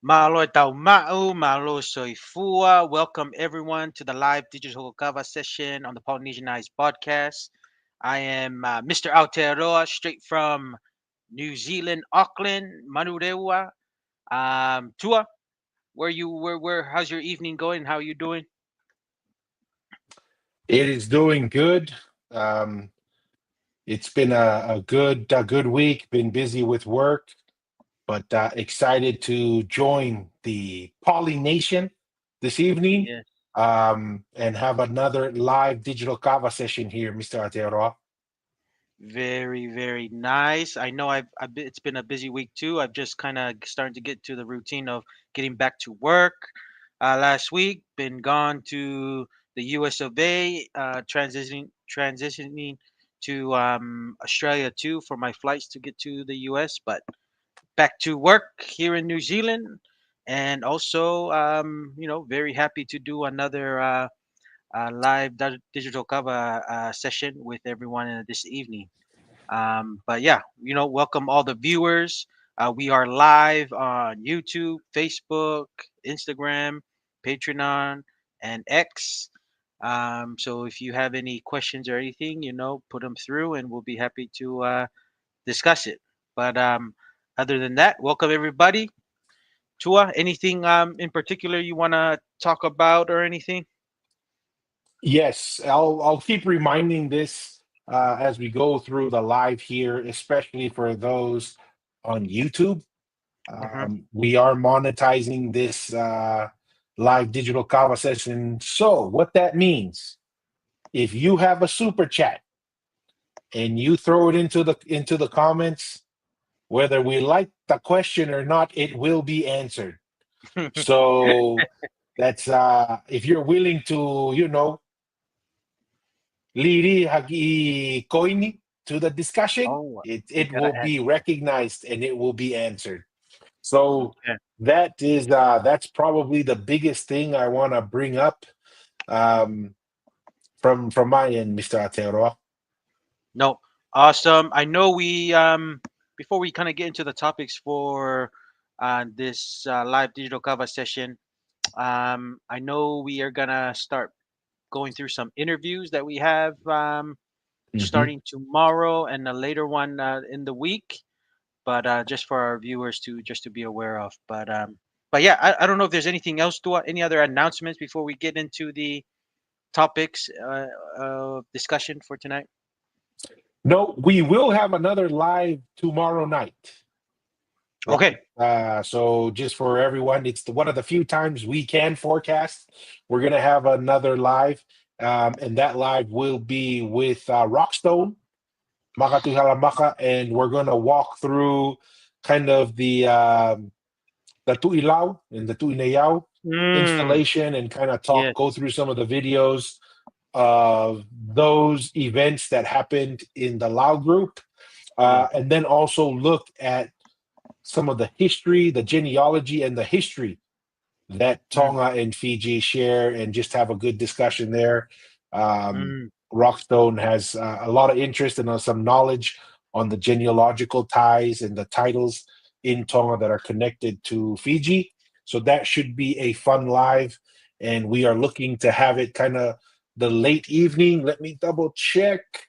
Mahalo tau ma'u, mahalo soifua. Welcome everyone to the live digital kava session on the Polynesian Eyes podcast. I am Mr. Aotearoa, straight from New Zealand, Auckland, Manurewa. Tua, where how's your evening going? How are you doing? It is doing good. Um, it's been a good week. Been busy with work, but excited to join the Poly Nation this evening Yes. and have another live digital kava session here, Mr. Aotearoa. Very, very nice. I know it's been a busy week too. I've just kind of starting to get to the routine of getting back to work. Last week, been gone to the US of A, transitioning to Australia too for my flights to get to the US. But back to work here in New Zealand, and also very happy to do another live digital cover session with everyone this evening. But yeah, welcome all the viewers. We are live on YouTube, Facebook, Instagram, Patreon, and X. So if you have any questions or anything, put them through, and we'll be happy to discuss it. But other than that, welcome everybody. Tua, anything in particular you want to talk about or anything? Yes, I'll keep reminding this as we go through the live here, especially for those on YouTube. Hmm. We are monetizing this live digital kava session. So what that means, if you have a super chat and you throw it into the comments, whether we like the question or not, it will be answered. So that's if you're willing to, liri hagi koini to the discussion, Oh, we it gotta will add. be recognized and it will be answered. So Okay. that's probably the biggest thing I want to bring up um, from my end, Mr. Aotearoa. No, awesome. I know we before we kind of get into the topics for this live digital cover session, I know we are gonna start going through some interviews that we have Hmm. starting tomorrow and a later one in the week. But just for our viewers to just to be aware of. But yeah, I don't know if there's anything else. Any other announcements before we get into the topics discussion for tonight? No, we will have another live tomorrow night. Okay. Right. So just for everyone, it's one of the few times we can forecast. We're gonna have another live, and that live will be with Rockstone, Makatuhalamaka, and we're gonna walk through kind of the Tuilau and the Tuinayau Mm, installation and kind of yes. go through some of the videos of those events that happened in the Lao group, Yeah. and then also look at some of the history, the genealogy, and the history that Mm, Tonga and Fiji share, and just have a good discussion there. Um, mm, Rockstone has a lot of interest and some knowledge on the genealogical ties and the titles in Tonga that are connected to Fiji. So that should be a fun live, and we are looking to have it kind of the late evening. Let me double check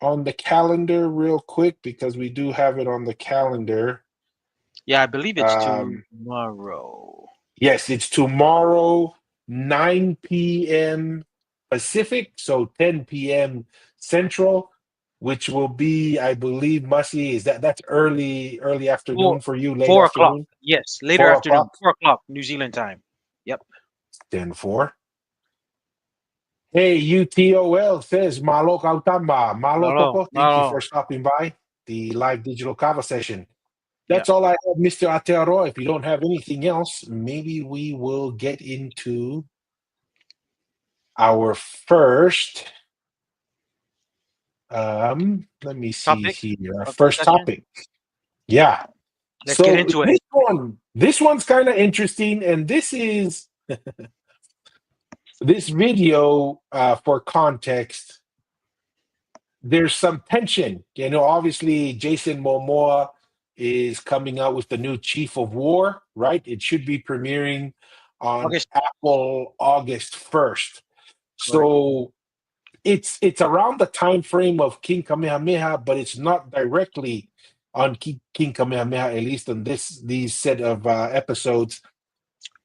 on the calendar real quick because we do have it on the calendar. yeah, I believe it's Um, tomorrow. yes, it's tomorrow, 9 p.m. Pacific, so 10 p.m. Central, which will be, I believe, Mussy, that's early Four afternoon for you, late 4 o'clock. afternoon, Yes, later 4 o'clock, afternoon. 4 o'clock New Zealand time. Yep. 10 4. Hey, UTOL says Malo Kautamba, Malo Malo, Toko. Thank you malo. for stopping by the live digital kava session. Yep. That's all I have, Mr. Aotearoa. If you don't have anything else, maybe we will get into our first let me see Topic here, our of first discussion. topic. Yeah. Let's get So into it. this one's kind of interesting, and this video, for context, there's some tension. Obviously Jason Momoa is coming out with the new Chief of War, right? It should be premiering on August, Apple August 1st. correct. So it's around the time frame of King Kamehameha, but it's not directly on King Kamehameha, at least on these set of episodes.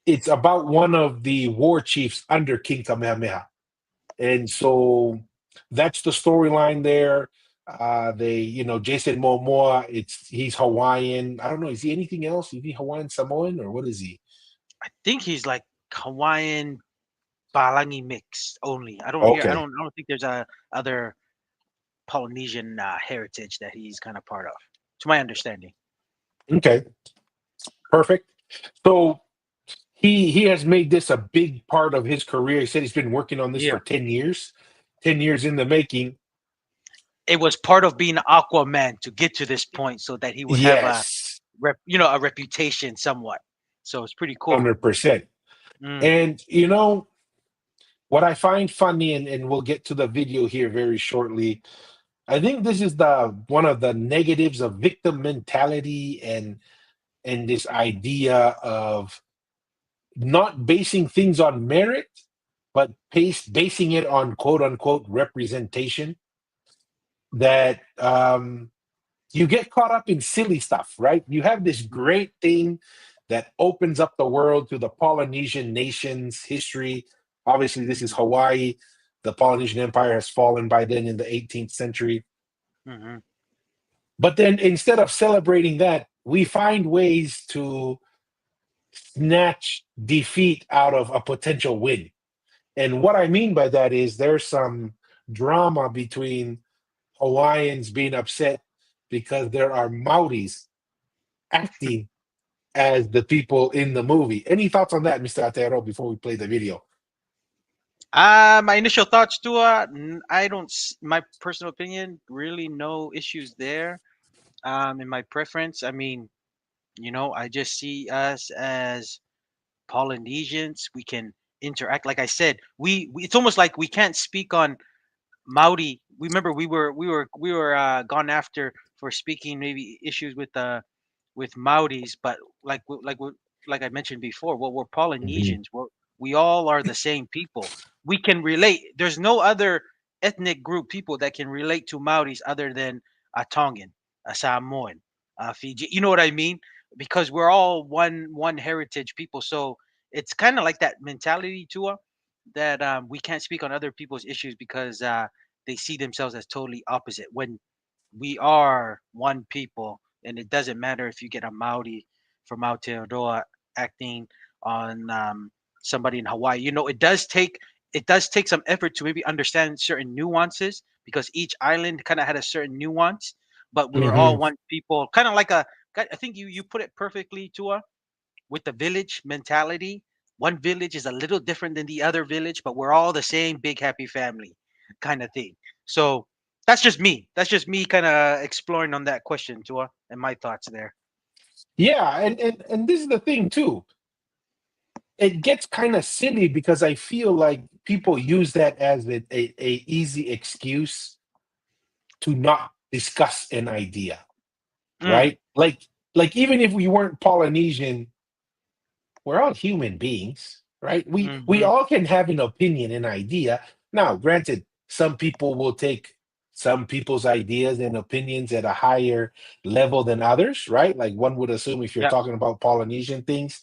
It's about one of the war chiefs under King Kamehameha. And so that's the storyline there. Jason Momoa, he's Hawaiian. I don't know, is he anything else? Is he Hawaiian Samoan or what is he? I think he's like Hawaiian Palangi mix only. Okay. I don't think there's a other Polynesian heritage that he's kind of part of, to my understanding. Okay. Perfect. So he has made this a big part of his career. He said he's been working on this Yeah, for 10 years, 10 years in the making. it was part of being Aquaman to get to this point, so that he would have a Yes, a reputation somewhat. So it's pretty cool. 100%. Mm, And what I find funny, and we'll get to the video here very shortly. I think this is the one of the negatives of victim mentality and this idea of not basing things on merit, but basing it on quote unquote representation. That you get caught up in silly stuff, right? You have this mm, great thing that opens up the world to the Polynesian nation's history. Obviously, this is mm, Hawaii. The Polynesian Empire has fallen by then in the 18th century. mhm, But then instead of celebrating that, we find ways to snatch defeat out of a potential win. And what I mean by that is there's some drama between Hawaiians being upset because there are Maoris acting as the people in the movie. Any thoughts on that, Mr. Atero, before we play the video? My initial thoughts, Tua. I don't. My personal opinion, really, no issues there. In my preference, I mean, I just see us as Polynesians. We can interact. Like I said, we it's almost like we can't speak on Maori. Remember, we were gone after for speaking maybe issues with Maoris, but like I mentioned before, well, we're Mhm. Polynesians. We all are the same people. We can relate. There's no other ethnic group people that can relate to Maoris other than a Tongan, a Samoan, a Fiji. You know what I mean? Because we're all one heritage people. So it's kind of like that mentality to us that we can't speak on other people's issues because they see themselves as totally opposite. When we are one people, and it doesn't matter if you get a Maori from Aotearoa acting on somebody in Hawaii. It does take some effort to maybe understand certain nuances because each island kind of had a certain nuance, but we were all Mhm. one people. Kind of like a, I think you put it perfectly, Tua, with the village mentality. One village is a little different than the other village, but we're all the same big happy family kind of thing. So that's just me. That's just me kind of exploring on that question, Tua, and my thoughts there. Yeah, and this is the thing too. It gets kind of silly because I feel like people use that as a easy excuse to not discuss an idea, Mm, right? Like even if we weren't Polynesian, we're all human beings, right? We hmm all can have an opinion, an idea. Now, granted, some people will take some people's ideas and opinions at a higher level than others, right? Like one would assume if you're Yeah, talking about Polynesian things,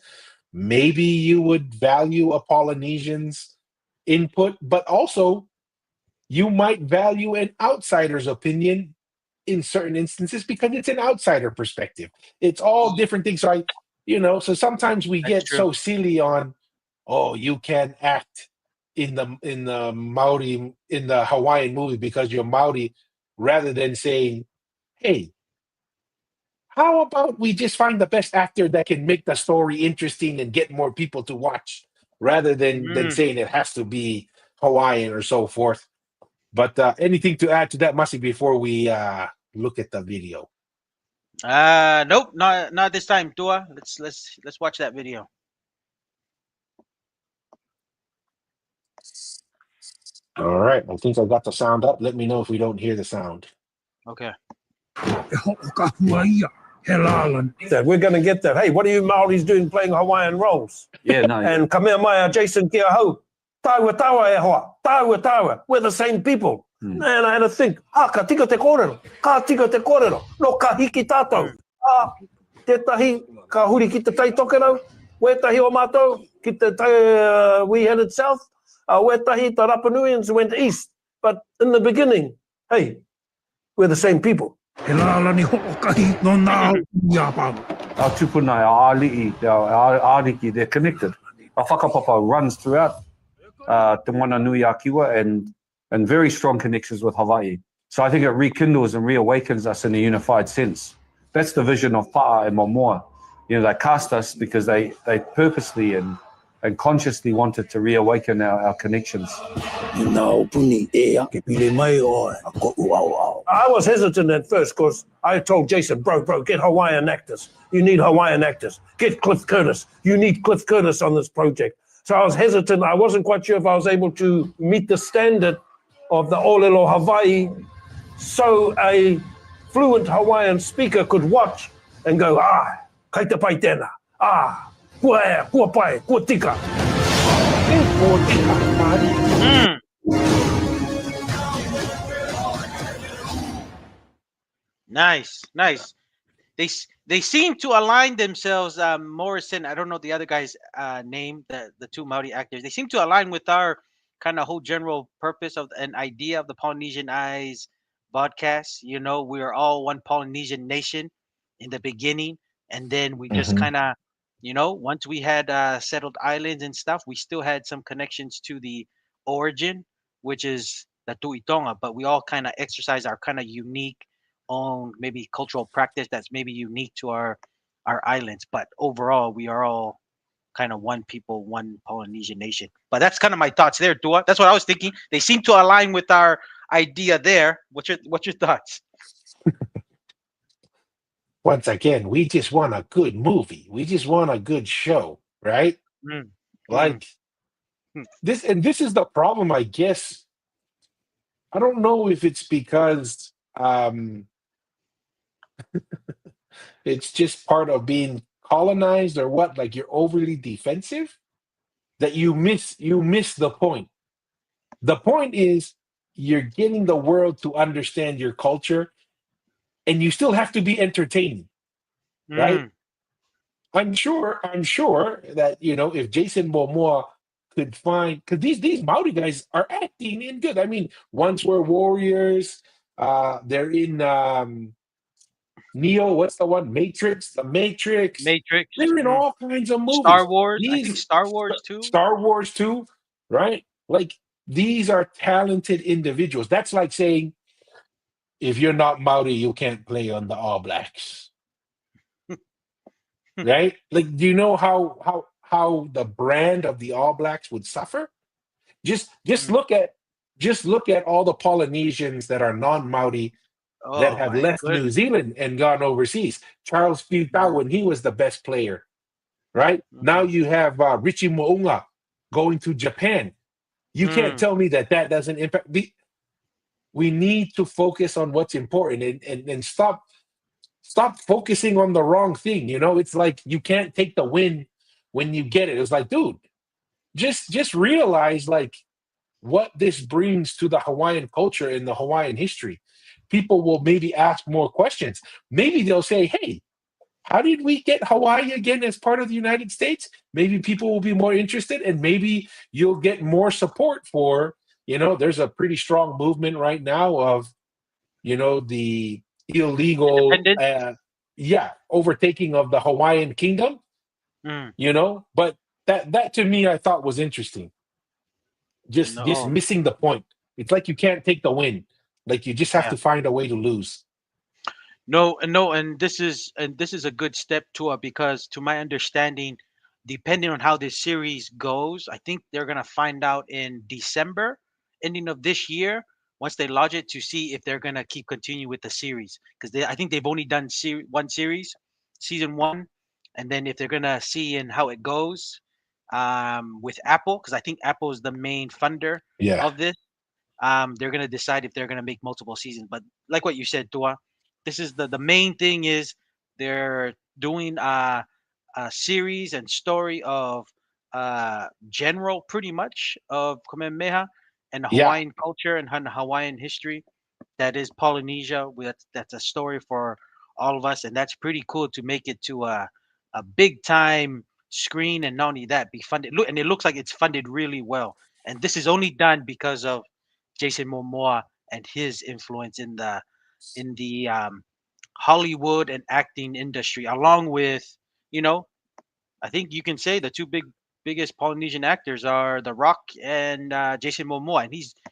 maybe you would value a Polynesian's input, but also you might value an outsider's opinion in certain instances because it's an outsider perspective. It's all different things. So so sometimes we that's get true. so silly on, oh, you can act in the Maori in the Hawaiian movie because you're Maori, rather than saying, hey, how about we just find the best actor that can make the story interesting and get more people to watch, rather than Mm. saying it has to be Hawaiian or so forth. But anything to add to that, Masi, before we look at the video? Nope, not this time, Tua. Let's watch that video. All right. I think I got the sound up. Let me know if we don't hear the sound. Okay. E ho o ka hua ia. that we're going to get that. Hey, what are you Maoris doing playing Hawaiian roles? Yeah, no. And Kamehameha Jason kia hau. Taua taua e hoa. Taua taua. We're the same people. And I had to think, ka tika te kōrero. Ka tika te kōrero. No ka hiki tātou. Tētahi ka huri ki te tai tokerau. Wētahi o mātou ki te tai, we headed south. Wētahi the Rapa Nuians went east. But in the beginning, hey, we're the same people. Our tupuna, our ali'i, our ariki, they're connected. Our whakapapa runs throughout Te Moana Nui a Kiwa and very strong connections with Hawaii. So I think it rekindles and reawakens us in a unified sense. That's the vision of Pa'a and Momoa. You know, they cast us because they purposely and consciously wanted to reawaken our connections. I was hesitant at first because I told Jason, bro, get Hawaiian actors. You need Hawaiian actors. Get Cliff Curtis. You need Cliff Curtis on this project. So I was hesitant. I wasn't quite sure if I was able to meet the standard of the Olelo Hawaii so a fluent Hawaiian speaker could watch and go, kai te pai tēnā. Kua ea, kua pai, kua tika. Kua tika, Māori. Nice. They seem to align themselves. Morrison, I don't know the other guy's name, the two Maori actors. They seem to align with our kind of whole general purpose of an idea of the Polynesian Eyes podcast. You know, we are all one Polynesian nation in the beginning, and then we just kind of, you know, once we had settled islands and stuff, we still had some connections to the origin, which is the Tuitonga, but we all kind of exercise our kind of unique own maybe cultural practice that's maybe unique to our islands. But overall, we are all kind of one people, one Polynesian nation. But that's kind of my thoughts there, Dua. That's what I was thinking. They seem to align with our idea there. What's your thoughts? Once again, we just want a good movie. We just want a good show, right? Like this, and this is the problem, I guess. I don't know if it's because it's just part of being colonized or what, like you're overly defensive that you miss the point. The point is you're getting the world to understand your culture and you still have to be entertaining, right? I'm sure that, you know, if Jason Momoa could find, because these Maori guys are acting in good. I mean, once were warriors. They're in Neo. What's the one? Matrix. The Matrix. They're in all kinds of movies. Star Wars. I think Star Wars too. Star Wars too, right? Like these are talented individuals. That's like saying, if you're not Maori, you can't play on the All Blacks. Right? Like, do you know how the brand of the All Blacks would suffer? Just look at all the Polynesians that are non-Maori that have left New Zealand and gone overseas. Charles Piutau, when he was the best player, right? Now you have Richie Mo'unga going to Japan. You can't tell me that doesn't impact. We need to focus on what's important and stop focusing on the wrong thing. You know, it's like you can't take the win when you get it. It's like, dude, just realize like what this brings to the Hawaiian culture and the Hawaiian history. People will maybe ask more questions. Maybe they'll say, hey, how did we get Hawaii again as part of the United States? Maybe people will be more interested and maybe you'll get more support for, you know, there's a pretty strong movement right now of, you know, the illegal overtaking of the Hawaiian kingdom, you know, but that to me I thought was interesting. Just missing the point. It's like you can't take the win. Like you just have to find a way to lose. No, and this is a good step to it because to my understanding, depending on how this series goes, I think they're gonna find out in December, ending of this year, once they lodge it to see if they're gonna keep continuing with the series. Because I think they've only done one series, season one, and then if they're gonna see in how it goes, with Apple, because I think Apple is the main funder of this. They're gonna decide if they're gonna make multiple seasons. But like what you said, Tua, this is the main thing is They're doing a series and story of general, pretty much, of Kamehameha and Yeah, Hawaiian culture and Hawaiian history. That is Polynesia. That's a story for all of us, and that's pretty cool to make it to a big time screen, and not only that, be funded. Look, and it looks like it's funded really well. And this is only done because of Jason Momoa and his influence in the Hollywood and acting industry, along with, you know, I think you can say the two biggest Polynesian actors are The Rock and Jason Momoa,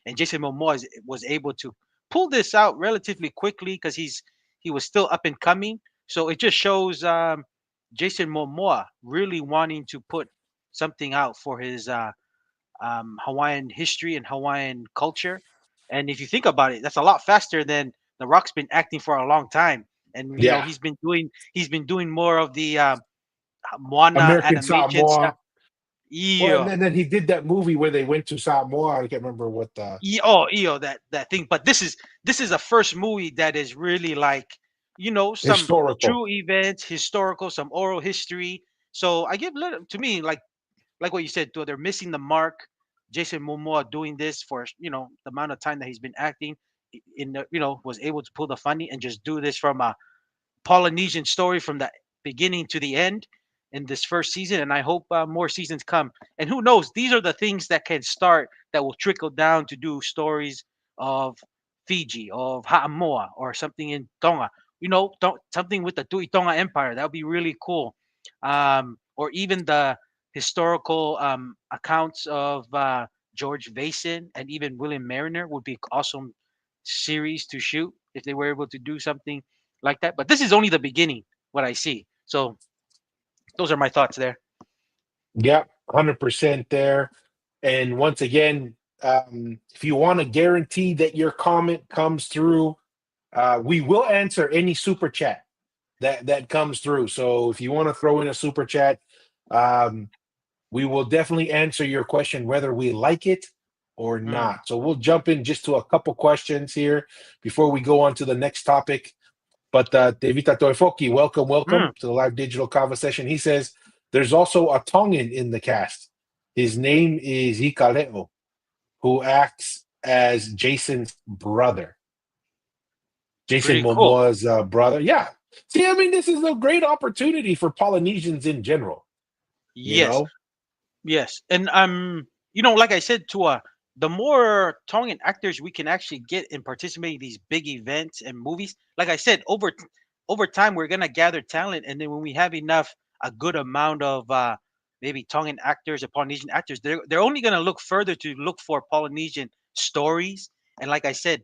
and Jason Momoa was able to pull this out relatively quickly because he was still up and coming. So it just shows Jason Momoa really wanting to put something out for his Hawaiian history and Hawaiian culture. And if you think about it, that's a lot faster than The Rock's been acting for a long time, and yeah. he's been doing more of the Moana American animation stuff. Samoa. Well, and Yeah. then he did that movie where they went to Samoa. I can't remember what the That thing. But this is a first movie that is really like, some historical. true events, historical, some oral history. So I give to me, like what you said, too, they're missing the mark. Jason Momoa doing this for the amount of time that he's been acting, was able to pull the funding and just do this from a Polynesian story from the beginning to the end in this first season, and I hope more seasons come. And who knows? These are the things that can start that will trickle down to do stories of Fiji, of Ha'amoa, or something in Tonga. Something with the Tui Tonga Empire. That would be really cool. Or even the historical accounts of George Vason and even William Mariner would be awesome series to shoot if they were able to do something like that. But this is only the beginning, what I see. So those are my thoughts there. Yep, 100% there. And once again, if you want to guarantee that your comment comes through, we will answer any super chat that comes through. So if you want to throw in a super chat, um, we will definitely answer your question whether we like it or Mm, not. So we'll jump in just to a couple questions here before we go on to the next topic. But Devita Toifoki, welcome mm, to the live digital conversation. He says there's also a Tongan in the cast. His name is Ikaleo, who acts as Jason's brother. Jason pretty cool. Momoa's brother. Yeah. See, I mean, this is a great opportunity for Polynesians in general, you Yes, know? yes, and like I said, to the more Tongan actors we can actually get in participating in these big events and movies, like I said, over time we're gonna gather talent, and then when we have enough, a good amount of maybe Tongan actors or Polynesian actors, they're only gonna look further to look for Polynesian stories. And like I said,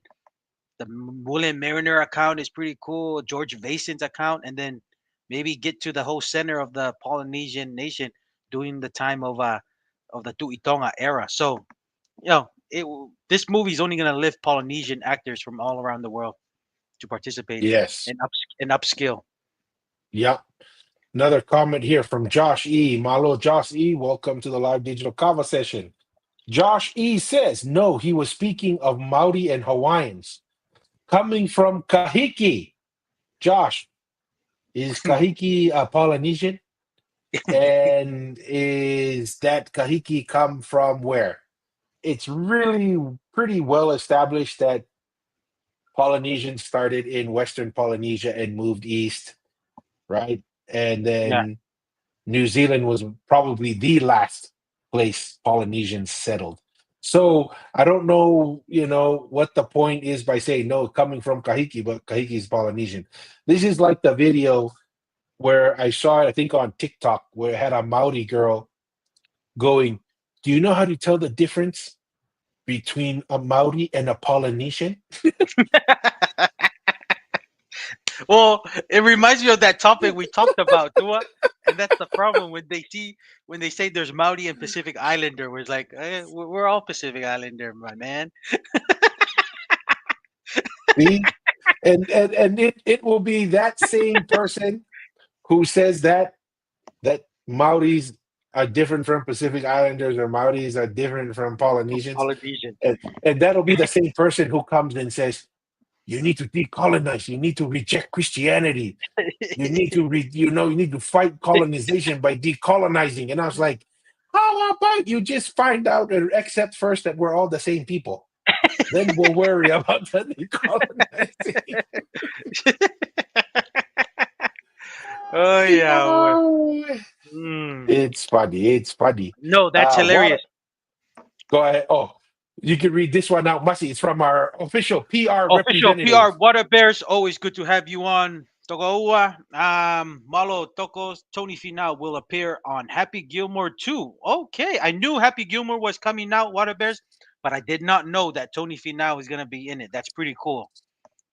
the William Mariner account is pretty cool. George Vason's account, and then maybe get to the whole center of the Polynesian nation during the time of the Tu'itonga era. So this movie is only gonna lift Polynesian actors from all around the world to participate Yes. and upskill. Yeah. Another comment here from Josh E. Malo Josh E. Welcome to the live digital conversation. Josh E says, no, he was speaking of Maori and Hawaiians coming from Kahiki. Josh, is Kahiki a Polynesian? And is that Kahiki come from where? It's really pretty well established that Polynesians started in Western Polynesia and moved east, right? And Yeah. then New Zealand was probably the last place Polynesians settled. So I don't know, what the point is by saying no, coming from Kahiki, but Kahiki is Polynesian. This is like the video where I saw it, I think on TikTok, where it had a Maori girl going, "Do you know how to tell the difference between a Maori and a Polynesian?" Well, it reminds me of that topic we talked about, Tua. And that's the problem when they say there's Maori and Pacific Islander. Where it's like, we're all Pacific Islander, my man. See? And it will be that same person who says that Maoris are different from Pacific Islanders or Maoris are different from Polynesians. Polynesian. And that'll be the same person who comes and says, You need to decolonize. You need to reject Christianity. You need to, you need to fight colonization by decolonizing. And I was like, how about you just find out and accept first that we're all the same people? Then we'll worry about the decolonizing. Oh yeah. Oh, Mm. it's funny. It's funny. No, that's What? hilarious. Go ahead. Oh, you can read this one out, Masi. It's from our official PR Official representative. PR Water Bears, always good to have you on. Togoua, Malo Tokos, Tony Finau will appear on Happy Gilmore 2. Okay, I knew Happy Gilmore was coming out, Water Bears, but I did not know that Tony Finau is going to be in it. That's pretty cool.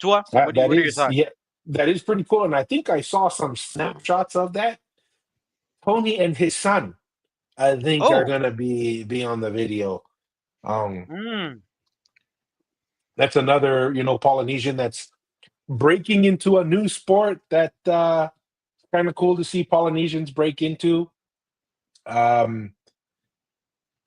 Tua, That, that what are your is, thoughts? yeah, that is pretty cool. And I think I saw some snapshots of that. Tony and his son, I think, are Oh, gonna be on the video. Um, mm, that's another, Polynesian that's breaking into a new sport that kind of cool to see Polynesians break into. Um,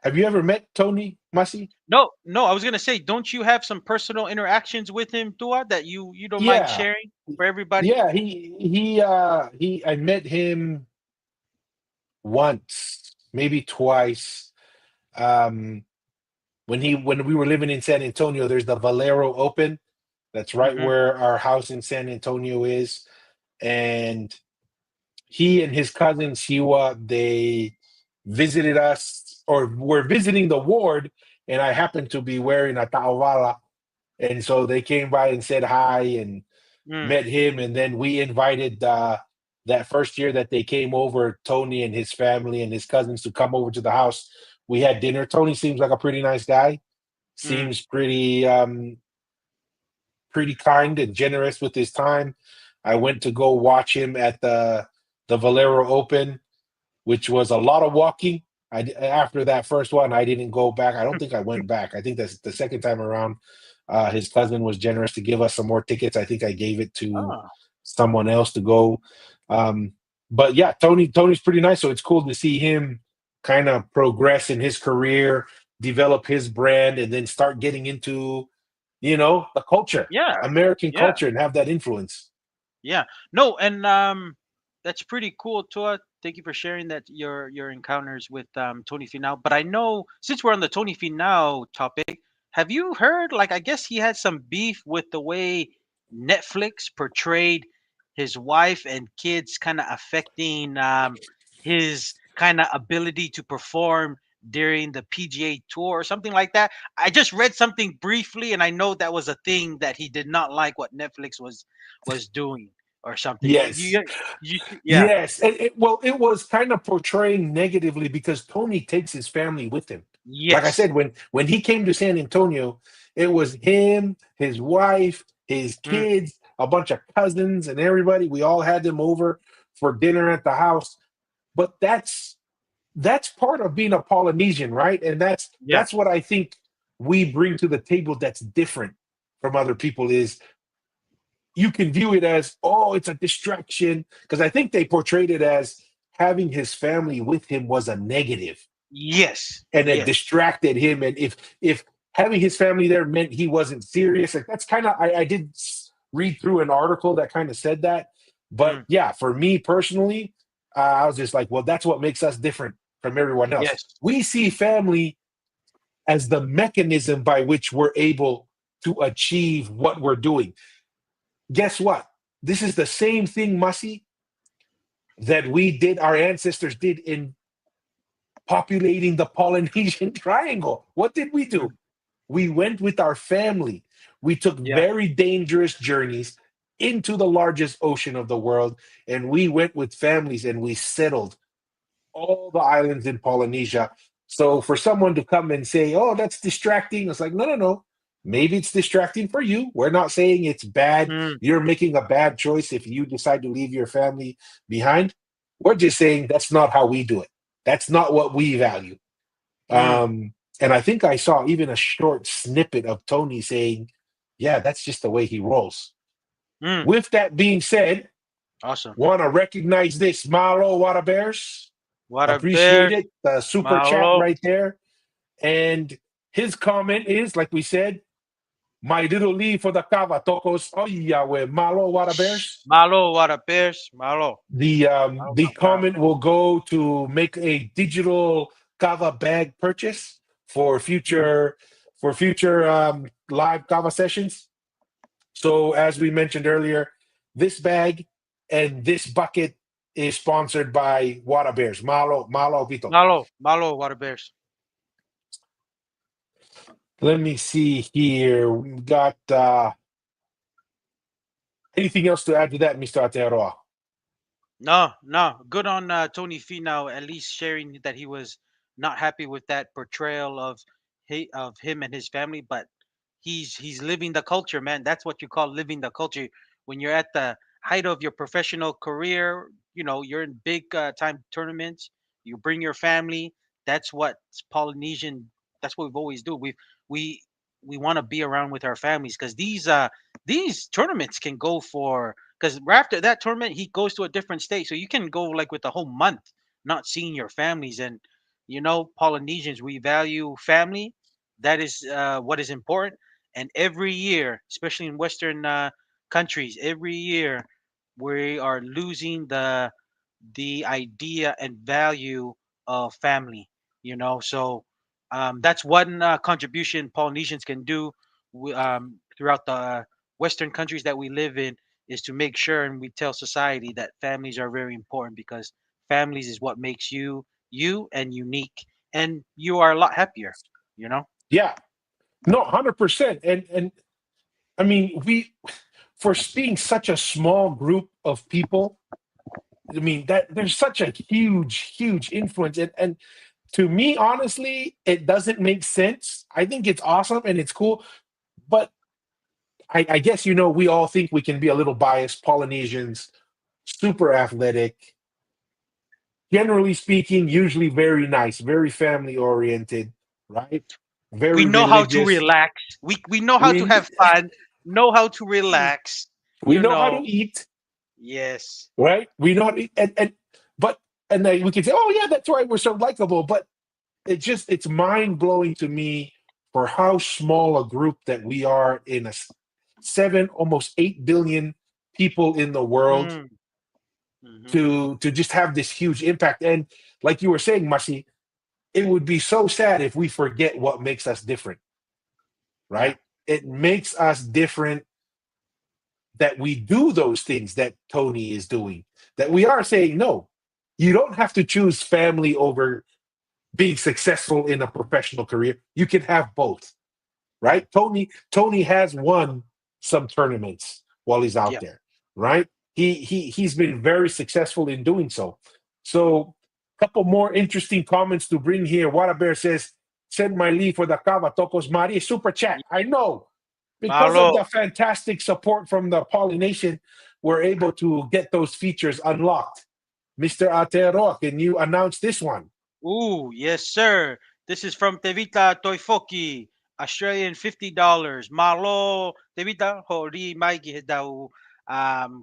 have you ever met Tony Masi? no, no, I was going to say, don't you have some personal interactions with him, Tua, that you don't mind Yeah, sharing for everybody? yeah. He I met him once, maybe twice. Um, when we were living in San Antonio, there's the Valero Open. That's right Hmm. where our house in San Antonio is. And he and his cousin Siwa, they visited us or were visiting the ward, and I happened to be wearing a ta'awala. And so they came by and said hi and Mm, met him. And then we invited that first year that they came over, Tony and his family and his cousins to come over to the house. We had dinner. Tony seems like a pretty nice guy. mm, Seems pretty kind and generous with his time. I went to go watch him at the Valero Open, which was a lot of walking. After that first one, I didn't go back. I don't think I went back. I think that's the second time around. His cousin was generous to give us some more tickets. I think I gave it to oh, someone else to go. Um, but yeah, Tony's pretty nice. So it's cool to see him kind of progress in his career, develop his brand, and then start getting into the culture, yeah, American yeah. culture, and have that influence. Yeah. No, and that's pretty cool, Tua. Thank you for sharing that your encounters with Tony Finau. But I know since we're on the Tony Finau topic, have you heard like I guess he had some beef with the way Netflix portrayed his wife and kids kind of affecting his kind of ability to perform during the PGA tour or something like that. I just read something briefly and I know that was a thing that he did not like what Netflix was doing or something. Yes, Yeah. yes. Well, it was kind of portraying negatively because Tony takes his family with him. Like I Yes. said, when he came to San Antonio, it was him, his wife, his Mm, kids, a bunch of cousins, and everybody. We all had them over for dinner at the house. But that's part of being a Polynesian, right? And that's yeah. that's what I think we bring to the table that's different from other people is you can view it as, oh, it's a distraction. Because I think they portrayed it as having his family with him was a negative Yes. and it Yes. distracted him. And if having his family there meant he wasn't serious, like that's kind of I did read through an article that kind of said that. But Mm, yeah, for me personally, I was just like, well, that's what makes us different from everyone else. yes. We see family as the mechanism by which we're able to achieve what we're doing. Guess what? This is the same thing, Masi, that our ancestors did in populating the Polynesian Triangle. What did we do? Mm, We went with our family. We took yeah. very dangerous journeys into the largest ocean of the world, and we went with families and we settled all the islands in Polynesia. So for someone to come and say, "Oh, that's distracting," it's like, no, no, no. Maybe it's distracting for you. We're not saying it's bad. Mm, You're making a bad choice if you decide to leave your family behind. We're just saying that's not how we do it. That's not what we value. mm, And I think I saw even a short snippet of Tony saying, "Yeah, that's just the way he rolls." mm. With that being said, Awesome. want to recognize this Malo Water Bears. Water Appreciate Bears. it. The super chat Malo. right there. And his comment is, like we said, My little leaf for the kava tokos. Oh yeah, with malo water bears. Malo, what a bears. Malo. Malo, The wow. comment will go to make a digital kava bag purchase for future live kava sessions. So as we mentioned earlier, this bag and this bucket is sponsored by Water Bears. Malo Vito. Malo, malo, what a bears. Let me see here. We got anything else to add to that, Mr. Ateroa? No, no. Good on Tony Finau at least sharing that he was not happy with that portrayal of him and his family, but he's living the culture, man. That's what you call living the culture. When you're at the height of your professional career, you're in big time tournaments. You bring your family. That's what Polynesian. That's what we've always do. We we want to be around with our families because these tournaments can go for because after that tournament he goes to a different state, so you can go like with a whole month not seeing your families. And Polynesians, we value family. That is what is important. And every year, especially in Western countries, every year we are losing the idea and value of family. So that's one contribution Polynesians can do throughout the Western countries that we live in, is to make sure and we tell society that families are very important, because families is what makes you you and unique, and you are a lot happier. You know. Yeah, no, 100%. And I mean, we for being such a small group of people, I mean that there's such a huge influence, and to me, honestly, it doesn't make sense. I think it's awesome and it's cool, but I guess we all think we can be a little biased. Polynesians, super athletic, generally speaking, usually very nice, very family oriented, right? We Very know how to religious. relax. We know how to We have fun. Know how to relax. we You know how to know. eat, Yes. right? We know how to eat, and but and then we can say, oh yeah, that's right, we're so likable, but it's mind blowing to me for how small a group that we are in seven, almost 8 billion people in the world Mm. Hmm. to just have this huge impact. And like you were saying, Masi, it would be so sad if we forget what makes us different, Yeah. right? It makes us different that we do those things that Tony is doing, that we are saying, no, you don't have to choose family over being successful in a professional career. You can have both, right? Tony has won some tournaments while he's out Yeah. there, right? He's been very successful in doing so. So, a couple more interesting comments to bring here. Water Bear says, "Send my leave for the Kava Tokos Mari super chat." I know because of the Malo. fantastic support from the Polynesian, we're able to get those features unlocked. Mr. Ateroa, can you announce this one? Ooh, yes, sir. This is from Tevita Toifoki, Australian $50. Malo, Tevita, hori mai daw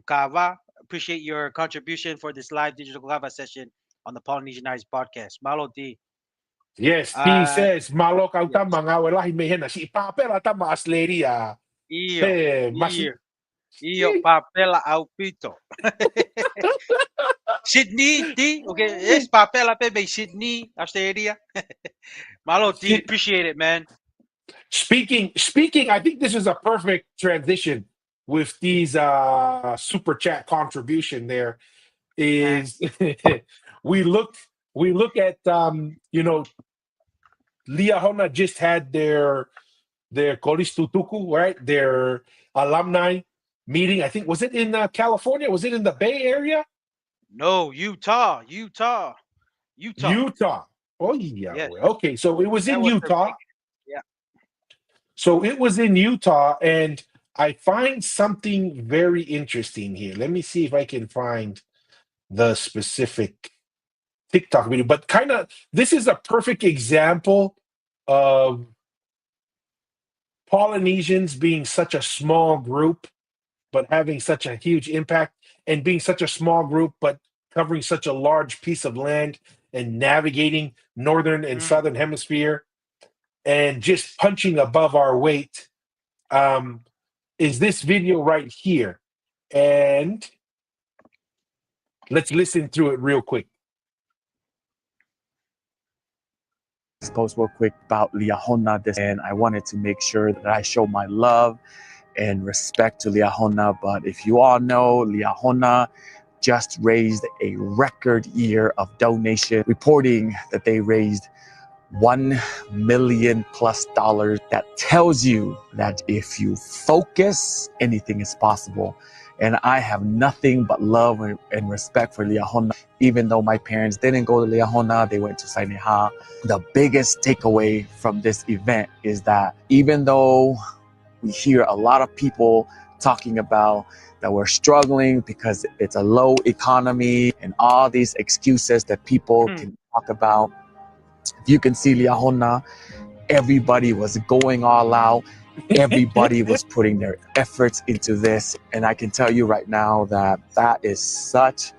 kava. Appreciate your contribution for this live digital kava session on the Polynesian Eyes podcast. Malo di. Yes, he Uh, says, Malok ang yes. tama nga, wala may hena. Si Papel tama as lady, Iyo. Hey, Iyo. masi. Iyo papel au pito. Sydney D. Okay, yes, papel ape by Sydney, Australia. Malo D. Appreciate it, man. Speaking, I think this is a perfect transition with these super chat contribution there Uh, is we look we look at Liahona just had their Kolistutuku, right? Their alumni meeting. I think was it in California? Was it in the Bay Area? no, Utah, Utah, Utah. Utah. Oh yeah. Yes, Well, okay, so it was that in was their Utah. big. Yeah. So it was in Utah, and I find something very interesting here. Let me see if I can find the specific TikTok video. But kind of, this is a perfect example of Polynesians being such a small group, but having such a huge impact, and being such a small group, but covering such a large piece of land and navigating northern and Mm, southern hemisphere and just punching above our weight is this video right here. And let's listen through it real quick. This post real quick about Liahona, and I wanted to make sure that I show my love and respect to Liahona. But if you all know, Liahona just raised a record year of donation, reporting that they raised $1 million plus. That tells you that if you focus, anything is possible. And I have nothing but love and respect for Liahona. Even though my parents didn't go to Liahona, they went to Saineha. The biggest takeaway from this event is that even though we hear a lot of people talking about that we're struggling because it's a low economy and all these excuses that people can talk about, if you can see Liahona, everybody was going all out. Everybody was putting their efforts into this. And I can tell you right now that that is such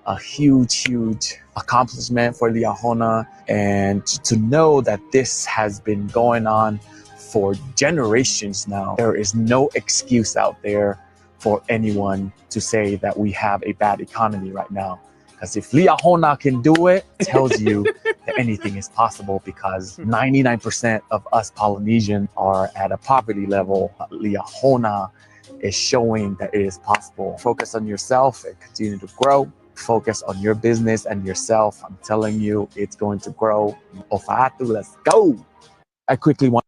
a huge, huge accomplishment for Liahona. And to know that this has been going on for generations now, there is no excuse out there for anyone to say that we have a bad economy right now. Because if Liahona can do it, it tells you that anything is possible, because 99% of us Polynesians are at a poverty level. Liahona is showing that it is possible. Focus on yourself and continue to grow. Focus on your business and yourself. I'm telling you, it's going to grow. Ofa'atu, let's go. I quickly want.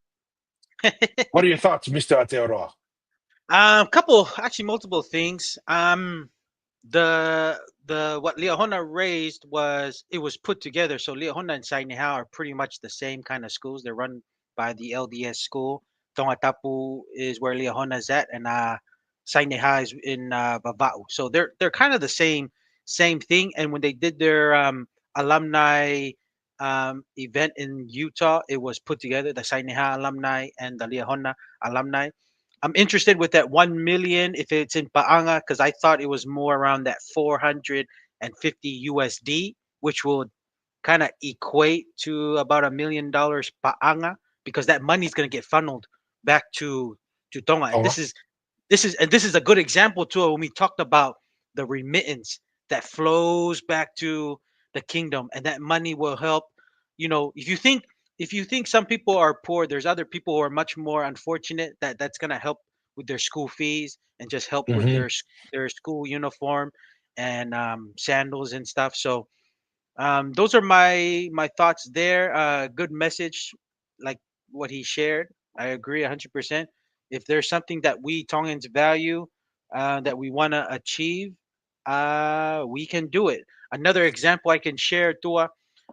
What are your thoughts, Mr. Ateoroa? Actually, multiple things. The what Liahona raised was put together. So Liahona and Saineha are pretty much the same kind of schools. They're run by the LDS school. Tongatapu is where Liahona's at, and Saineha is in Babao. So they're kind of the same thing. And when they did their alumni event in Utah, it was put together, the Saineha alumni and the Liahona alumni. I'm interested with that 1 million if it's in Paanga, because I thought it was more around that 450 USD, which will kind of equate to about $1 million Paanga, because that money is going to get funneled back to Tonga. And Oh, this is a good example too, when we talked about the remittance that flows back to the kingdom, and that money will help. If you think some people are poor, there's other people who are much more unfortunate, that's going to help with their school fees and just help with mm-hmm. their school uniform and sandals and stuff. So those are my thoughts there. Good message, like what he shared. I agree 100%. If there's something that we Tongans value, that we want to achieve, we can do it. Another example I can share, Tua,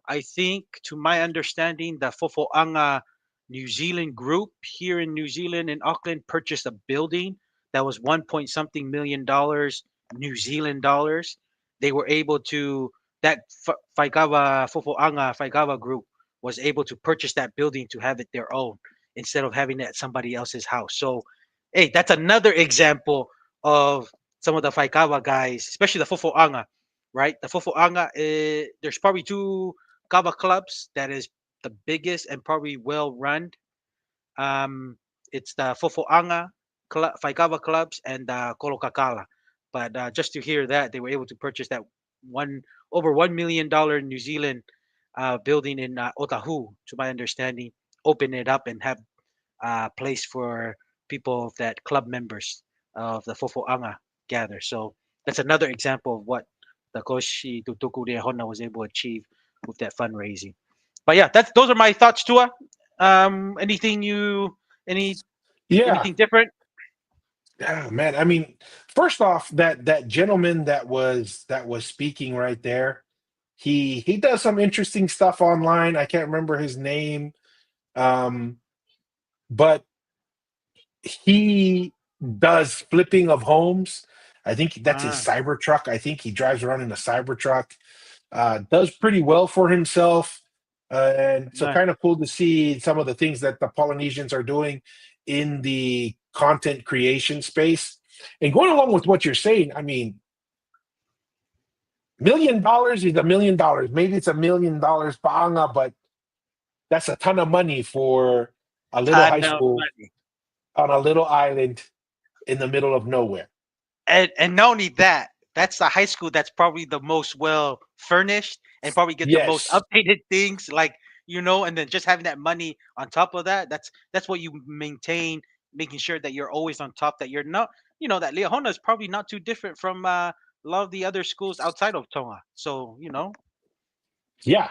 I think, to my understanding, the Fofoanga New Zealand group here in New Zealand, in Auckland, purchased a building that was 1 point something million dollars, New Zealand dollars. They were able to, that Faikawa Fofoanga Faikawa group was able to purchase that building to have it their own, instead of having it at somebody else's house. So, hey, that's another example of some of the Faikawa guys, especially the Fofoanga, right? The Fofoanga, there's probably two Kava clubs that is the biggest and probably well run. Um, it's the Fofoanga Faikawa clubs and the Kolokakala. But just to hear that they were able to purchase that one over $1 million New Zealand building in Otahu, to my understanding, open it up and have place for people that club members of the Fofoanga gather. So that's another example of what the Koshi Tutuku de Hona was able to achieve with that fundraising. But yeah, those are my thoughts, Tua. Anything any Yeah, anything different? yeah, man. I mean, first off, that gentleman that was speaking right there, he does some interesting stuff online. I can't remember his name, um, but he does flipping of homes. I think that's his Ah, cyber truck. I think he drives around in a cyber truck. Does pretty well for himself, and so nice. kind of cool to see some of the things that the Polynesians are doing in the content creation space. And going along with what you're saying, I mean, $1 million is $1 million. Maybe it's $1 million paanga, but that's a ton of money for a little high Ton of school, money. on a little island in the middle of nowhere. And not only that, that's the high school that's probably the most well furnished and probably get the most Yes. updated things, like, and then just having that money on top of that, that's what you maintain, making sure that you're always on top, that you're not, that Leahona is probably not too different from a lot of the other schools outside of Tonga. So, Yeah. yeah.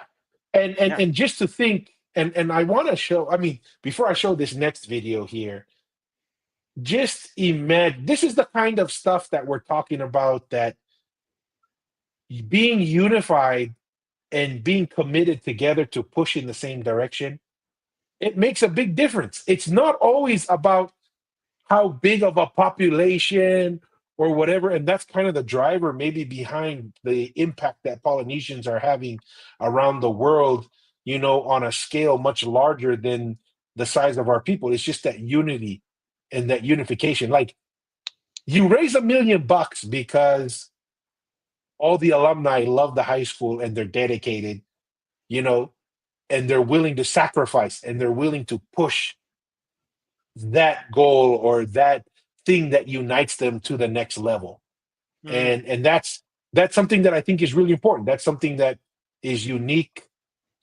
And just to think, and I want to show, I mean, before I show this next video here, just imagine this is the kind of stuff that we're talking about, that being unified and being committed together to push in the same direction, it makes a big difference. It's not always about how big of a population or whatever, and that's kind of the driver maybe behind the impact that Polynesians are having around the world, on a scale much larger than the size of our people. It's just that unity and that unification. Like, you raise $1 million because all the alumni love the high school and they're dedicated, you know, and they're willing to sacrifice and they're willing to push that goal or that thing that unites them to the next level. Mm, And that's something that I think is really important. That's something that is unique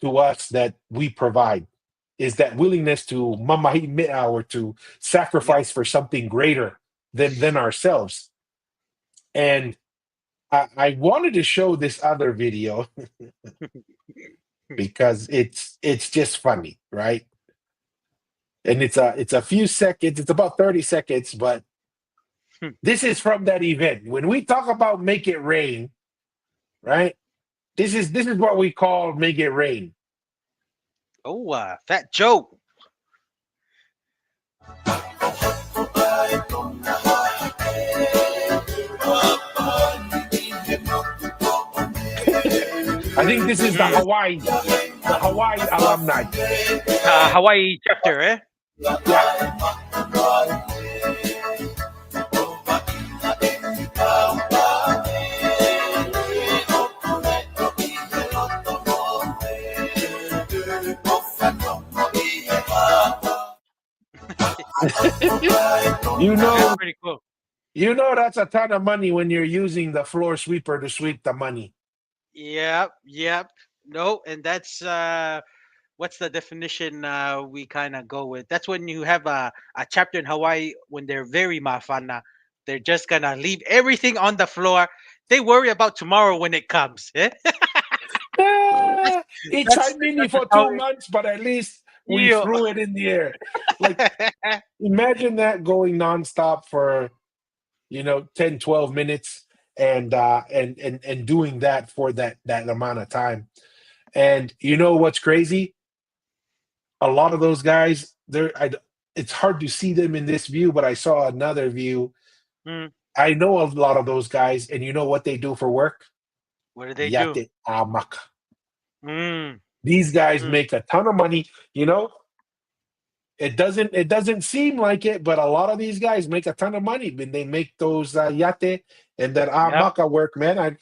to us, that we provide, is that willingness to mamahi mea, or to yep. sacrifice for something greater than ourselves. And I wanted to show this other video because it's just funny, right? And it's a few seconds, it's about 30 seconds, but this is from that event. When we talk about make it rain, right? This is what we call make it rain. Oh, Fat Joe. I think this is the Hawaii alumni. Hawaii chapter, eh? Yeah. you That's know, pretty cool. that's a ton of money when you're using the floor sweeper to sweep the money. Yep, yep. No, and that's what's the definition we kind of go with? That's when you have a chapter in Hawaii when they're very mafana. They're just gonna leave everything on the floor. They worry about tomorrow when it comes. Eh? that's It's that's high mini that's for how 2 months, but at least we you. threw it in the air. Like, imagine that going nonstop for 10, 12 minutes, and doing that for that amount of time. And you know what's crazy? A lot of those guys, it's hard to see them in this view, but I saw another view. Mm, I know a lot of those guys, and you know what they do for work? what do they do? Yate amaka. Mm, These guys mm, make a ton of money. It doesn't seem like it, but a lot of these guys make a ton of money when they make those yate and that yep. amaka work, man.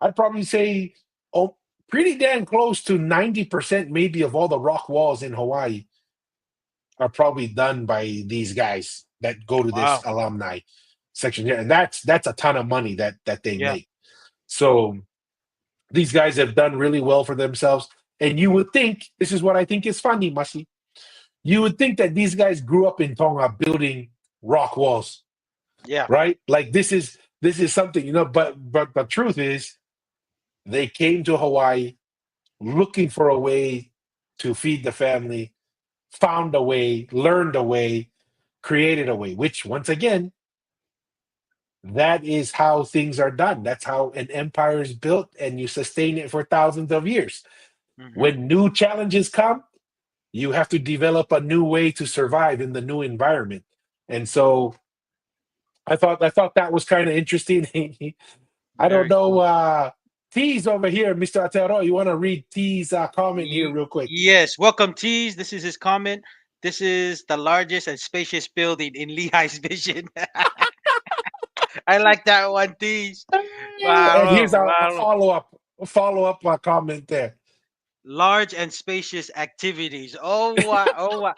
I'd probably say, oh, pretty damn close to 90% maybe of all the rock walls in Hawaii are probably done by these guys that go to this Wow. alumni section here, and that's a ton of money that they Yeah. make. So these guys have done really well for themselves, and you would think, this is what I think is funny, Masi. You would think that these guys grew up in Tonga building rock walls, Yeah. right? Like, this is something, but the truth is they came to Hawaii looking for a way to feed the family, found a way, learned a way, created a way, which, once again, that is how things are done. That's how an empire is built, and you sustain it for thousands of years. Hmm. When new challenges come, you have to develop a new way to survive in the new environment. And so I thought that was kind of interesting. I don't Very know. cool. T's over here, Mr. Atero. You want to read T's comment here real quick? Yes. Welcome, Tees. This is his comment. This is the largest and spacious building in Lehi's vision. I like that one, Tees. And here's Wow. a Wow. follow up comment there. Large and spacious activities. Oh, wow. Oh, wow.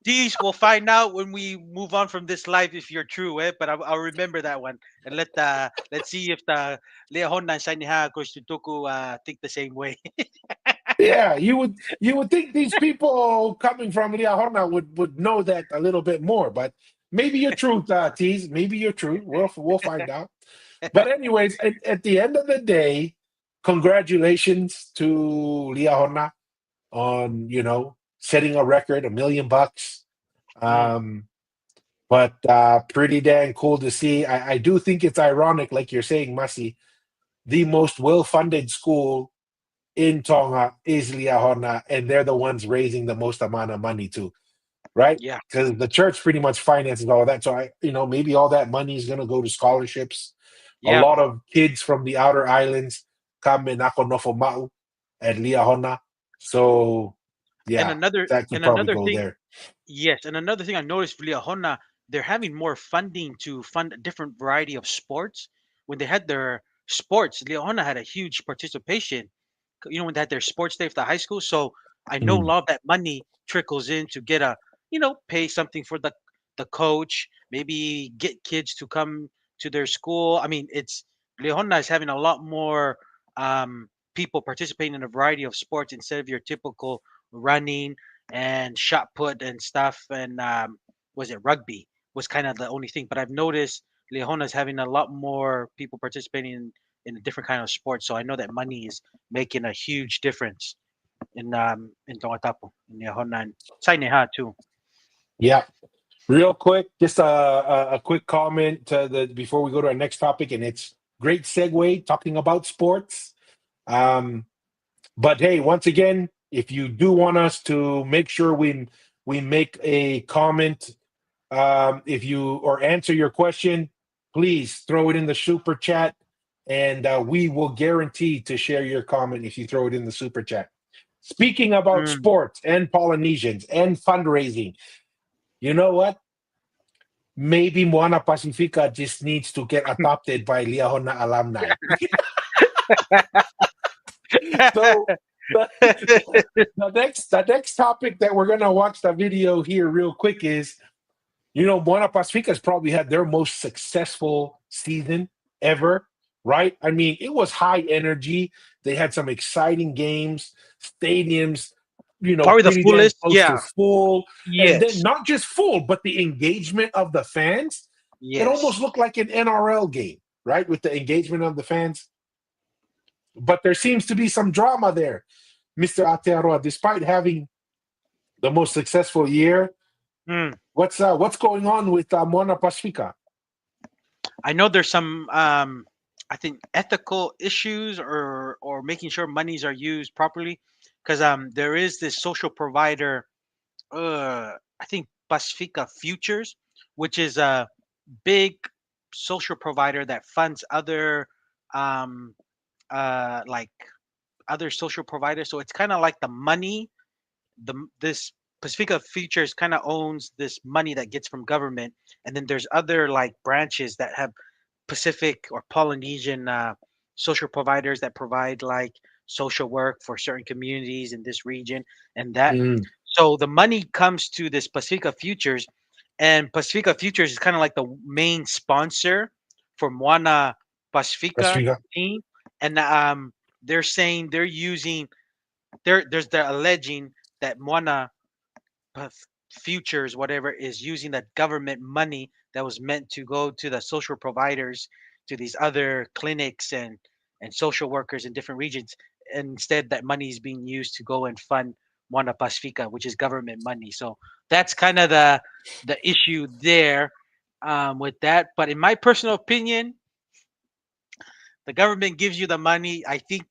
These we'll find out when we move on from this live if you're true, eh? But I'll remember that one and let's see if the Leahon and Shaniha Koshituku think the same way. Yeah, you would think these people coming from Liahona would know that a little bit more, but maybe you're true, Tease. Maybe you're true. We'll find out. But anyways, at the end of the day, congratulations to Liahona on setting a record, $1 million. Mm, Um, but pretty dang cool to see. I do think it's ironic, like you're saying, Masi, the most well-funded school in Tonga is Liahona, and they're the ones raising the most amount of money too, right? yeah, Because the church pretty much finances all of that. So maybe all that money is going to go to scholarships. A yeah. lot of kids from the outer islands come in Akonofomau at Liahona. So And yeah, another that could and probably another go thing, there. yes, and another thing I noticed for Leahona, they're having more funding to fund a different variety of sports. When they had their sports, Leahona had a huge participation. When they had their sports day for the high school. So I know a Mm, lot of that money trickles in to get pay something for the coach, maybe get kids to come to their school. I mean, it's Leona is having a lot more people participating in a variety of sports instead of your typical running and shot put and stuff. And was it rugby was kind of the only thing. But I've noticed Leona is having a lot more people participating in a different kind of sport. So I know that money is making a huge difference in Tongatapo, in Nehonan, sa Neha too. yeah. Real quick, just a quick comment before we go to our next topic, and it's great segue talking about sports. Um, But hey, once again, if you do want us to make sure we make a comment, if you or answer your question, please throw it in the super chat, and we will guarantee to share your comment if you throw it in the super chat. Speaking about Mm. sports and Polynesians and fundraising, you know what? Maybe Moana Pacifica just needs to get adopted by Liahona alumni. So the, the next topic that we're gonna watch the video here real quick is Moana Pacifica's probably had their most successful season ever, right? I mean, it was high energy. They had some exciting games, stadiums, Probably the pretty damn fullest. close to Yeah. full. And then Yes. not just full, but the engagement of the fans. It almost Yes. looked like an NRL game, right? With the engagement of the fans. But there seems to be some drama there, Mr. Aotearoa, despite having the most successful year. Mm. What's going on with Moana Pacifica? I know there's some I think ethical issues or making sure monies are used properly because there is this social provider I think Pacifica Futures, which is a big social provider that funds other um like other social providers. So it's kind of like the money, this Pacifica Futures kind of owns this money that gets from government, and then there's other like branches that have Pacific or Polynesian social providers that provide like social work for certain communities in this region, and that. Mm, So the money comes to this Pacifica Futures, and Pacifica Futures is kind of like the main sponsor for Moana Pacifica Pacifica. team, and they're saying they're using they're alleging that Moana Futures, whatever, is using that government money that was meant to go to the social providers, to these other clinics and social workers in different regions. And instead, that money is being used to go and fund Moana Pacifica, which is government money. So that's kind of the issue there with that. But in my personal opinion, the government gives you the money. I think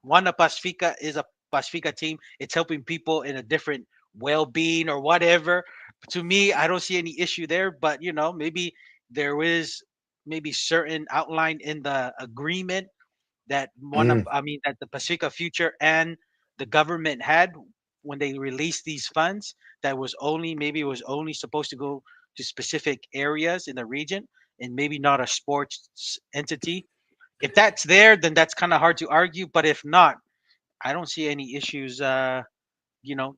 Moana Pacifica is a Pacifica team. It's helping people in a different well-being or whatever. To me, I don't see any issue there. But maybe there is maybe certain outline in the agreement that Mm, that the Pacifica Future and the government had when they released these funds that was only maybe it was only supposed to go to specific areas in the region and maybe not a sports entity. If that's there, then that's kind of hard to argue. But if not, I don't see any issues.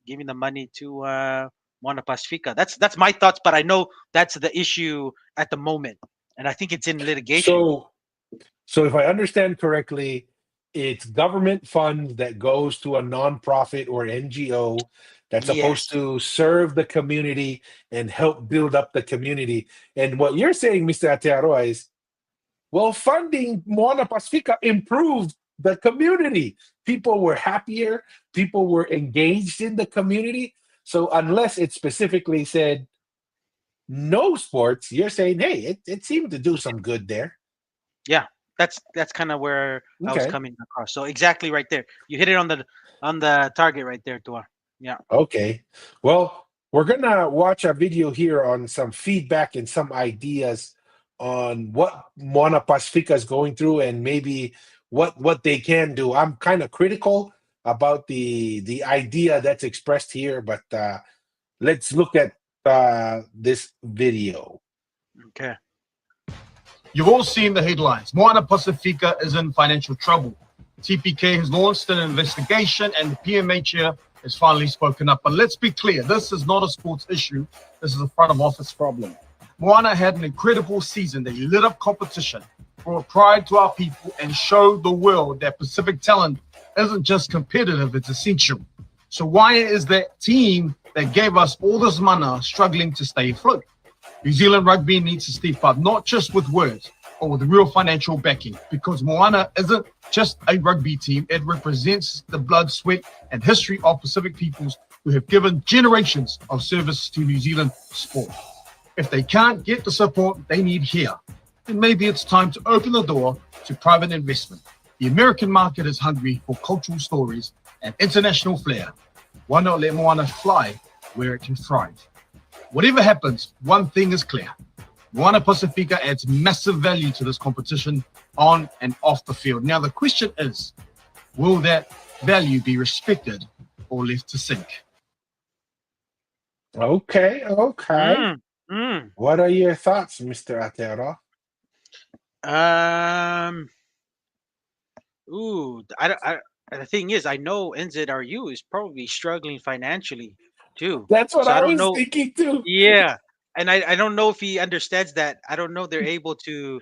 Giving the money to Moana Pacifica. That's my thoughts, but I know that's the issue at the moment, and I think it's in litigation. So, so if I understand correctly, it's government funds that goes to a nonprofit or NGO that's supposed Yes. to serve the community and help build up the community. And what you're saying, Mr. Atearoa, is well, funding Moana Pacifica improved the community. People were happier, people were engaged in the community. So unless it specifically said no sports, you're saying, hey, it seemed to do some good there. Yeah, that's kind of where I was Okay. coming across. So exactly right there, you hit it on the target right there, Tua. Yeah. Okay. Well, we're gonna watch a video here on some feedback and some ideas on what Moana Pacifica is going through and maybe what they can do. I'm kind of critical about the idea that's expressed here, but let's look at this video. Okay. You've all seen the headlines. Moana Pacifica is in financial trouble. TPK has launched an investigation and the PMH here has finally spoken up. But let's be clear, this is not a sports issue. This is a front of office problem. Moana had an incredible season. They lit up competition, brought pride to our people, and showed the world that Pacific talent isn't just competitive, it's essential. So why is that team that gave us all this mana struggling to stay afloat? New Zealand rugby needs to step up, not just with words, but with real financial backing, because Moana isn't just a rugby team. It represents the blood, sweat, and history of Pacific peoples who have given generations of service to New Zealand sport. If they can't get the support they need here, then maybe it's time to open the door to private investment. The American market is hungry for cultural stories and international flair. Why not let Moana fly where it can thrive? Whatever happens, one thing is clear. Moana Pacifica adds massive value to this competition on and off the field. Now, the question is, will that value be respected or left to sink? Okay, okay. Mm, mm. What are your thoughts, Mr. Atearoa? Um. Ooh. The thing is, I know NZRU is probably struggling financially too. That's what So I I don't was know. thinking too. Yeah, and I don't know if he understands that. I don't know they're able to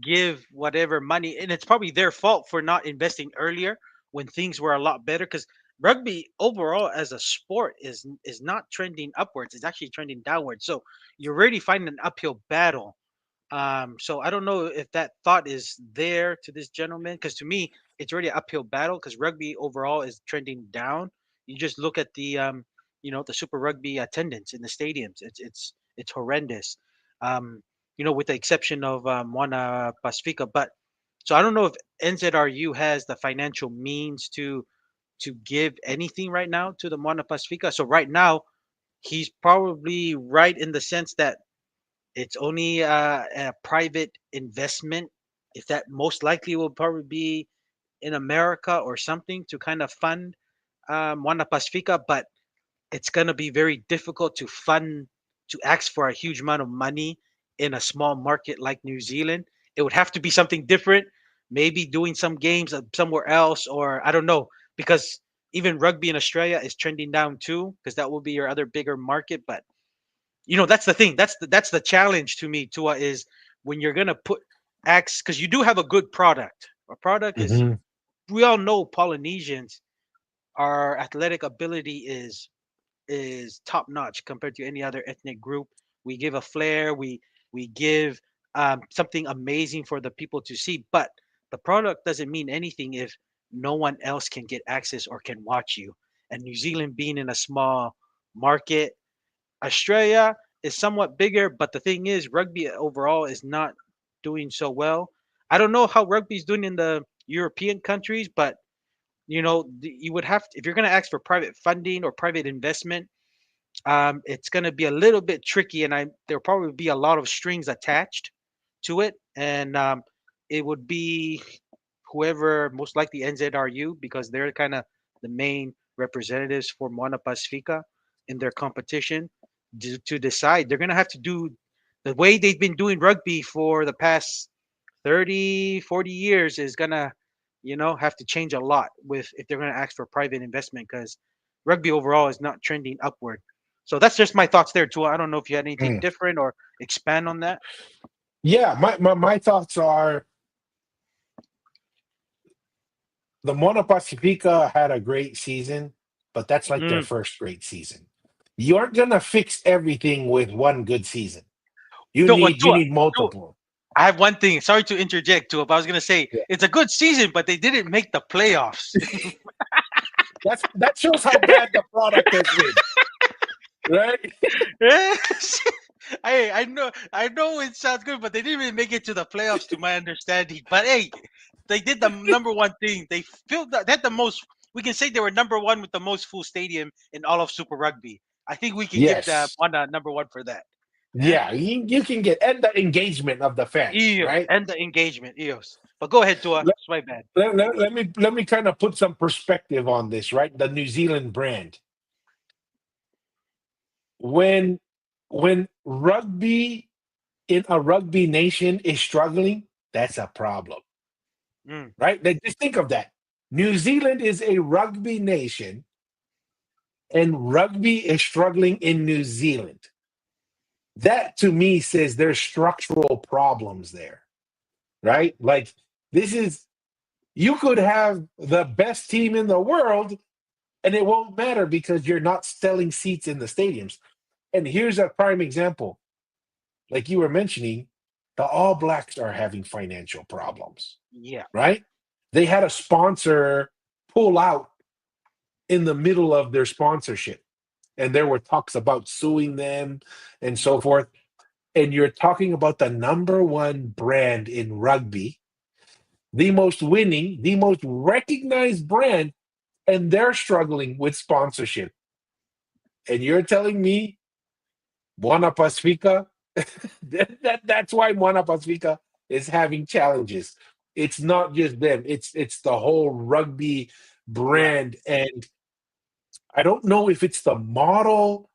give whatever money, and it's probably their fault for not investing earlier when things were a lot better. Because rugby overall as a sport is not trending upwards; it's actually trending downwards. So you're already fighting an uphill battle. So I don't know if that thought is there to this gentleman, because to me it's already an uphill battle because rugby overall is trending down. You just look at the the Super Rugby attendance in the stadiums. It's horrendous. Um, with the exception of Moana Pacifica, but so I don't know if NZRU has the financial means to give anything right now to the Moana Pacifica. So right now he's probably right in the sense that it's only a private investment. If that most likely will probably be in America or something to kind of fund Moana Pacifica, but it's going to be very difficult to ask for a huge amount of money in a small market like New Zealand. It would have to be something different, maybe doing some games somewhere else, or I don't know, because even rugby in Australia is trending down too, because that will be your other bigger market. But that's the thing. That's the challenge to me, Tua, is when you're gonna put acts, because you do have a good product. A product is, Hmm. we all know Polynesians, our athletic ability is top notch compared to any other ethnic group. We give a flair. We give something amazing for the people to see. But the product doesn't mean anything if no one else can get access or can watch you. And New Zealand being in a small market, Australia is somewhat bigger, but the thing is, rugby overall is not doing so well. I don't know how rugby is doing in the European countries, but you would have to, if you're going to ask for private funding or private investment, it's going to be a little bit tricky, and there'll probably be a lot of strings attached to it, and it would be whoever, most likely NZRU, because they're kind of the main representatives for Moana Pacifica in their competition, to decide. They're going to have to do the way they've been doing rugby for the past 30, 40 years is going to, have to change a lot with if they're going to ask for private investment, because rugby overall is not trending upward. So that's just my thoughts there too. I don't know if you had anything Mm. different or expand on that. Yeah, my thoughts are the Mona Pacifica had a great season, but that's like their Mm. first great season. You aren't gonna fix everything with one good season. You No, what need you need multiple. I have one thing. Sorry to interject, too. But I was gonna say Yeah. it's a good season, but they didn't make the playoffs. That shows how bad the product has been, right? Yes. I know it sounds good, but they didn't even make it to the playoffs, to my understanding. But hey, they did the number one thing. They filled they had the most. We can say they were number one with the most full stadium in all of Super Rugby. I think we can give that Yes. one number one for that. Eh? Yeah, you can get and the engagement of the fans, EOS right? and the engagement, EOS. But go ahead, Tua. Let, It's my bad. let me kind of put some perspective on this, right? The New Zealand brand. When rugby in a rugby nation is struggling, that's a problem, Mm, right? Like, just think of that. New Zealand is a rugby nation, and rugby is struggling in New Zealand. That to me says there's structural problems there, right? Like, this is, you could have the best team in the world, and it won't matter because you're not selling seats in the stadiums. And here's a prime example. Like you were mentioning, the All Blacks are having financial problems, yeah. right? They had a sponsor pull out in the middle of their sponsorship, and there were talks about suing them and so forth. And you're talking about the number one brand in rugby, the most winning, the most recognized brand, and they're struggling with sponsorship. And you're telling me Buena Pacifica, that's why Buena Pacifica is having challenges. It's not just them, it's the whole rugby Yeah. brand. And I don't know if it's the model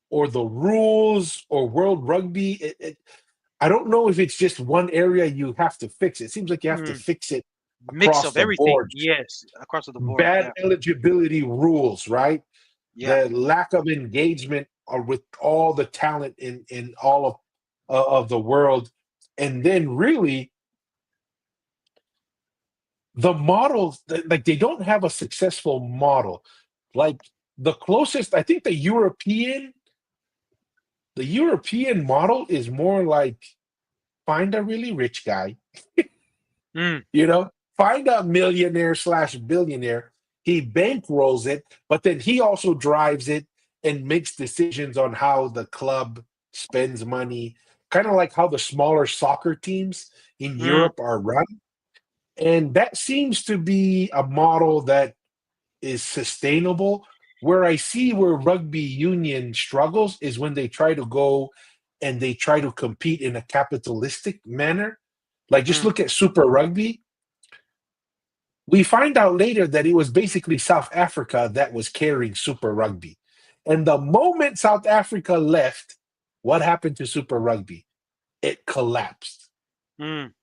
or the rules or world rugby. I don't know if it's just one area you have to fix. It seems like you have to Mm, fix it mix across of the everything. board. Yes, across the board. Bad Yeah. eligibility rules, right? Yeah. The lack of engagement with all the talent in all of the world, and then really the models like they don't have a successful model. Like the closest, I think the European model is more like find a really rich guy, Mm, find a millionaire slash billionaire. He bankrolls it, but then he also drives it and makes decisions on how the club spends money, kind of like how the smaller soccer teams in mm, Europe are run. And that seems to be a model that is sustainable. Where I see where rugby union struggles is when they try to go and they try to compete in a capitalistic manner. Like just mm, look at Super Rugby. We find out later that it was basically South Africa that was carrying Super Rugby. And the moment South Africa left, what happened to Super Rugby? It collapsed, mm,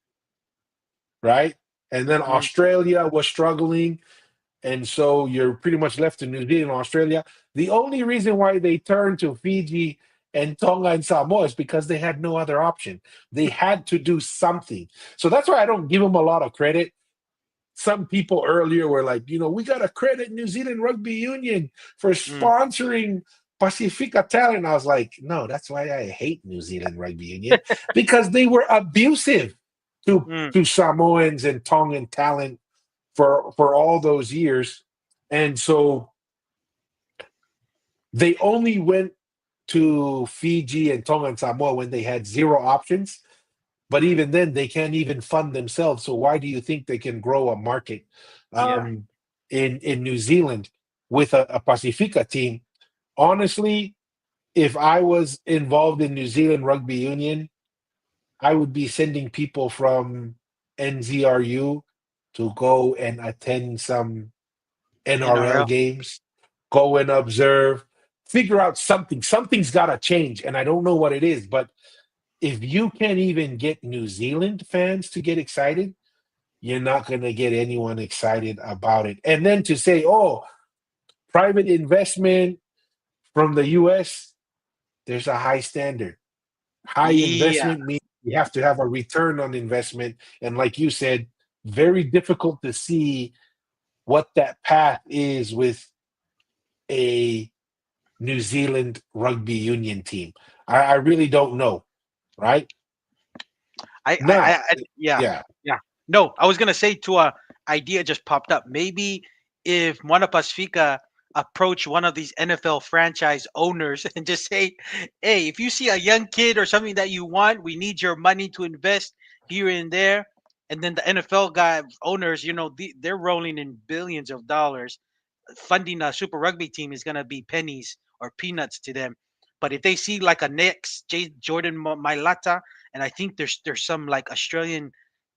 right? And then mm, Australia was struggling. And so you're pretty much left to New Zealand, Australia. The only reason why they turned to Fiji and Tonga and Samoa is because they had no other option. They had to do something. So that's why I don't give them a lot of credit. Some people earlier were like, we got to credit New Zealand Rugby Union for mm, sponsoring Pacifica Talent. I was like, no, that's why I hate New Zealand Rugby Union, because they were abusive to, mm, to Samoans and Tongan talent for all those years. And so they only went to Fiji and Tonga and Samoa when they had zero options. But even then, they can't even fund themselves. So why do you think they can grow a market yeah. um, in New Zealand with a Pacifica team? Honestly, if I was involved in New Zealand Rugby Union, I would be sending people from NZRU to go and attend some NRL NRL. games, go and observe, figure out something. Something's got to change. And I don't know what it is, but if you can't even get New Zealand fans to get excited, you're not going to get anyone excited about it. And then to say, oh, private investment From the US, there's a high standard. High Yeah, investment means you have to have a return on investment. And like you said, very difficult to see what that path is with a New Zealand rugby union team. I really don't know, right? Now, yeah, yeah, yeah. No, I was gonna say to a idea just popped up. Maybe if Moana Pacifica approach one of these NFL franchise owners and just say, "Hey, if you see a young kid or something that you want, we need your money to invest here and there." And then the NFL guy owners, they're rolling in billions of dollars. Funding a Super Rugby team is gonna be pennies or peanuts to them. But if they see like a next Jordan Mailata, and I think there's some like Australian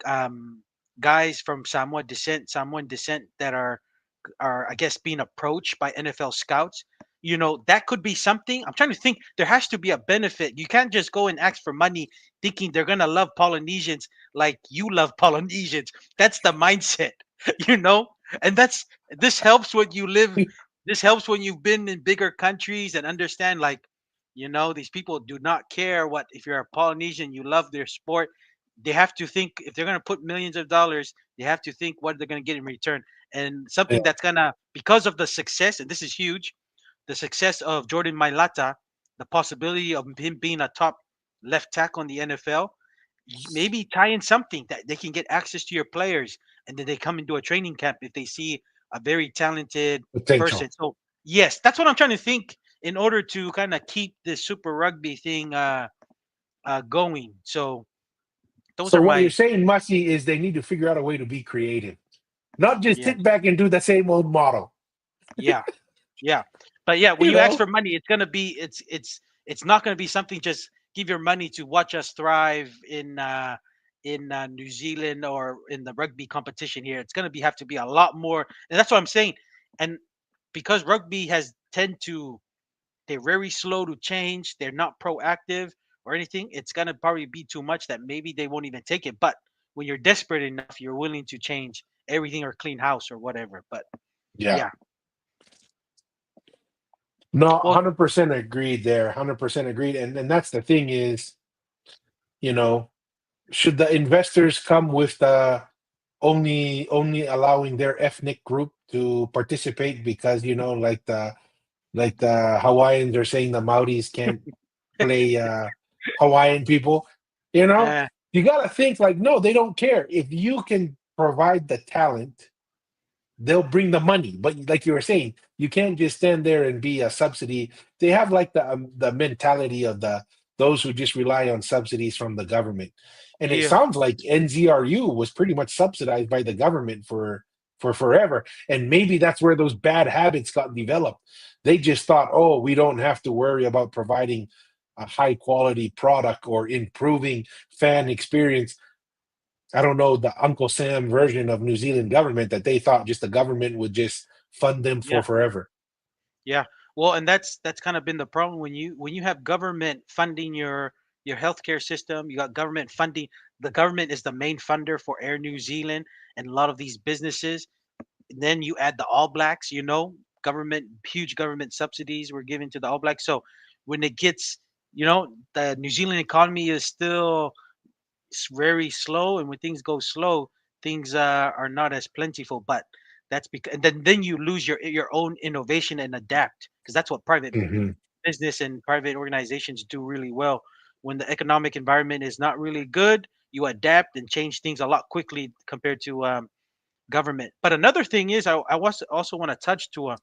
um, guys from Samoan descent that are I guess being approached by NFL scouts. That could be something. I'm trying to think. There has to be a benefit. You can't just go and ask for money thinking they're gonna love Polynesians like you love Polynesians. That's the mindset, you know. And this helps when you live. This helps when you've been in bigger countries and understand like, these people do not care what if you're a Polynesian, you love their sport. They have to think if they're gonna put millions of dollars, they have to think what they're gonna get in return and yeah, something that's gonna because of the success, and this is huge, the success of Jordan Mailata, the possibility of him being a top left tackle in the NFL, maybe tie in something that they can get access to your players, and then they come into a training camp if they see a very talented person. potential. So yes, that's what I'm trying to think in order to kind of keep this Super Rugby thing going. So those So are what you're my saying, Mussy, is they need to figure out a way to be creative, not just yes, sit back and do the same old model. yeah. Yeah. But yeah, when You you ask know, for money, it's gonna be it's not gonna be something just give your money to watch us thrive in New Zealand or in the rugby competition here. It's gonna be have to be a lot more, and that's what I'm saying. And because rugby has tend to they're very slow to change, they're not proactive or anything, it's gonna probably be too much that maybe they won't even take it. But when you're desperate enough, you're willing to change everything or clean house or whatever. But yeah. yeah. No, Well, 100% agreed there. 100% agreed. And that's the thing is, you know, should the investors come with the only allowing their ethnic group to participate because like the Hawaiians are saying the Maoris can't play Hawaiian people, you know? uh, You got to think like no, they don't care. If you can provide the talent, they'll bring the money. But like you were saying, you can't just stand there and be a subsidy. They have like the mentality of the those who just rely on subsidies from the government. And it yeah. sounds like NZRU was pretty much subsidized by the government for forever. And maybe that's where those bad habits got developed. They just thought, oh, we don't have to worry about providing a high quality product or improving fan experience. I don't know, the Uncle Sam version of New Zealand government that they thought just the government would just fund them for Yeah, forever. yeah. Well, and that's kind of been the problem when you have government funding your healthcare system, you got government funding. The government is the main funder for Air New Zealand and a lot of these businesses. And then you add the All Blacks, government huge government subsidies were given to the All Blacks. So when it gets, the New Zealand economy is still very slow, and when things go slow, things are not as plentiful. But that's because, and then you lose your own innovation and adapt, because that's what private Hmm. business and private organizations do really well. When the economic environment is not really good, you adapt and change things a lot quickly compared to government. But another thing is, I was also want to touch to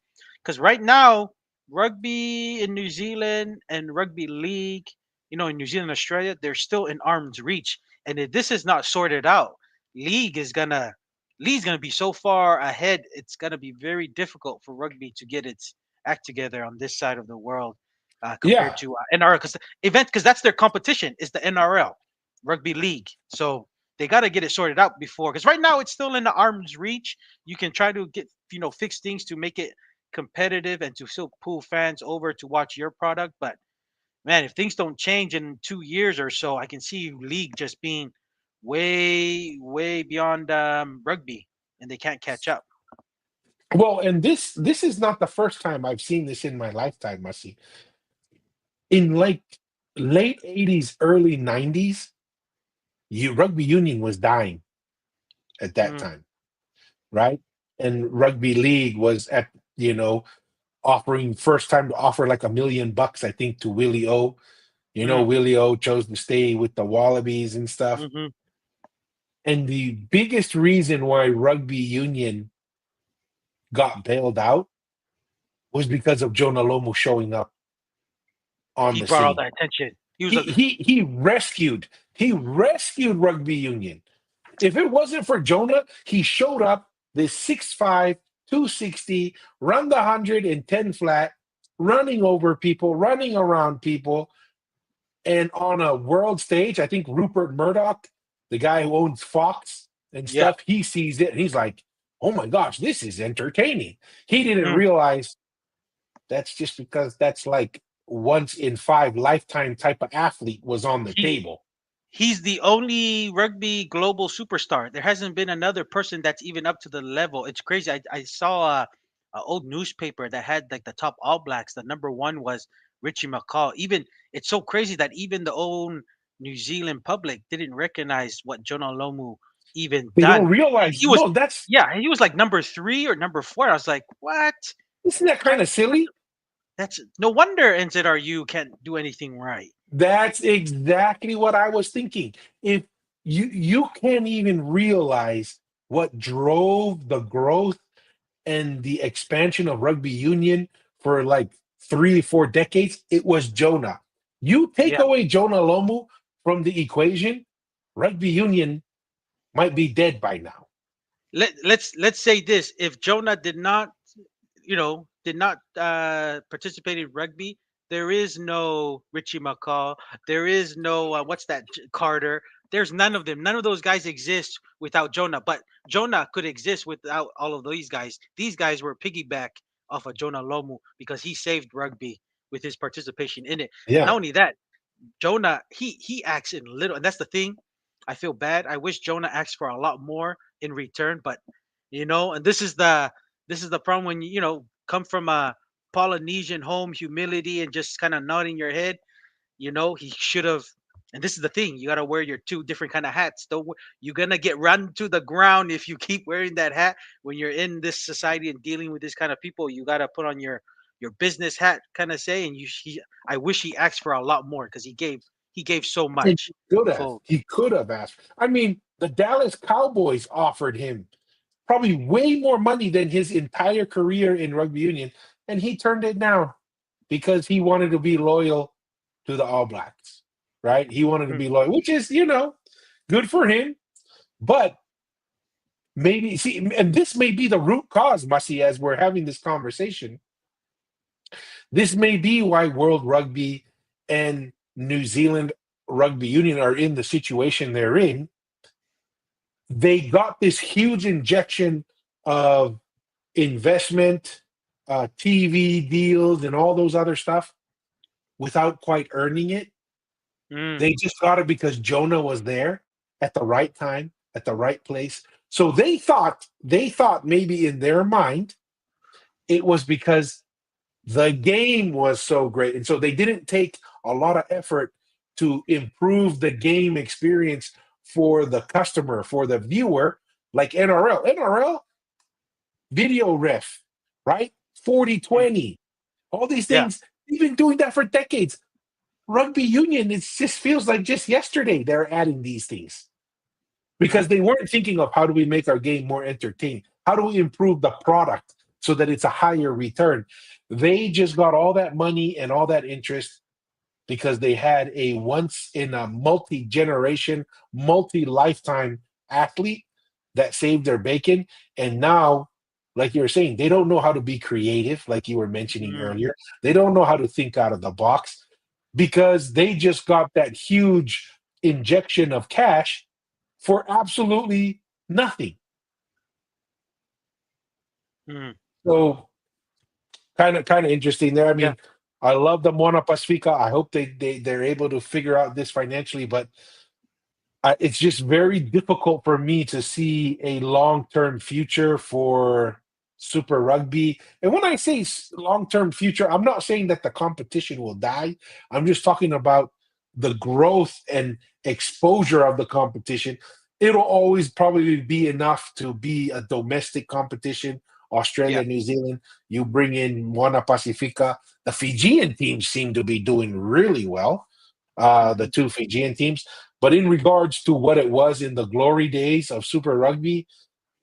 because right now rugby in New Zealand and rugby league, in New Zealand, Australia, they're still in arm's reach. And if this is not sorted out, league is gonna league's gonna be so far ahead. It's gonna be very difficult for rugby to get its act together on this side of the world compared Yeah, to NRL because that's their competition is the NRL rugby league. So they got to get it sorted out before, because right now it's still in the arm's reach. You can try to get fix things to make it competitive and to still pull fans over to watch your product. But man, if things don't change in 2 years or so, I can see league just being way beyond rugby, and they can't catch up. Well, and this is not the first time I've seen this in my lifetime, Masi. In like late 80s, early 90s, rugby union was dying at that Mm, time, right? And rugby league was at, you know, offering first time to offer like $1 million, I think, to Willie O. You know, mm, Willie O chose to stay with the Wallabies and stuff. mm-hmm. And the biggest reason why rugby union got bailed out was because of Jonah Lomu showing up on He the brought all scene. the attention. He was He a he he rescued he rescued rugby union. If it wasn't for Jonah, he showed up this 6'5", 260, run the 110 flat, running over people, running around people, and on a world stage, I think Rupert Murdoch, the guy who owns Fox and yeah. stuff, he sees it and he's like, "Oh my gosh, this is entertaining." He didn't Mm. realize that's just because that's like once in five lifetime type of athlete was on the He table. he's the only rugby global superstar. There hasn't been another person that's even up to the level. It's crazy. I saw a old newspaper that had like the top All Blacks. The number one was Richie McCaw. Even it's so crazy that even the own New Zealand public didn't recognize what Jonah Lomu even They don't done. And realize, he was, no, that's yeah, he was like number three or number four. I was like, what? isn't that kind That of silly? that's no wonder NZRU can't do anything right. That's exactly what I was thinking. If you can't even realize what drove the growth and the expansion of rugby union for like 3 or 4 decades, it was Jonah. You take Yeah. away Jonah Lomu from the equation, rugby union might be dead by now. Let's say this: if Jonah did not, did not participate in rugby, there is no Richie McCaw. There is no what's that Carter. There's none of them. None of those guys exist without Jonah. But Jonah could exist without all of these guys. These guys were piggyback off of Jonah Lomu because he saved rugby with his participation in it. Not Yeah. only that, Jonah, he acts in little, and that's the thing. I feel bad. I wish Jonah acts for a lot more in return, but and this is the problem when you come from a Polynesian home, humility, and just kind of nodding your head. He should have. And this is the thing: you gotta wear your two different kind of hats. You're gonna get run to the ground if you keep wearing that hat when you're in this society and dealing with this kind of people. You gotta put on your business hat, kind of say. And I wish he asked for a lot more because he gave so And much. he could have. For He could have asked. I mean, the Dallas Cowboys offered him probably way more money than his entire career in rugby union, and he turned it down because he wanted to be loyal to the All Blacks, right? He wanted to mm, be loyal, which is, good for him. But maybe, see, and this may be the root cause, Masi, as we're having this conversation. This may be why World Rugby and New Zealand Rugby Union are in the situation they're in. They got this huge injection of investment, TV deals, and all those other stuff without quite earning it. mm, They just got it because Jonah was there at the right time, at the right place. So they thought maybe in their mind it was because the game was so great. And so they didn't take a lot of effort to improve the game experience for the customer, for the viewer, like NRL. NRL, video ref, right? 40 mm, 20, all these yeah. things. They've been doing that for decades. Rugby union, it just feels like just yesterday they're adding these things because Mm, they weren't thinking of how do we make our game more entertaining? How do we improve the product so that it's a higher return? They just got all that money and all that interest because they had a once in a multi generation, multi lifetime athlete that saved their bacon. And now, like you were saying, they don't know how to be creative, like you were mentioning mm, earlier. They don't know how to think out of the box because they just got that huge injection of cash for absolutely nothing. mm, So kind of interesting there. I yeah. mean, I love the Moana Pacifica. I hope they're able to figure out this financially, but it's just very difficult for me to see a long term future for Super Rugby. And when I say long-term future, I'm not saying that the competition will die. I'm just talking about the growth and exposure of the competition. It'll always probably be enough to be a domestic competition. Yeah. Australia, New Zealand, you bring in Moana Pacifica. The Fijian teams seem to be doing really well, the Mhm. two Fijian teams. But in regards to what it was in the glory days of Super Rugby,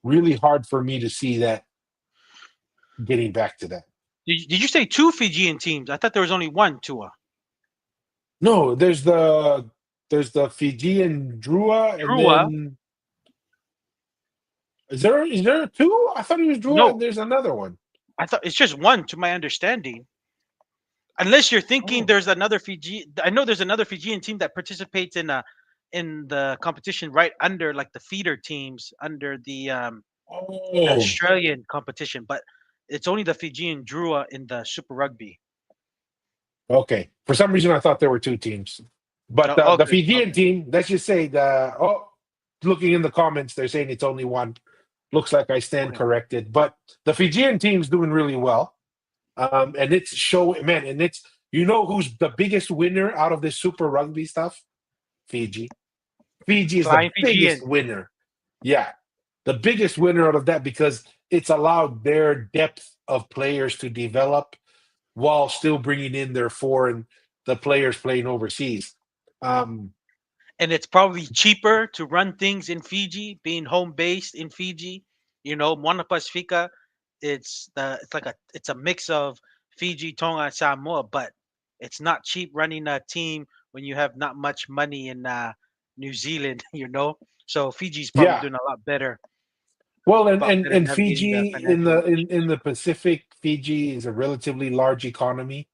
really hard for me to see that getting back to that. Did you say two Fijian teams? I thought there was only one, Tua. No, there's the Fijian Drua, and Trua. then is there two? I thought it was Drua, and No, there's another one. I thought it's just one, to my understanding. Unless you're thinking Oh, there's another Fiji. I know there's another Fijian team that participates in the competition right under like the feeder teams under the oh, Australian competition, but it's only the Fijian Drua in the Super Rugby. okay. For some reason, I thought there were two teams, but the Okay, Fijian okay, team. Let's just say looking in the comments, they're saying it's only one. Looks like I stand okay. corrected, but the Fijian team's doing really well. And it's man, and it's who's the biggest winner out of this Super Rugby stuff? Fiji. Fiji is the Flying biggest Fijian. winner. Yeah, the biggest winner out of that because it's allowed their depth of players to develop while still bringing in their the players playing overseas. Um, And it's probably cheaper to run things in Fiji, being home based in Fiji. Moana Pacifica, it's a mix of Fiji, Tonga, and Samoa, but it's not cheap running a team when you have not much money in New Zealand. So Fiji's probably yeah, doing a well, and lot and better and navigating the Fiji in financial the in issues. the Pacific, Fiji is a relatively large economy,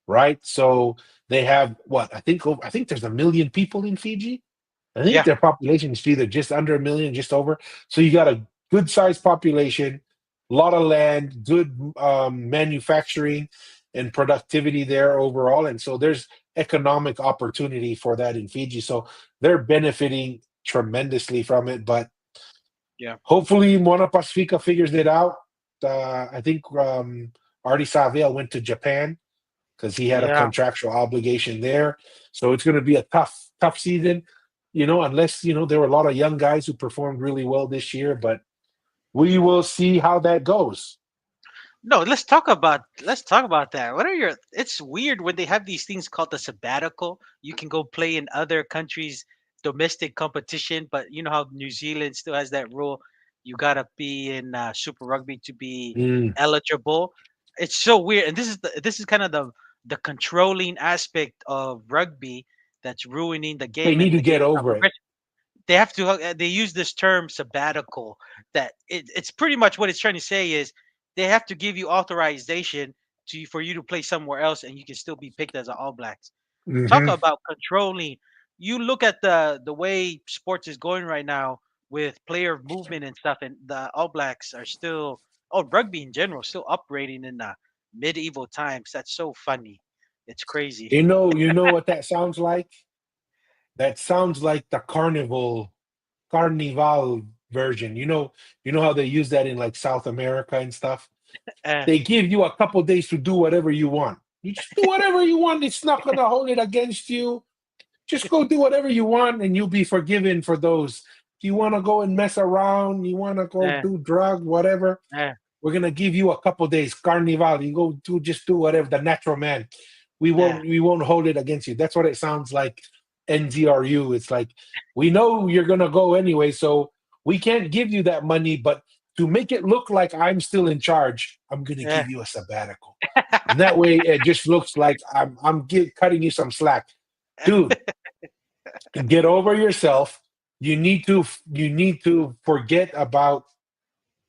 right? So they have what I think there's 1 million people in Fiji. I think Yeah, their population is either just under 1 million, just over. So you got a good sized population, a lot of land, good manufacturing and productivity there overall. And so there's economic opportunity for that in Fiji. So they're benefiting tremendously from it. But yeah, hopefully Moana Pacifica figures it out. I think Artie Saville went to Japan because he had a yeah. contractual obligation there. So it's going to be a tough season, unless, there were a lot of young guys who performed really well this year, but we will see how that goes. No, let's talk about that. What are your? It's weird when they have these things called the sabbatical. You can go play in other countries' domestic competition, but you know how New Zealand still has that rule. You gotta be in Super Rugby to be Mm. eligible. It's so weird, and this is kind of the controlling aspect of rugby that's ruining the They game, need and to the get game's not over it. progressing. They use this term sabbatical that it's pretty much what it's trying to say is they have to give you authorization for you to play somewhere else and you can still be picked as an All Blacks. Talk Hmm. about controlling. You look at the way sports is going right now with player movement and stuff, and the All Blacks are still, rugby in general, still operating in the medieval times. That's so funny. It's crazy. You know what that sounds like? That sounds like the carnival version. You know how they use that in like South America and stuff. Eh, They give you a couple days to do whatever you want. You just do whatever you want. It's not going to hold it against you. Just go do whatever you want and you'll be forgiven for those. If you want to go and mess around, you want to go eh, do drugs, whatever, eh, we're gonna give you a couple days. Carnival. You go do whatever, the natural man. We eh, won't we won't hold it against you. That's what it sounds like. NZRU. It's like we know you're gonna go anyway, so we can't give you that money, but to make it look like I'm still in charge, I'm gonna eh. give you a sabbatical. And that way it just looks like I'm cutting you some slack. Dude, get over yourself. You need to forget about,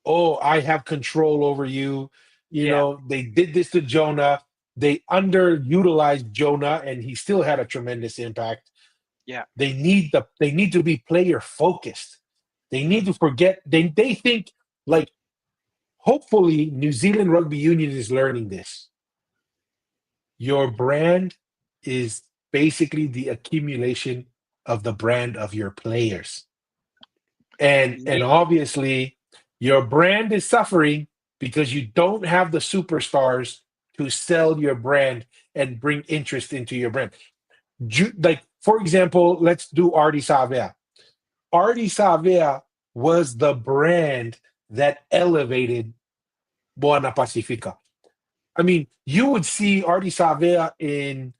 oh, I have control over you. Yeah, They did this to Jonah. They underutilized Jonah and he still had a tremendous impact. yeah. They need to be player focused. They need to forget they think like, hopefully New Zealand Rugby Union is learning this. Your brand is basically the accumulation of the brand of your players. And Ye- obviously your brand is suffering because you don't have the superstars to sell your brand and bring interest into your brand. Like, for example, let's do Artie Savea. Artie Savea was the brand that elevated Buona Pacifica. I mean, you would see Artie Savea in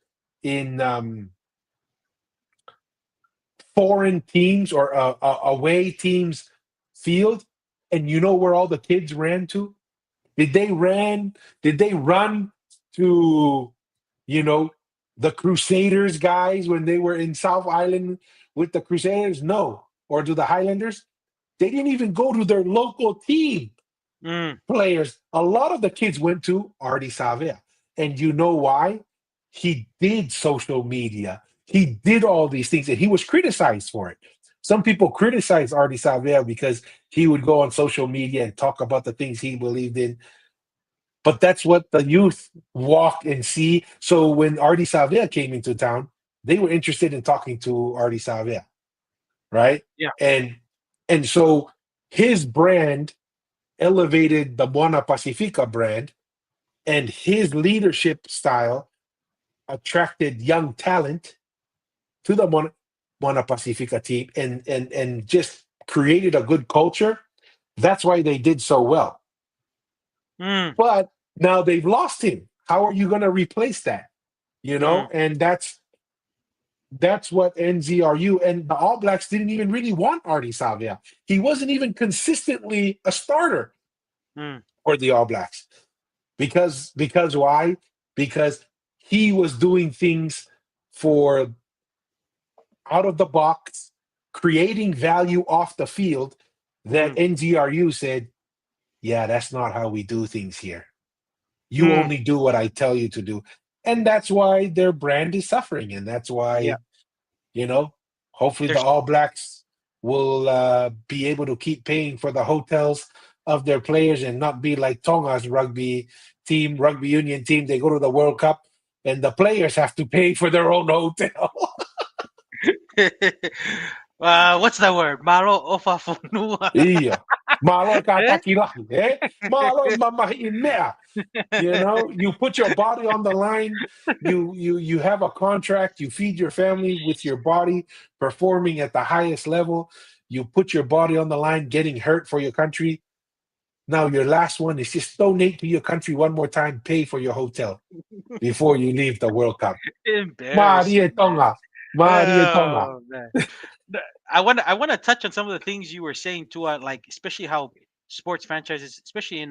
foreign teams or away teams field, and you know where all the kids ran to? Did they ran? Did they run to, you know, the Crusaders guys when they were in South Island with the Crusaders? No. Or to the Highlanders? They didn't even go to their local team Mm, players. A lot of the kids went to Artie Savea. And you know why? He did social media. He did all these things and he was criticized for it. Some people criticize Artie Savea because he would go on social media and talk about the things he believed in. But that's what the youth walk and see. So when Artie Savea came into town, they were interested in talking to Artie Savea, right? yeah. And so his brand elevated the Buona Pacifica brand, and his leadership style attracted young talent to the Buona Pacifica team and just created a good culture. That's why they did so well. Mm, But now they've lost him. How are you going to replace that? You know, mm, and that's what NZRU and the All Blacks didn't even really want Artie Savia. He wasn't even consistently a starter mm, for the All Blacks. Because why? Because he was doing things for out of the box, creating value off the field that mm, NZRU said, yeah, that's not how we do things here. You mm. only do what I tell you to do. And that's why their brand is suffering. And that's Yeah. why, you know, hopefully the There's All Blacks will be able to keep paying for the hotels of their players and not be like Tonga's rugby union team. They go to the World Cup and the players have to pay for their own hotel. what's the word? Maro ofafunua. Iya. Malo Eh? katakilahi, eh? Malo mamahiin mea. You know, you put your body on the line. You have a contract. You feed your family with your body performing at the highest level. You put your body on the line, getting hurt for your country. Now your last one is just donate to your country one more time. Pay for your hotel before you leave the World Cup. Maria Embarrassing, man. Tonga, Maria Tonga. Oh man. I want to touch on some of the things you were saying too, like especially how sports franchises, especially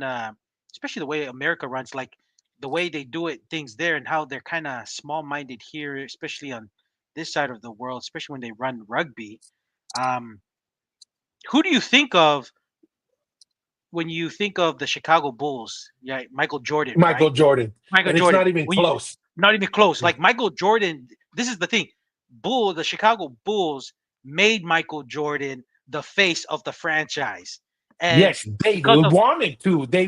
the way America runs, like the way they do it, things there, and how they're kind of small-minded here, especially on this side of the world, especially when they run rugby. Um, who do you think of when you think of the Chicago Bulls? Yeah, Michael Jordan, Michael right? Jordan, Michael and it's Jordan. not even When you close. not even close. Like Michael Jordan, this is the thing. The Chicago Bulls made Michael Jordan the face of the franchise. And Yes, they because of wanted to. they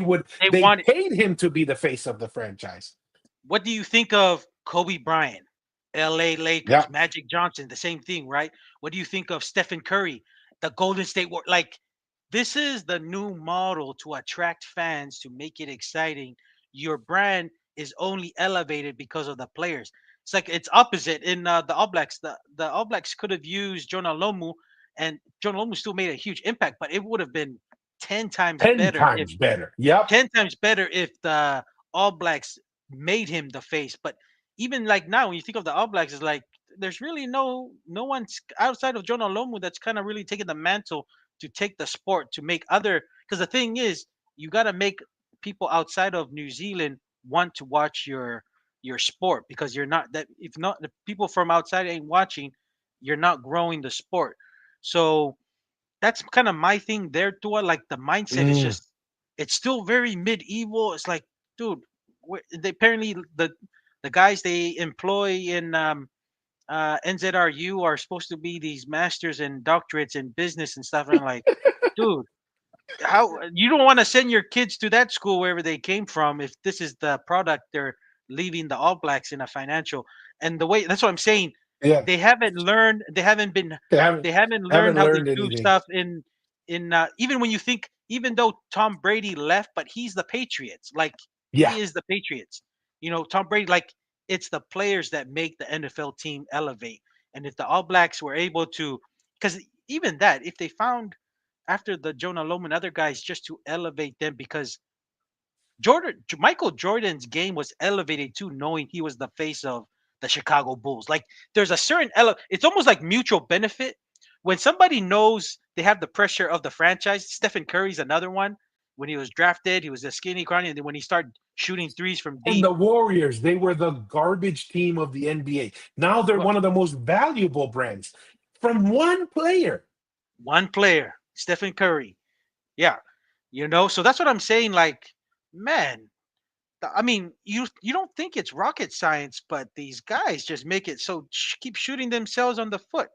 They wanted paid him to be the face of the franchise. what do you think of Kobe Bryant, LA Yeah. Lakers, Magic Johnson, the same thing, right? What do you think of Stephen Curry, the Golden State War? Like, this is the new model to attract fans, to make it exciting. Your brand is only elevated because of the players. It's like it's opposite in the All Blacks. The All Blacks could have used Jonah Lomu, and Jonah Lomu still made a huge impact, but it would have been 10 times 10 better if times better. Yep. 10 times better if the All Blacks made him the face. But even like now, when you think of the All Blacks, it's like there's really no one outside of Jonah Lomu that's kind of really taking the mantle to take the sport to make other. Because the thing is, you got to make people outside of New Zealand want to watch your sport, because you're not that if not the people from outside ain't watching, you're not growing the sport. So that's kind of my thing there too. Like the mindset is Mm. just it's still very medieval. It's like, dude, they apparently the guys they employ in NZRU are supposed to be these masters and doctorates in business and stuff. And I'm like, dude, how you don't want to send your kids to that school wherever they came from if this is the product they're leaving the All Blacks in a financial. And the way that's what I'm saying, Yeah. they haven't learned, They haven't they haven't learned haven't how to learned do anything. stuff in even when you think even though Tom Brady left, but he's the Patriots. Like Yeah. he is the Patriots. Tom Brady, like it's the players that make the NFL team elevate. And if the All Blacks were able to, because even that, if they found after the Jonah Lomu and other guys just to elevate them, because Michael Jordan's game was elevated too, knowing he was the face of the Chicago Bulls. Like there's a certain it's almost like mutual benefit when somebody knows they have the pressure of the franchise. Stephen Curry's another one. When he was drafted, he was a skinny crony, and then when he started shooting threes from And deep, the Warriors, they were the garbage team of the NBA. Now they're well, one of the most valuable brands from one player. one player, Stephen Curry. Yeah, so that's what I'm saying. Like, man, I mean, you don't think it's rocket science, but these guys just make it so keep shooting themselves on the foot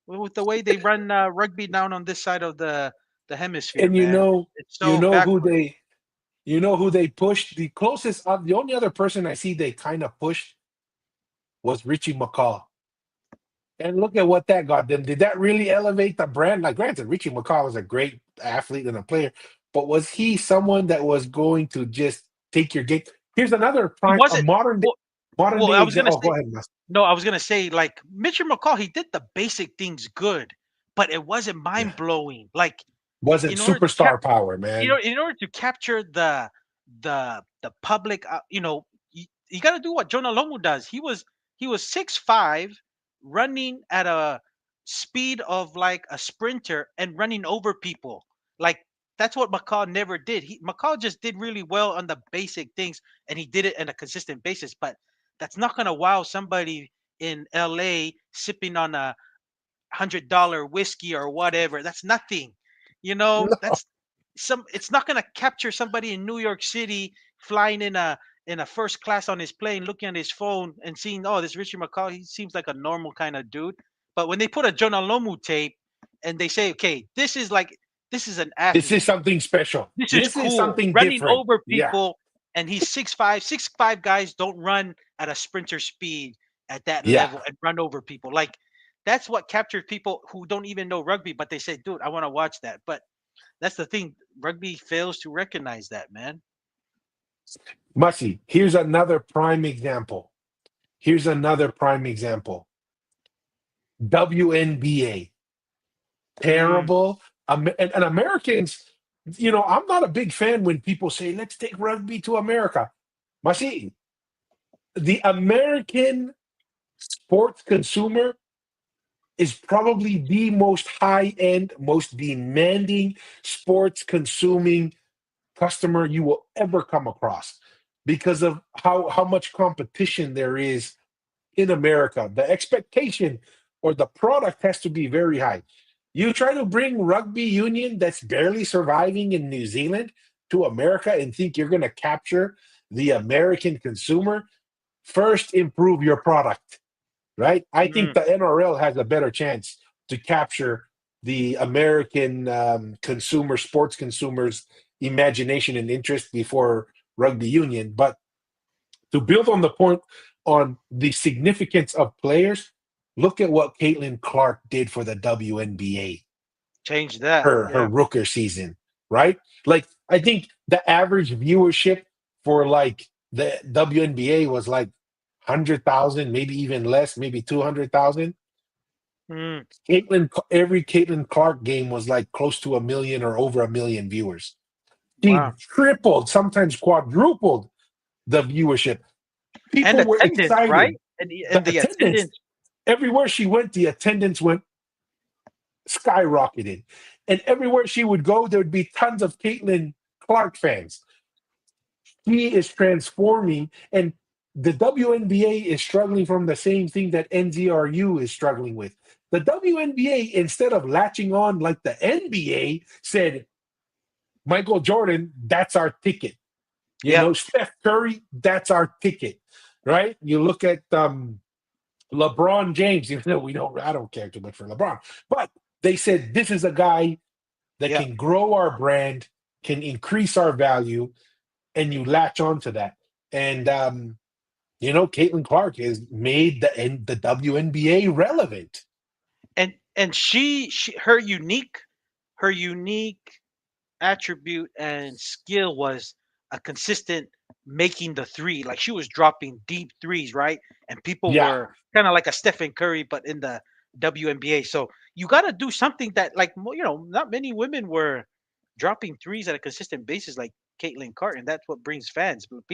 with the way they run rugby down on this side of the hemisphere, And man. It's you so know who backward. they you know who they pushed the closest. The only other person I see they kind of pushed was Richie McCaw. And look at what that got them. Did that really elevate the brand? Like, granted, Richie McCaw was a great athlete and a player, but was he someone that was going to just take your game? Here's another He prime, a wasn't. Well, modern I day was gonna example. Oh, say go ahead, Mas. no. I was gonna say like Mitchell McCall. He did the basic things good, but it wasn't Yeah, mind blowing. Like wasn't in order to cap, superstar power, man. in order to capture the public, you got to do what Jonah Lomu does. He was 6'5", running at a speed of like a sprinter and running over people. Like that's what McCall never did. McCall just did really well on the basic things, and he did it on a consistent basis. But that's not gonna wow somebody in LA sipping on a $100 whiskey or whatever. That's nothing. No. That's it's not gonna capture somebody in New York City flying in a first class on his plane, looking at his phone and seeing, oh, this Richie McCaw, he seems like a normal kind of dude. But when they put a Jonah Lomu tape and they say, okay, this is an This is athlete. something special. This is This is cool. something Running different. over Yeah, people, and he's 6'5". 6'5" guys don't run at a sprinter speed at that yeah. level and run over people. Like that's what captured people who don't even know rugby, but they say, dude, I want to watch that. But that's the thing. Rugby fails to recognize that, man. Mussy, here's another prime example. Here's another prime example. WNBA. Mm, Terrible. And Americans, I'm not a big fan when people say, let's take rugby to America. Mussy, the American sports consumer is probably the most high end, most demanding sports consuming customer you will ever come across because of how much competition there is in America. The expectation or the product has to be very high. You try to bring rugby union that's barely surviving in New Zealand to America and think you're going to capture the American consumer, first improve your product, right? I think mm. the NRL has a better chance to capture the American consumer, sports consumers' imagination and interest before rugby union. But to build on the point on the significance of players, look at what Caitlin Clark did for the WNBA, Change that. her Yeah. rookie season, right? Like I think the average viewership for like the WNBA was like 100,000, maybe even less, maybe 200,000. Mm, Every Caitlin Clark game was like close to a million or over a million viewers. She wow. tripled, sometimes quadrupled the viewership. And People were attendance, right? excited. And The the attendance, attendance. everywhere she went, the attendance went skyrocketed. And everywhere she would go, there would be tons of Caitlin Clark fans. He is transforming, and the WNBA is struggling from the same thing that NZRU is struggling with. The WNBA, instead of latching on like the NBA, said, Michael Jordan, that's our ticket. Yep. Steph Curry, that's our ticket, right? You look at LeBron James, even though I don't care too much for LeBron, but they said this is a guy that Yep. can grow our brand, can increase our value, and you latch on to that. And Caitlin Clark has made the WNBA relevant. And she her unique attribute and skill was a consistent making the three. Like she was dropping deep threes, right? And people Yeah, were kind of like a Stephen Curry, but in the WNBA. So you got to do something that, like, not many women were dropping threes at a consistent basis, like Caitlin Carton. That's what brings fans. But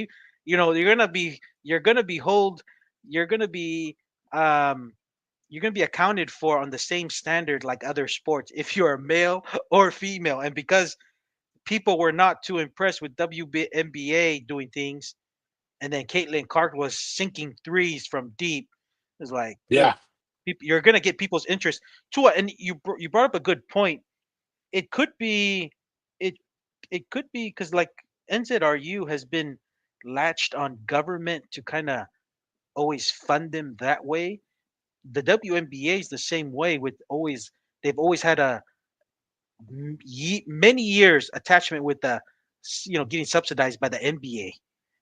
you're gonna be um you're going to be accounted for on the same standard like other sports if you're a male or female. And because people were not too impressed with WNBA doing things, and then Caitlin Clark was sinking threes from deep, it's like, yeah. you're going to get people's interest to it. And you brought up a good point. It could be it it could be because, like, NZRU has been latched on government to kind of always fund them that way. The WNBA is the same way. They've always had a many years attachment with the getting subsidized by the NBA.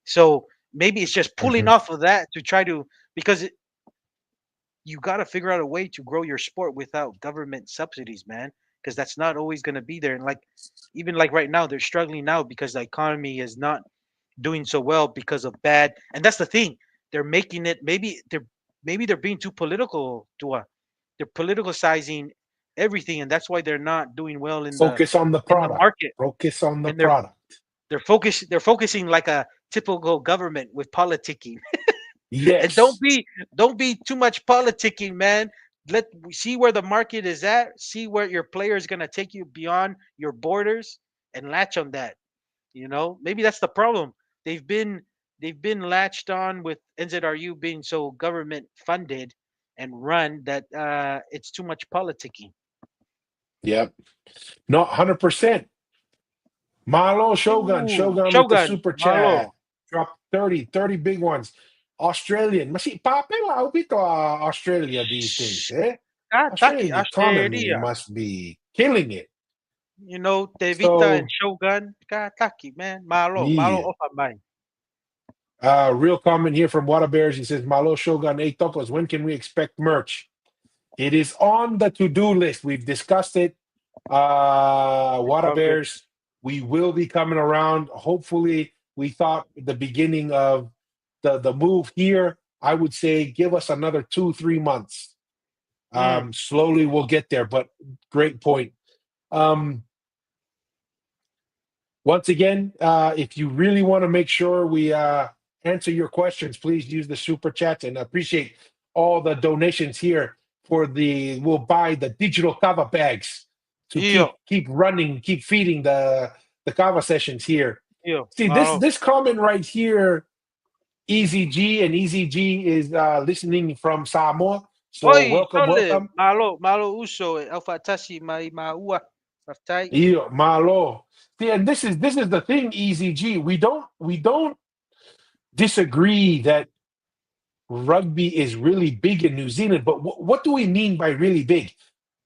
So maybe it's just pulling Mhm. off of that to try to, because you got to figure out a way to grow your sport without government subsidies, man, because that's not always going to be there. And like, even like right now, they're struggling now because the economy is not doing so well because of bad. And that's the thing. They're making it, maybe they're being too political to they're politicizing everything, and that's why they're not doing well Focus on the in the product. market. Focus on the And product. they're focusing like a typical government with politicking. And Yes. don't be too much politicking, man. Let see where the market is at, see where your player is going to take you beyond your borders, and latch on that. Maybe that's the problem. They've been latched on with NZRU being so government funded and run that it's too much politicking. Yep. No, 100%. Malo Shogun. Ooh, Shogun with the Shogun, super chat. malo. Drop 30 big ones. Australian. Masi papel bito Australia these days, eh? Taki Australian economy Australia. must be killing it. Tevita and So, Shogun. Taki, man. Malo yeah. off of mine. Real comment here from Water Bears. He says, Malo Shogun 8 tokos. When can we expect merch? It is on the to-do list. We've discussed it. We Water covered. Bears, we will be coming around. Hopefully, we thought the beginning of the move here, I would say give us another 2-3 months. Mm. Slowly we'll get there, but great point. Um, Once again, if you really want to make sure we answer your questions, please use the super chats, and I appreciate all the donations here for we'll buy the digital kava bags to Iyo, keep running, keep feeding the kava sessions here. iyo, See malo. this comment right here, Easy G, and Easy G is listening from Samoa. So Oi, welcome, tole. welcome. Malo uso. Alpha tashi mai maua. Raftai. Yeah, Malo. See, and this is the thing, Easy G. We don't disagree that rugby is really big in New Zealand, but what do we mean by really big?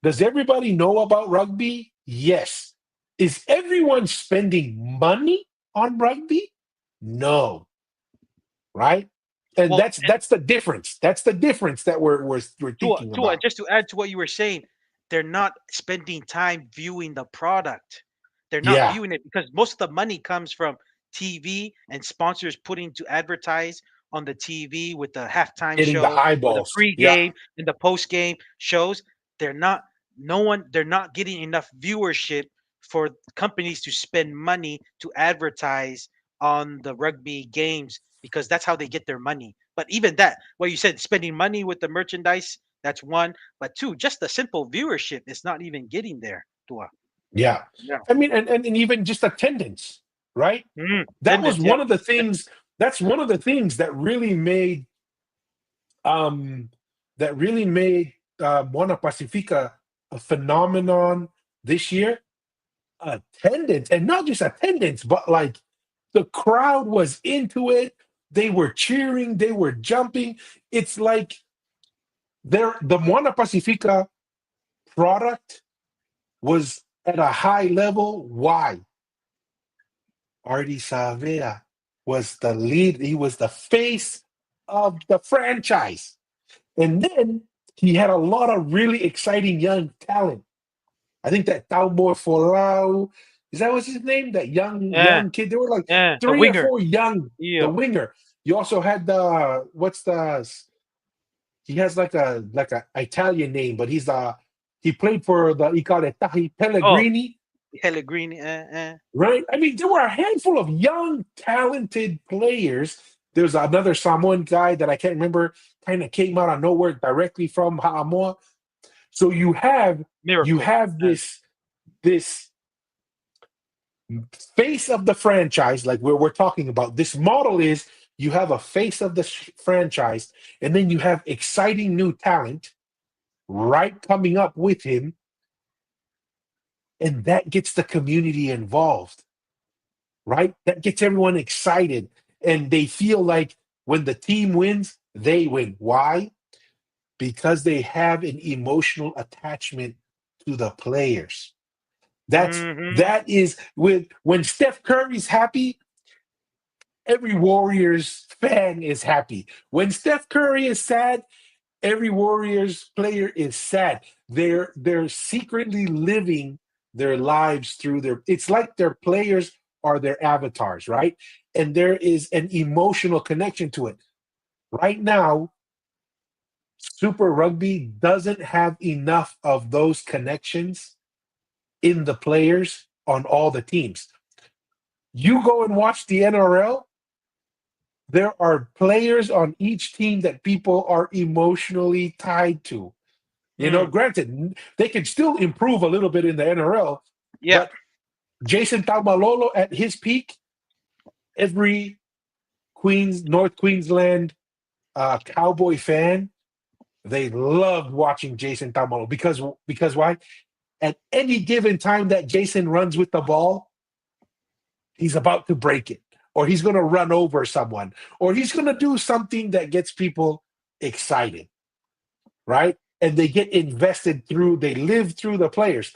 Does everybody know about rugby? Yes. Is everyone spending money on rugby? No. Right? And Well, that's the difference. That's the difference that we're thinking Tua, about. just to add to what you were saying, they're not spending time viewing the product. They're not Yeah, viewing it because most of the money comes from TV and sponsors putting to advertise on the TV with the halftime getting the show or the eyeballs. Yeah, pregame and the postgame shows. They're not they're not getting enough viewership for companies to spend money to advertise on the rugby games because that's how they get their money. But even that, what you said, spending money with the merchandise, that's one. But two, just the simple viewership is not even getting there. Tua. yeah. Yeah. I mean, and even just attendance, right? That was Attendance, yeah. one of the things. That's one of the things um that really made Moana Pacifica a phenomenon this year. Attendance, and not just attendance, but like the crowd was into it. They were cheering, they were jumping. It's like the Moana Pacifica product was at a high level. Why? Artie Savea was the lead. He was the face of the franchise. And then he had a lot of really exciting young talent. I think that Tauboy Folau, Is that what's his name? That Yeah, young kid. There were like yeah. The 3 or 4 winger. young. The Yeah. winger. You also had the what's the? He has like a Italian name, but he played for the Icaretahi Oh, Pellegrini, Pellegrini. right? I mean, there were a handful of young, talented players. There's another Samoan guy that I can't remember, kind of came out of nowhere directly from Ha'amoa. So you Miracle. have this face of the franchise, like we're talking about. This model is you have a face of the franchise, and then you have exciting new talent right coming up with him, and that gets the community involved, right? That gets everyone excited, and they feel like when the team wins, they win. Why? Because they have an emotional attachment to the players. Mm-hmm. That is with when Steph Curry's happy, every Warriors fan is happy. When Steph Curry is sad, every Warriors player is sad. They're secretly living their lives through their. It's like their players are their avatars, right? And there is an emotional connection to it. Right now, Super Rugby doesn't have enough of those connections in the players on all the teams. You go and watch the NRL, there are players on each team that people are emotionally tied to. Mm. Granted, they can still improve a little bit in the NRL, Yeah. but Jason Taumalolo at his peak, every North Queensland Cowboy fan, they loved watching Jason Taumalolo because why? At any given time that Jason runs with the ball, he's about to break it, or he's going to run over someone, or he's going to do something that gets people excited, right? And they get invested they live through the players.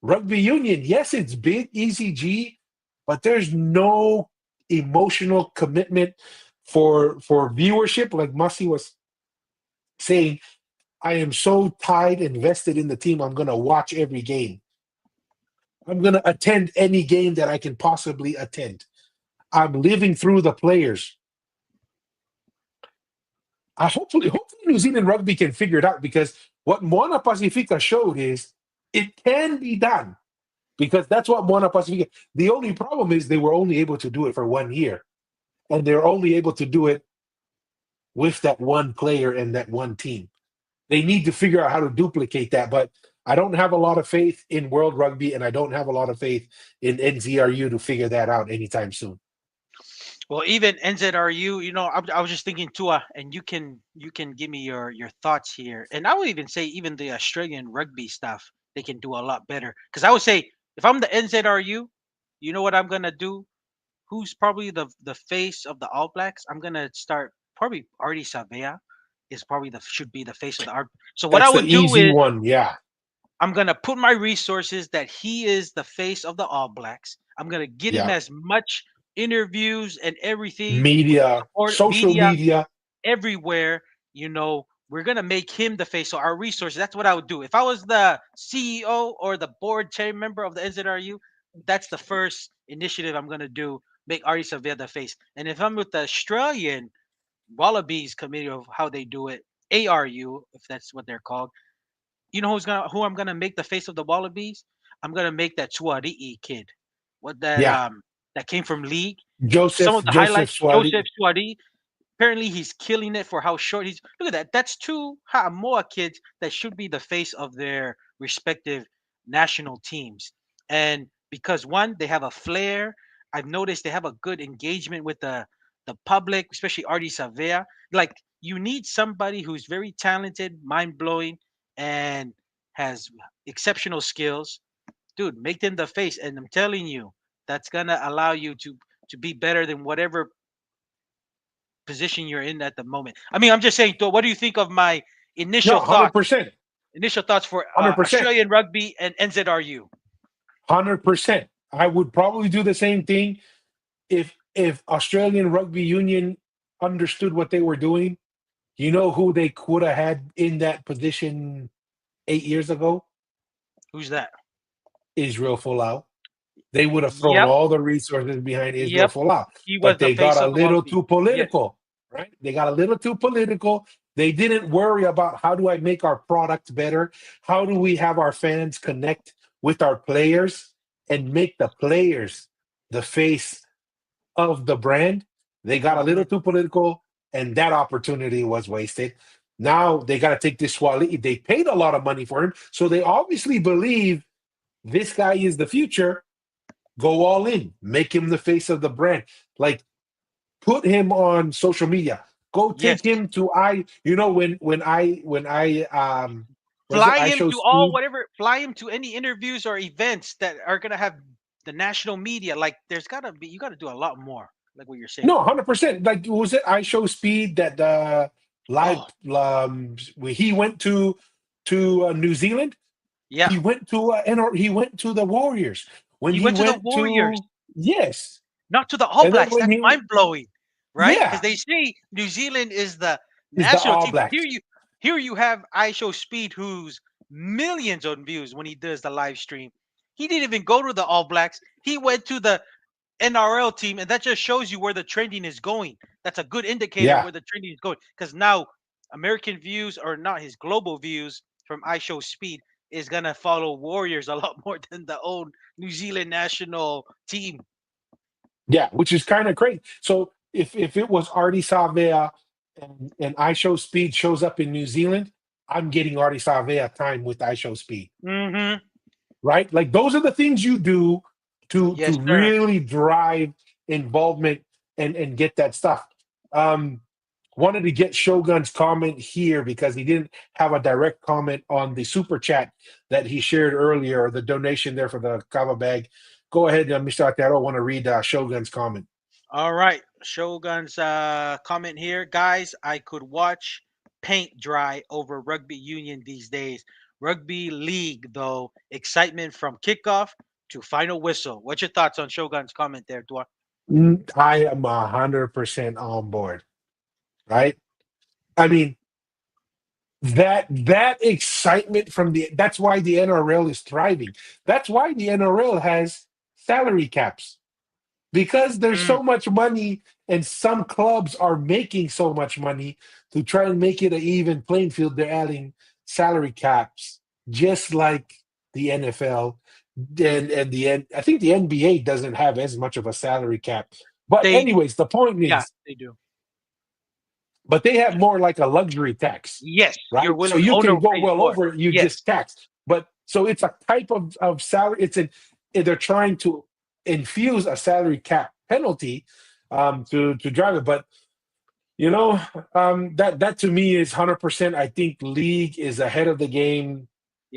Rugby union, yes, it's big, easy G, but there's no emotional commitment for viewership. Like Masi was saying, I am so tied, invested in the team. I'm going to watch every game. I'm going to attend any game that I can possibly attend. I'm living through the players. Hopefully New Zealand rugby can figure it out, because what Moana Pacifica showed is it can be done, because that's what Moana Pacifica. The only problem is they were only able to do it for 1 year, and they're only able to do it with that one player and that one team. They need to figure out how to duplicate that, but I don't have a lot of faith in World Rugby, and I don't have a lot of faith in NZRU to figure that out anytime soon. Well, even NZRU, I was just thinking too, and you can give me your thoughts here, and I would even say even the Australian rugby stuff they can do a lot better. Because I would say if I'm the NZRU, you know what I'm gonna do? Who's probably the face of the All Blacks? I'm gonna start probably Artie Savea is probably the should be the face of the art. So what I That's the would do easy is one. Yeah. I'm gonna put my resources that he is the face of the All Blacks. I'm gonna get him Yeah. as much interviews and everything with Media, support social media media. everywhere. We're gonna make him the face. So our resources. That's what I would do if I was the CEO or the board chair member of the NZRU. That's the first initiative I'm gonna do. Make Artie Savea the face. And if I'm with the Australian Wallabies committee of how they do it, ARU, if that's what they're called, who I'm gonna make the face of the Wallabies? I'm gonna make that Tuari'i kid. What Yeah. that came from league. Some Joseph of the Joseph highlights, Suarez. Joseph Tuari'i. Apparently he's killing it for how short he's. Look at that. That's two Ha'amoa kids that should be the face of their respective national teams. And because one, they have a flair. I've noticed they have a good engagement with the public, especially Artie Savea. Like you need somebody who's very talented, mind blowing, and has exceptional skills. Dude, make them the face, and I'm telling you, that's gonna allow you to be better than whatever position you're in at the moment. I mean, I'm just saying, though, what do you think of my No, initial thoughts? 100%. Initial thoughts for 100%. Australian rugby and NZRU. 100%. I would probably do the same thing if Australian Rugby Union understood what they were doing. You know who they could have had in that position 8 years ago? Who's that? Israel Folau. they would have thrown Yep. all the resources behind Israel Yep. Folau. He was But the they got face a of all little these. too Yes. political, right? They got a little too political. They didn't worry about how do I make our product better? How do we have our fans connect with our players and make the players the face of the brand? They got a Hmm. little too political, and that opportunity was wasted. Now they got to take this Swali. They paid a lot of money for him, so they obviously believe this guy is the future. Go all in, make him the face of the brand. Like, put him on social media. Go Yes. take him to when I was it Fly I him show to all speed. whatever. Fly him to any interviews or events that are gonna have the national media. Like, there's gotta be. You gotta do a lot more. Like what you're saying. No, 100%. Like, was it I show speed that live Oh, when he went to New Zealand? yeah. He went to the Warriors. When He he went to the went Warriors, to Yes, not to the All and then Blacks. when That's he mind blowing, right? Because yeah they say New Zealand is the is the national All team, but Blacks. here you have I Show Speed, who's millions on views when he does the live stream. He didn't even go to the All Blacks. He went to the NRL team, and that just shows you where the trending is going. That's a good indicator Yeah, where the trending is going. Because now American views, or not his global views from I Show Speed, is gonna follow Warriors a lot more than the old New Zealand national team. yeah, which is kind of great. So if it was Artie Savea and I Show Speed shows up in New Zealand, I'm getting Artie Savea time with I Show Speed, Hmm. right? Like, those are the things you do to Yes, sir. really drive involvement and get that stuff. Um, Wanted to get Shogun's comment here because he didn't have a direct comment on the super chat that he shared earlier, or the donation there for the kava bag. Go ahead, Mr. Atero. I want to read Shogun's comment. All right. Shogun's comment here. Guys, I could watch paint dry over rugby union these days. Rugby league, though, excitement from kickoff to final whistle. What's your thoughts on Shogun's comment there, Dwar? I am 100% on board. Right? I mean, that excitement from the that's why the NRL is thriving. That's why the NRL has salary caps, because there's Mm, so much money, and some clubs are making so much money. To try and make it an even playing field, they're adding salary caps, just like the NFL. I think the NBA doesn't have as much of a salary cap. But they, anyways, the point yeah, is, they do. but they have more like a luxury tax, Yes, right? your So willing you owner can go pays well more. over it, you Yes. just tax. But so it's a type of salary. They're trying to infuse a salary cap penalty to drive it. But you know, that to me is 100%. I think league is ahead of the game.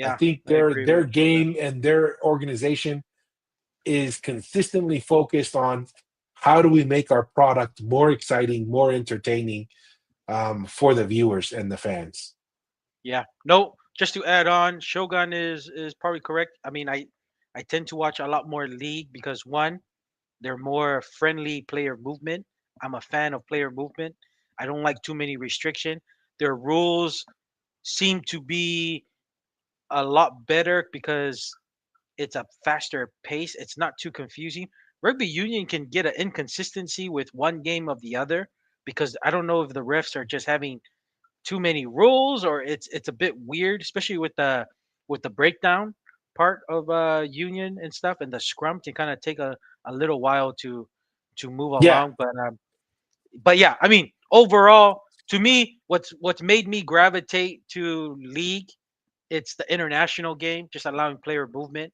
I Yeah, think I agree their with Shogun. game and their organization is consistently focused on how do we make our product more exciting, more entertaining, for the viewers and the fans. Yeah. No, just to add on, Shogun is probably correct. I mean, I tend to watch a lot more league because one, they're more friendly player movement. I'm a fan of player movement. I don't like too many restriction. Their rules seem to be a lot better because it's a faster pace. It's not too confusing. Rugby union can get an inconsistency with one game of the other because I don't know if the refs are just having too many rules or it's a bit weird, especially with the breakdown part of union and stuff, and the scrum can kind of take a little while to move Yeah, along. But yeah, I mean, overall, to me, what's made me gravitate to league, it's the international game, just allowing player movement.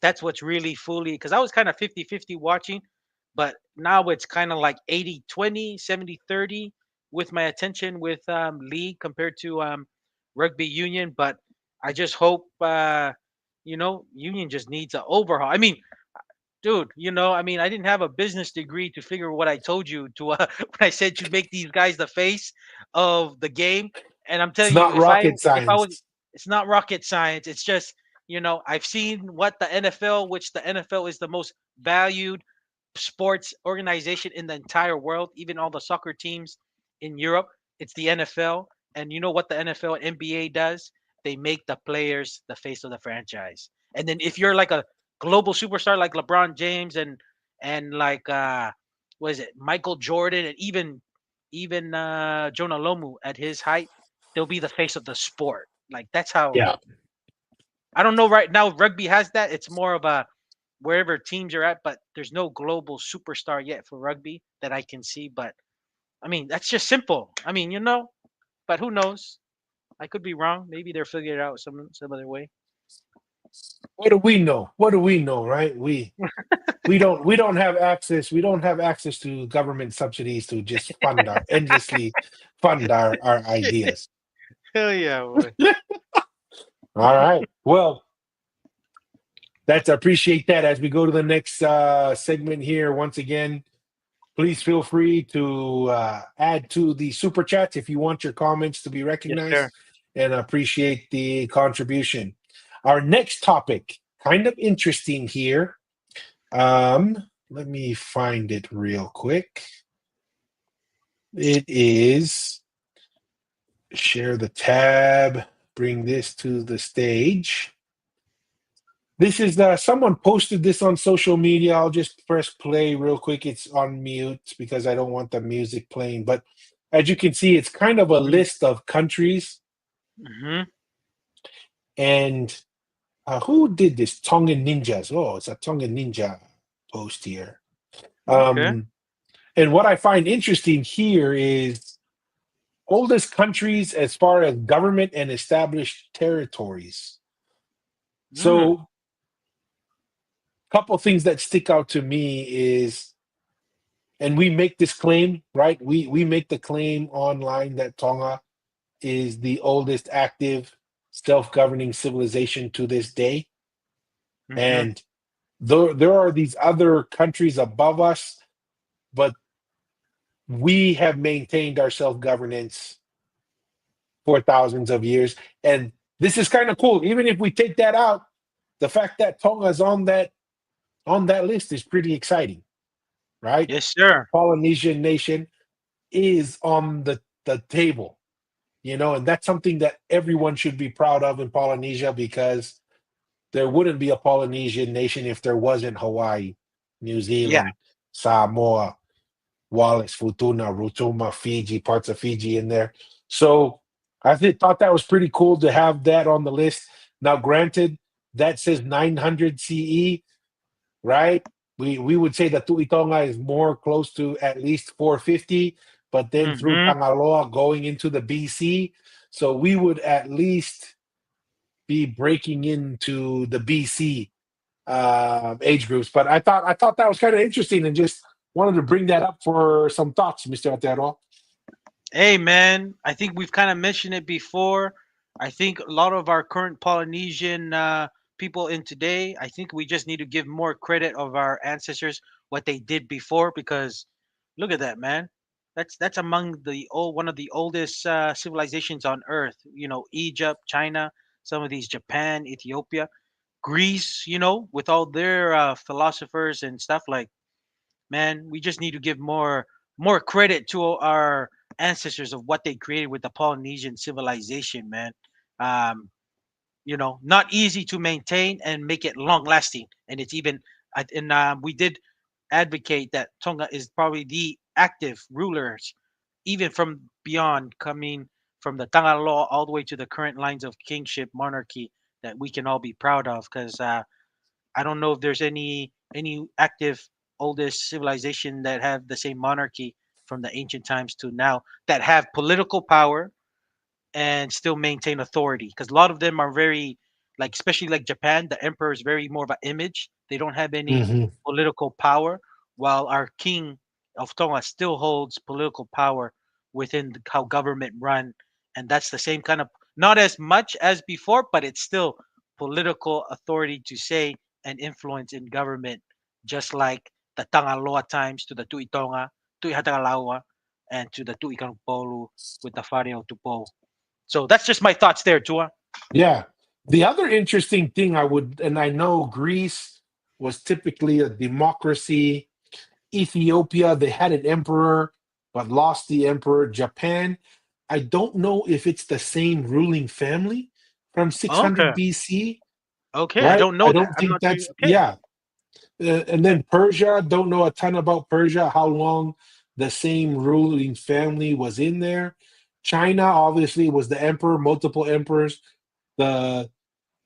That's what's really fully, because I was kind of 50-50 watching, but now it's kind of like 80-20, 70-30 with my attention with league compared to rugby union. But I just hope, union just needs an overhaul. I mean, dude, I mean, I didn't have a business degree to figure what I told you to when I said you make these guys the face of the game. And I'm it's telling you, not rocket if I was, science. it's not rocket science. It's just, I've seen what the NFL, which the NFL is the most valued sports organization in the entire world, even all the soccer teams in Europe, it's the NFL. And you know what the NFL and NBA does? They make the players the face of the franchise. And then if you're like a global superstar like LeBron James and like what is it, Michael Jordan, and even Jonah Lomu at his height, they'll be the face of the sport. Like that's how. Yeah. I don't know right now. Rugby has that. It's more of a wherever teams are at, but there's no global superstar yet for rugby that I can see. But I mean, that's just simple. I mean, but who knows? I could be wrong. Maybe they're figuring it out some other way. What do we know? What do we know, right? We don't have access. We don't have access to government subsidies to just endlessly fund our ideas. Hell yeah, boy. All right. Well, that's appreciate that. As we go to the next segment here, once again, please feel free to add to the super chats if you want your comments to be Yes, recognized, sir. and appreciate the contribution. Our next topic, kind of interesting here. Let me find it real quick. It is share the tab, bring this to the stage. This is someone posted this on social media. I'll just press play real quick. It's on mute because I don't want the music playing. But as you can see, it's kind of a list of countries. Mm-hmm. And who did this? Tongan Ninjas. Oh, it's a Tongan Ninja post here. Okay. And what I find interesting here is oldest countries as far as government and established territories. Mm. So couple things that stick out to me is, and we make this claim, right? We make the claim online that Tonga is the oldest active self-governing civilization to this day. Mm-hmm. And there are these other countries above us, but we have maintained our self-governance for thousands of years. And this is kind of cool. Even if we take that out, the fact that Tonga is on that list is pretty exciting, right? Yes, sir. Polynesian nation is on the table, and that's something that everyone should be proud of in Polynesia, because there wouldn't be a Polynesian nation if there wasn't Hawaii, New Yeah. Zealand, Samoa, Wallis, Futuna, Rotuma, Fiji, parts of Fiji in there. So thought that was pretty cool to have that on the list. Now, granted, that says 900 CE, right? We would say that Tuitonga is more close to at least 450, but then through Mm-hmm. Tangaloa going into the BC, so we would at least be breaking into the BC age groups. But I thought that was kind of interesting, and just wanted to bring that up for some thoughts, Mr. Otero. Hey, man. I think we've kind of mentioned it before. I think a lot of our current Polynesian people in today, I think we just need to give more credit of our ancestors what they did before, because look at that, man. That's among the old one of the oldest civilizations on Earth. Egypt, China, some of these Japan, Ethiopia, Greece. With all their philosophers and stuff, like, man, we just need to give more credit to our ancestors of what they created with the Polynesian civilization, man. Um, not easy to maintain and make it long lasting, and it's even and we did advocate that Tonga is probably the active rulers, even from beyond, coming from the Tangaloa all the way to the current lines of kingship monarchy that we can all be proud of, because I don't know if there's any active oldest civilization that have the same monarchy from the ancient times to now, that have political power and still maintain authority. Because a lot of them are very, like, especially like Japan, the emperor is very more of an image. They don't have any Mm-hmm. political power, while our king of Tonga still holds political power within how government run, and that's the same kind of, not as much as before, but it's still political authority to say and influence in government, just like the Tangaloa times to the Tuitonga, Tuihatangalawa, and to the Tuikangpolu with the Fario Tupo. So that's just my thoughts there, Tua. Yeah. The other interesting thing and I know Greece was typically a democracy. Ethiopia, they had an emperor, but lost the emperor. Japan, I don't know if it's the same ruling family from Okay. 600 BC. Okay, I right? don't I know that. don't I'm think not too. that's Okay. yeah. And then Persia, don't know a ton about Persia, how long the same ruling family was in there. China obviously was the emperor, multiple emperors. The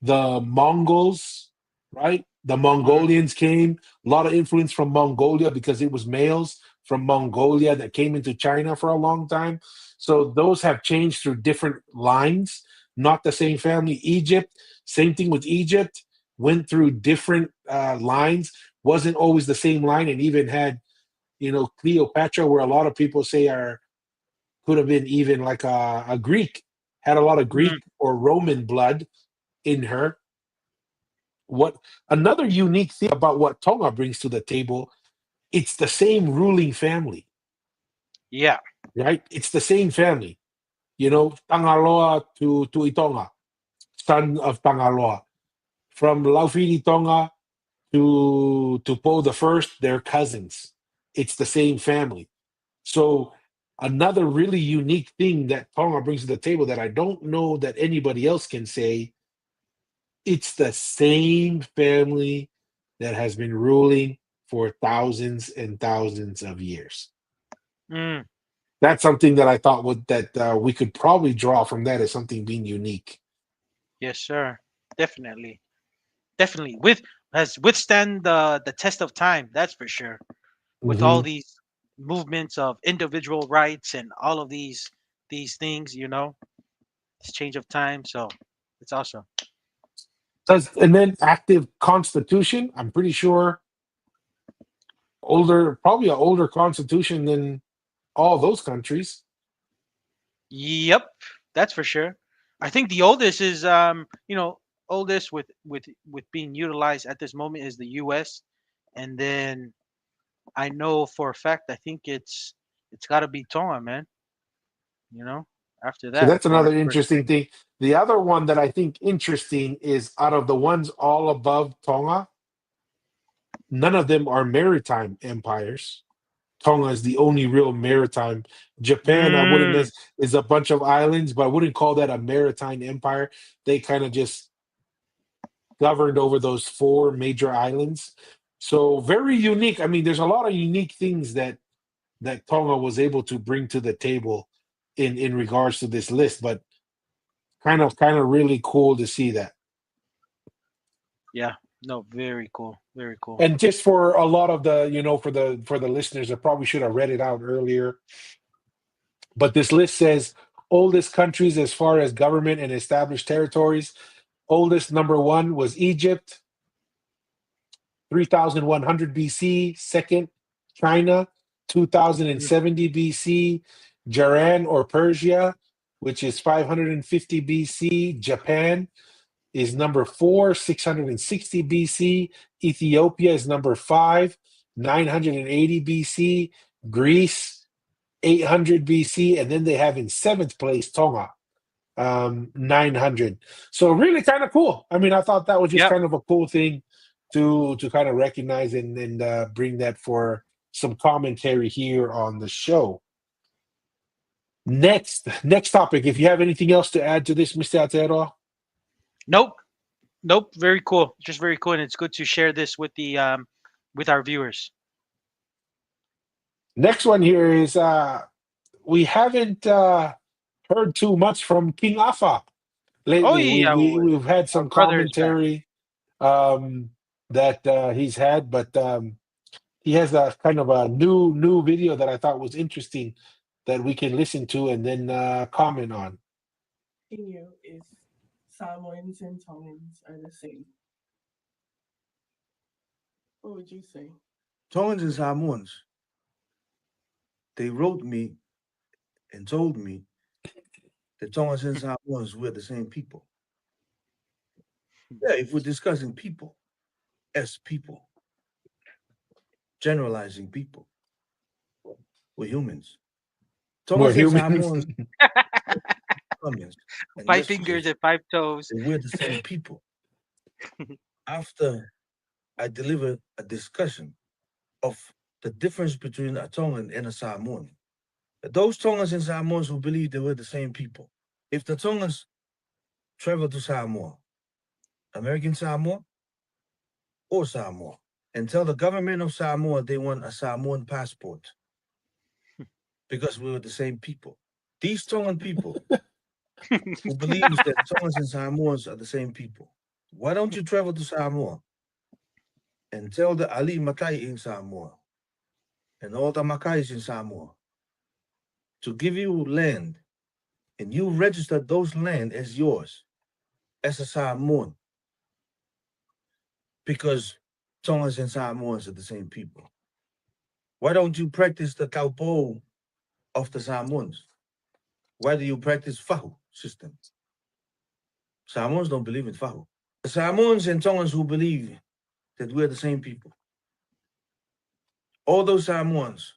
the Mongols, right? The Mm, Mongolians came, a lot of influence from Mongolia because it was males from Mongolia that came into China for a long time. So those have changed through different lines, not the same family. Egypt, same thing with Egypt, went through different lines, wasn't always the same line, and even had, Cleopatra, where a lot of people say are could have been even like a Greek, had a lot of mm, Greek or Roman blood in her. What another unique thing about what Tonga brings to the table, it's the same ruling family, yeah. right? It's the same family. Tangaloa to Itonga, son of Tangaloa. From Laufini Tonga to Po the First, they're cousins. It's the same family. So another really unique thing that Tonga brings to the table that I don't know that anybody else can say, it's the same family that has been ruling for thousands and thousands of years. Mm, That's something that I thought we could probably draw from that as something being unique. yes, sir. Definitely. Definitely. Has withstand the test of time. That's for sure. With all Hmm. these movements of individual rights and all of these things, this change of time. So it's awesome. And then active constitution. I'm pretty sure probably an older constitution than all those countries. Yep, that's for sure. I think the oldest is oldest with being utilized at this moment is the U.S. and then I know for a fact I think it's got to be Tonga, man. You know, after So that that's another for interesting thing. The other one that I think interesting is out of the ones all above Tonga, none of them are maritime empires. Tonga is the only real maritime. Japan, I wouldn't mm, is a bunch of islands, but I wouldn't call that a maritime empire. They kind of just governed over those four major islands. So very unique. I mean, there's a lot of unique things that Tonga was able to bring to the table in regards to this list, but kind of really cool to see that. yeah, no, very cool, very cool. And just for a lot of the, for the listeners, I probably should have read it out earlier. But this list says oldest countries as far as government and established territories. Oldest number one was Egypt, 3100 BC. Second, China, Mm, 2070 BC. Jaran or Persia, which is 550 BC. Japan is number four, 660 BC. Ethiopia is number five, 980 BC. Greece, 800 BC. And then they have in seventh place Tonga, 900. So really kind of cool. I mean, I thought that was just yep. kind of a cool thing to kind of recognize and bring that for some commentary here on the show. Next topic. If you have anything else to add to this, Mr. Atero. Nope, nope. Very cool. Just very cool, and it's good to share this with our viewers. Next one here is we haven't heard too much from King Afa Oh lately. yeah, We've had our some brother is back. commentary that he's had, but he has a kind of a new video that I thought was interesting that we can listen to and then comment on. You if Samoans and Tongans are the same. What would you say? Tongans and Samoans, they wrote me and told me that Tongans and Samoans were the same people. Yeah, if we're discussing people as people, generalizing people, we're humans. We're Tongans and humans. Samoans, Colombians, and Five yes, fingers yes, and five toes. we're the same people. After I delivered a discussion of the difference between a Tongan and a Samoan, those Tongans and Samoans who believe they were the same people. If the Tongans travel to Samoa, American Samoa or Samoa, and tell the government of Samoa they want a Samoan passport because we were the same people. These Tongan people who believes that Tongans and Samoans are the same people. Why don't you travel to Samoa and tell the Ali Makai in Samoa and all the Makais in Samoa to give you land, and you register those land as yours as a Samoan because Tongans and Samoans are the same people. Why don't you practice the kaupo of the Samoans? Why do you practice fahu system? Samoans don't believe in fahu. The Samoans and Tongans who believe that we're the same people. All those Samoans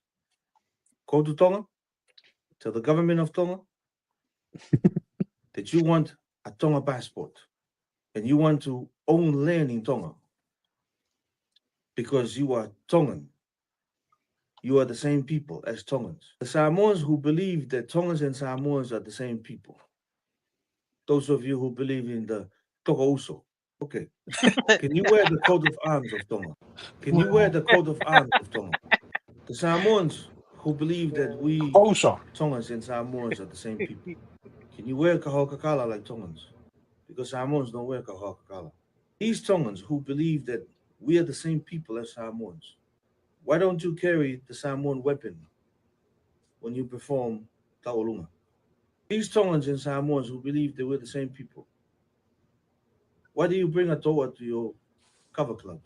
go to Tonga, tell the government of Tonga that you want a Tonga passport and you want to own land in Tonga because you are Tongan. You are the same people as Tongans. The Samoans who believe that Tongans and Samoans are the same people. Those of you who believe in the Togo Uso. Okay. Can you wear the coat of arms of Tonga? Can you wear the coat of arms of Tonga? The Samoans who believe that we Also, Tongans and Samoans are the same people. Can you wear kahokakala like Tongans? Because Samoans don't wear kahokakala. These Tongans who believe that we are the same people as Samoans, why don't you carry the Samoan weapon when you perform Taolunga? These Tongans and Samoans who believe that we're the same people, why do you bring a toa to your cover club?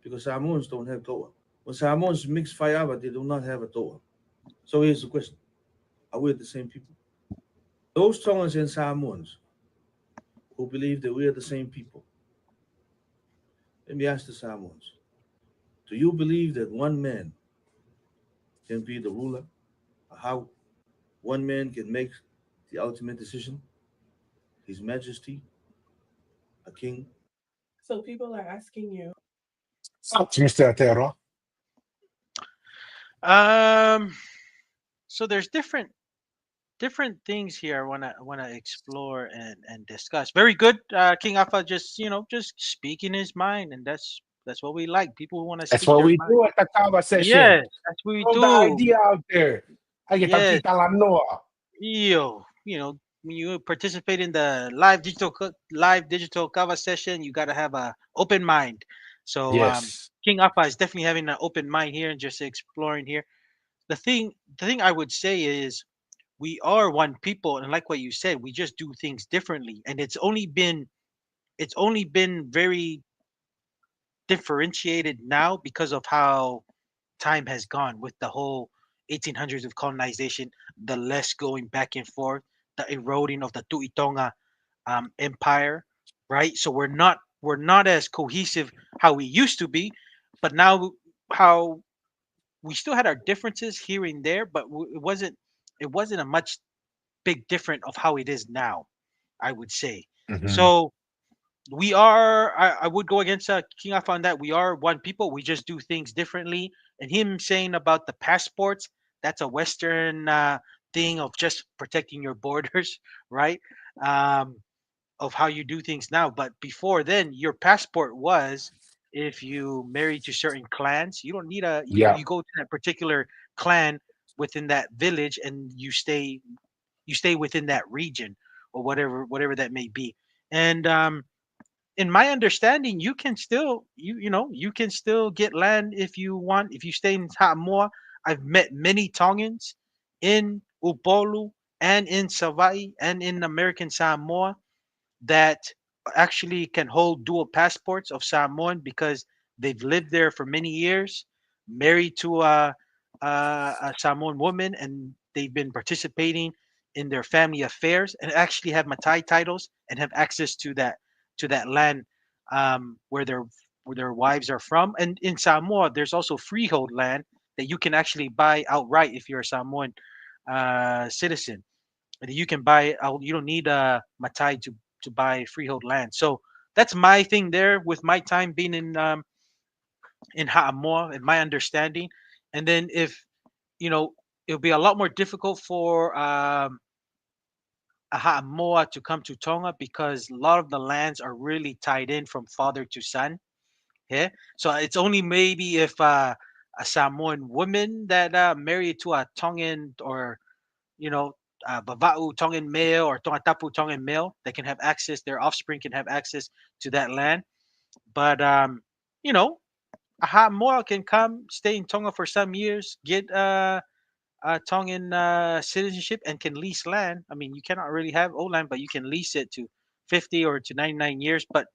Because Samoans don't have toa. When Samoans mix fire, they do not have a toa. So here's the question: are we the same people? Those Tongans and Samoans who believe that we are the same people. Let me ask the Samoans: do you believe that one man can be the ruler? How one man can make the ultimate decision? His Majesty, a king. So people are asking you, thanks, Mr. Atero. Um, so there's different things here I wanna explore and discuss. Very good, King Alpha. Just just speaking his mind, and that's what we like. People who want to That's speak what their we mind. do at the Kava session. Yes, that's what we Throw the do. idea out there. Ay, kitang Yes, kita lang Noah. when you participate in the live digital cover session, you got to have a open mind. So Yes. King Alpha is definitely having an open mind here and just exploring here. The thing I would say is we are one people, and like what you said, we just do things differently, and it's only been very differentiated now because of how time has gone with the whole 1800s of colonization, the less going back and forth, the eroding of the Tuitonga empire, right? So we're not as cohesive how we used to be, but now how we still had our differences here and there, but it wasn't a much big different of how it is now, I would say. Mhm. So I would go against King Alpha on that. We are one people. We just do things differently. And him saying about the passports, that's a Western thing of just protecting your borders, right? Um, of how you do things now. But before then, your passport was if you married to certain clans, you don't need Yeah. you go to that particular clan within that village and you stay within that region or whatever that may be. And in my understanding, you can still you can still get land if you want if you stay in Samoa. I've met many Tongans in Upolu and in Savai and in American Samoa that actually can hold dual passports of Samoan because they've lived there for many years, married to a Samoan woman, and they've been participating in their family affairs and actually have Matai titles and have access to that land where their wives are from. And in Samoa, there's also freehold land that you can actually buy outright if you're a Samoan citizen, and you can buy it out. You don't need a Matai to buy freehold land. So that's my thing there with my time being in Ha'amoa and my understanding. And then if it'll be a lot more difficult for a Ha'amoa to come to Tonga because a lot of the lands are really tied in from father to son. Yeah, so it's only maybe if a Samoan woman that married to a Tongan or you know Vava'u Tongan male or Tongatapu Tongan male, they can have access. Their offspring can have access to that land. But you know, a Ha'amoa can come, stay in Tonga for some years, get Tongan citizenship, and can lease land. I mean, you cannot really have old land, but you can lease it to 50 or to 99 years. But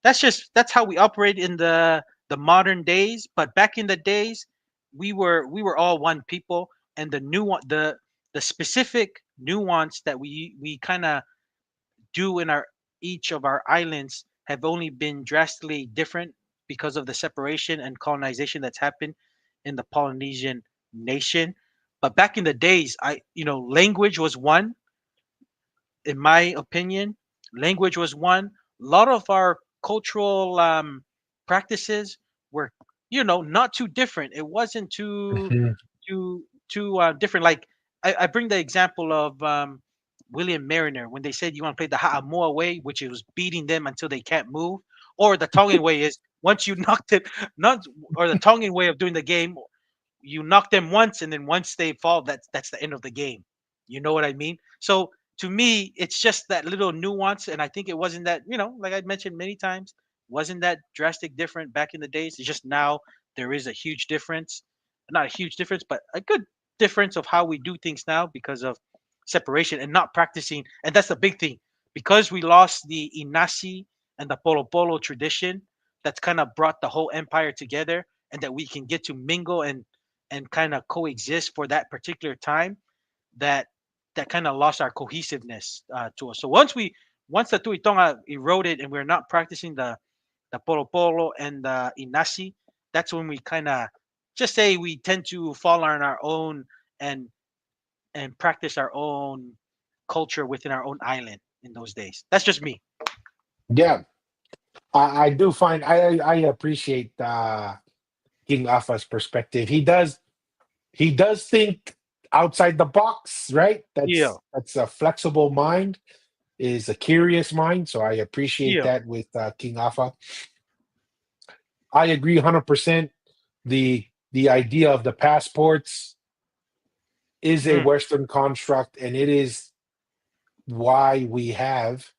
that's how we operate in the modern days. But back in the days, we were all one people, and the specific nuance that we kind of do in our each of our islands have only been drastically different because of the separation and colonization that's happened in the Polynesian nation. But back in the days, language was one, in my opinion. Language was one. A lot of our cultural practices were, not too different. It wasn't too Mhm. different. Like I bring the example of William Mariner when they said you want to play the Ha'amoa way, which is beating them until they can't move, or the Tongan way is once you knocked it, not or the Tongan way of doing the game, you knock them once, and then once they fall, that's the end of the game. You know what I mean? So to me, it's just that little nuance, and I think it wasn't that, like I mentioned many times, wasn't that drastic different back in the days. It's just now there is a huge difference, not a huge difference, but a good difference of how we do things now because of separation and not practicing. And that's the big thing, because we lost the inasi and the polo polo tradition. That's kind of brought the whole empire together, and that we can get to mingle and kind of coexist for that particular time, that kind of lost our cohesiveness to us. So once the tuitonga eroded and we're not practicing the polo polo and the inasi, that's when we kind of just say we tend to fall on our own and practice our own culture within our own island in those days. That's just me. Yeah, I do find I appreciate King Alpha's perspective. He does think outside the box, right? Yeah, That's a flexible mind, is a curious mind. So I appreciate yeah, that with King Alpha. I agree 100%. The idea of the passports is a mm, Western construct, and it is why we have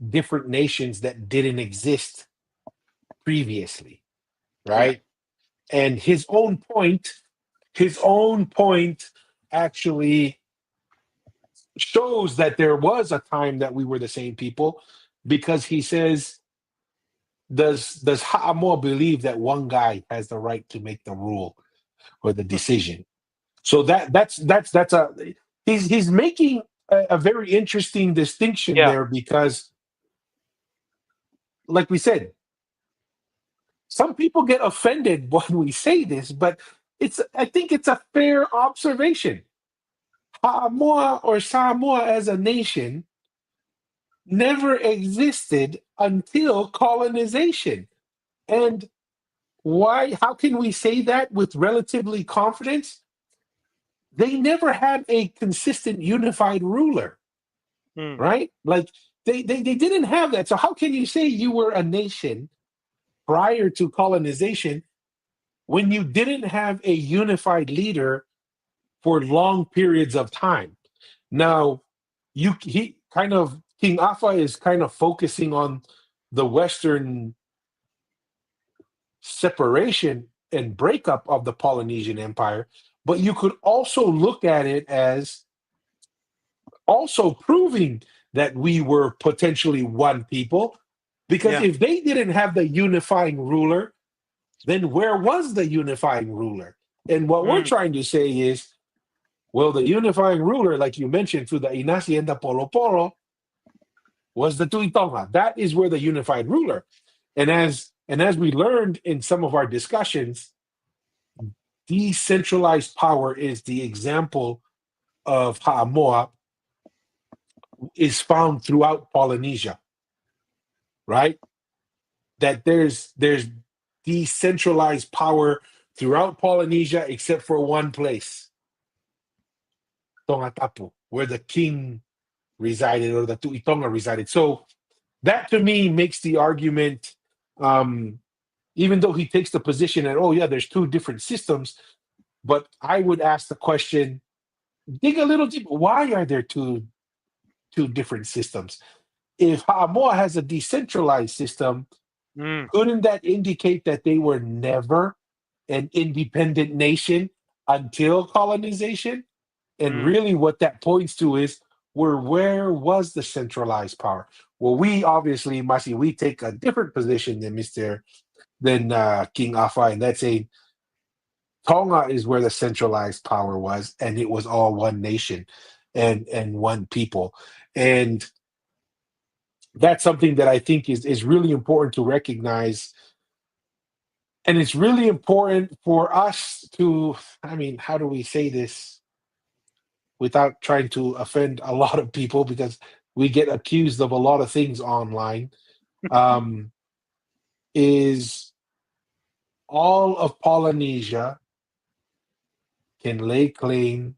different nations that didn't exist previously, yeah, right? And his own point actually shows that there was a time that we were the same people, because he says, does Ha'amoa believe that one guy has the right to make the rule or the decision? So that's a he's making a very interesting distinction yeah, there, because, like we said, some people get offended when we say this, but I think it's a fair observation. Ha'amoa or Samoa as a nation never existed until colonization. And why? How can we say that with relatively confidence? They never had a consistent unified ruler, mm, right? Like they didn't have that. So how can you say you were a nation prior to colonization when you didn't have a unified leader for long periods of time? Now, he kind of King Afa is kind of focusing on the Western separation and breakup of the Polynesian Empire, but you could also look at it as also proving that we were potentially one people. Because yeah, if they didn't have the unifying ruler, then where was the unifying ruler? And what we're mm, trying to say is, well, the unifying ruler, like you mentioned, through the Inasi and the Polo Polo, was the Tuitonga. That is where the unified ruler. And as we learned in some of our discussions, decentralized power is the example of Ha'amoa is found throughout Polynesia, right? That there's decentralized power throughout Polynesia except for one place, Tongatapu, where the king resided or the Tuitonga resided. So that to me makes the argument, even though he takes the position that, oh, yeah, there's two different systems, but I would ask the question, dig a little deeper. Why are there two different systems? If Ha'amoa has a decentralized system, Mm, couldn't that indicate that they were never an independent nation until colonization? And mm, really, what that points to is where was the centralized power? Well, we obviously, Masi, we take a different position than King Afa, and that's a Tonga is where the centralized power was, and it was all one nation and one people. And that's something that I think is really important to recognize. And it's really important for us to, I mean, how do we say this without trying to offend a lot of people, because we get accused of a lot of things online, um, is all of Polynesia can lay claim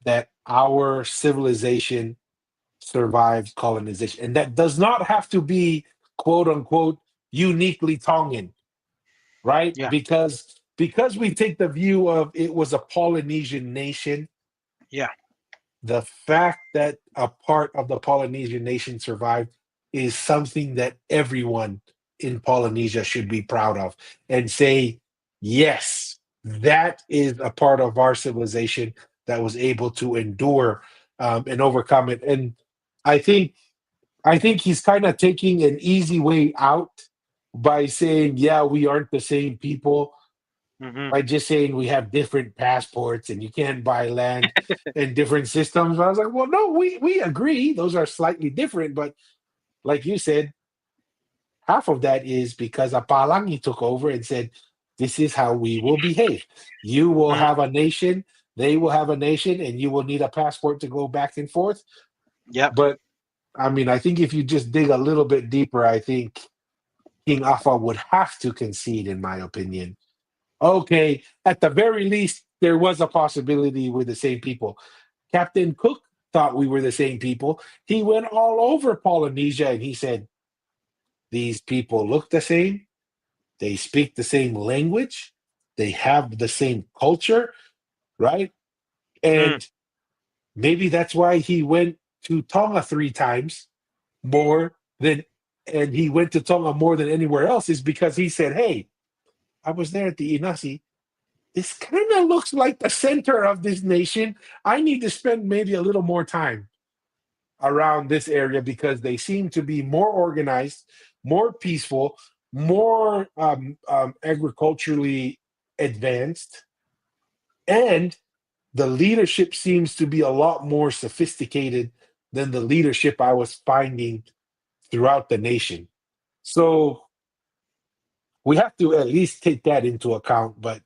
that our civilization survived colonization. And that does not have to be quote unquote uniquely Tongan, right? yeah, Because we take the view of it was a Polynesian nation, yeah, the fact that a part of the Polynesian nation survived is something that everyone in Polynesia should be proud of and say, yes, that is a part of our civilization that was able to endure and overcome it. And I think I think he's kind of taking an easy way out by saying, yeah, we aren't the same people, hmm, by just saying we have different passports and you can't buy land in different systems. I was like, well, no, we agree. Those are slightly different. But like you said, half of that is because Apalangi took over and said, this is how we will behave. You will mm, have a nation, they will have a nation, and you will need a passport to go back and forth. yep, But I mean, I think if you just dig a little bit deeper, I think King Afa would have to concede, in my opinion. Okay, at the very least, there was a possibility we're the same people. Captain Cook thought we were the same people. He went all over Polynesia and he said, these people look the same, they speak the same language, they have the same culture, right? mm, And maybe that's why he went to Tonga three times more than, and he went to Tonga more than anywhere else, is because he said, hey, I was there at the Inasi. This kind of looks like the center of this nation. I need to spend maybe a little more time around this area because they seem to be more organized, more peaceful, more agriculturally advanced, and the leadership seems to be a lot more sophisticated than the leadership I was finding throughout the nation. So we have to at least take that into account. But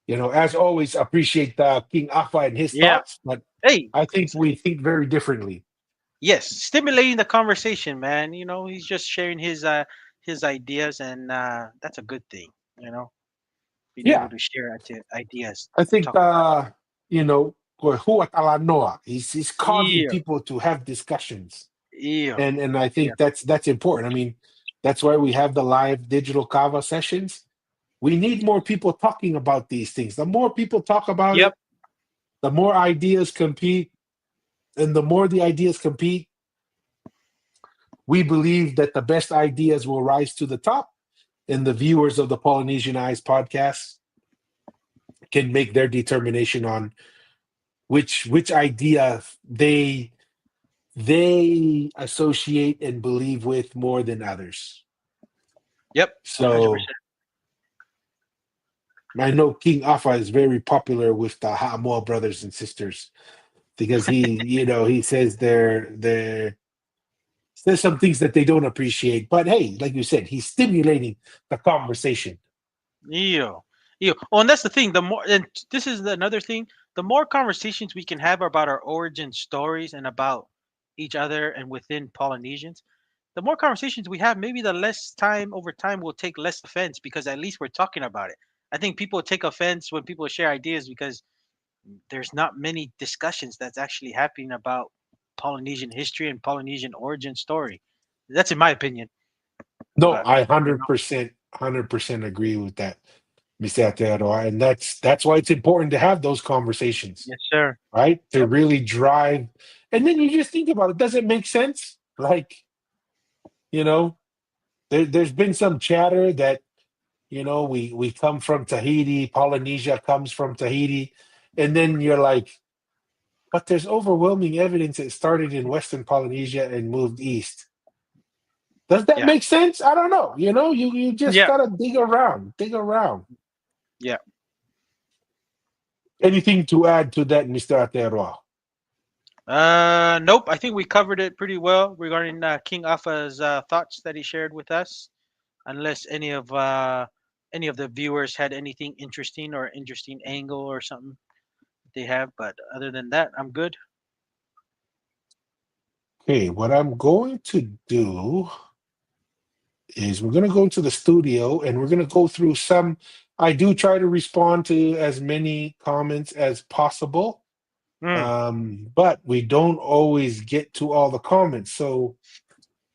as always, appreciate King Afa and his yeah. thoughts. But Hey, I think we think very differently. yes, stimulating the conversation, man. He's just sharing his ideas, and that's a good thing. Being able Yeah, to share ideas I and think talk about Huatalanoa, he's causing yeah, people to have discussions, yeah, and I yeah, think that's important. I mean, that's why we have the live digital kava sessions. We need more people talking about these things. The more people talk about yep, it, the more ideas compete, and the more the ideas compete, we believe that the best ideas will rise to the top, and the viewers of the Polynesian Eyes podcast can make their determination on which idea they associate and believe with more than others. yep, 100%. So I know King Afa is very popular with the Ha'amoa brothers and sisters because he says there's some things that they don't appreciate. But hey, like you said, he's stimulating the conversation. Yeah, yeah. Oh, and that's the thing. The more, and this is another thing. The more conversations we can have about our origin stories and about each other and within Polynesians, the more conversations we have, maybe the less time over time will take less offense because at least we're talking about it. I think people take offense when people share ideas because there's not many discussions that's actually happening about Polynesian history and Polynesian origin story. That's in my opinion. No, But I you know, 100% agree with that, Mr. Aotearoa. And that's why it's important to have those conversations, yes, sir. right? To Yep. really drive. And then you just think about it. Does it make sense? Like, you know, there's been some chatter that, we come from Tahiti, Polynesia comes from Tahiti. And then you're like, but there's overwhelming evidence it started in Western Polynesia and moved east. Does that Yeah. make sense? I don't know. You just Yeah. gotta dig around, dig around. Yeah. Anything to add to that, Mr. Aotearoa? Nope. I think we covered it pretty well regarding King Afa's thoughts that he shared with us. Unless any of the viewers had anything interesting or interesting angle or something they have, but other than that, I'm good. Okay, what I'm going to do is we're going to go into the studio and we're going to go through some. I do try to respond to as many comments as possible, Mm, but we don't always get to all the comments. So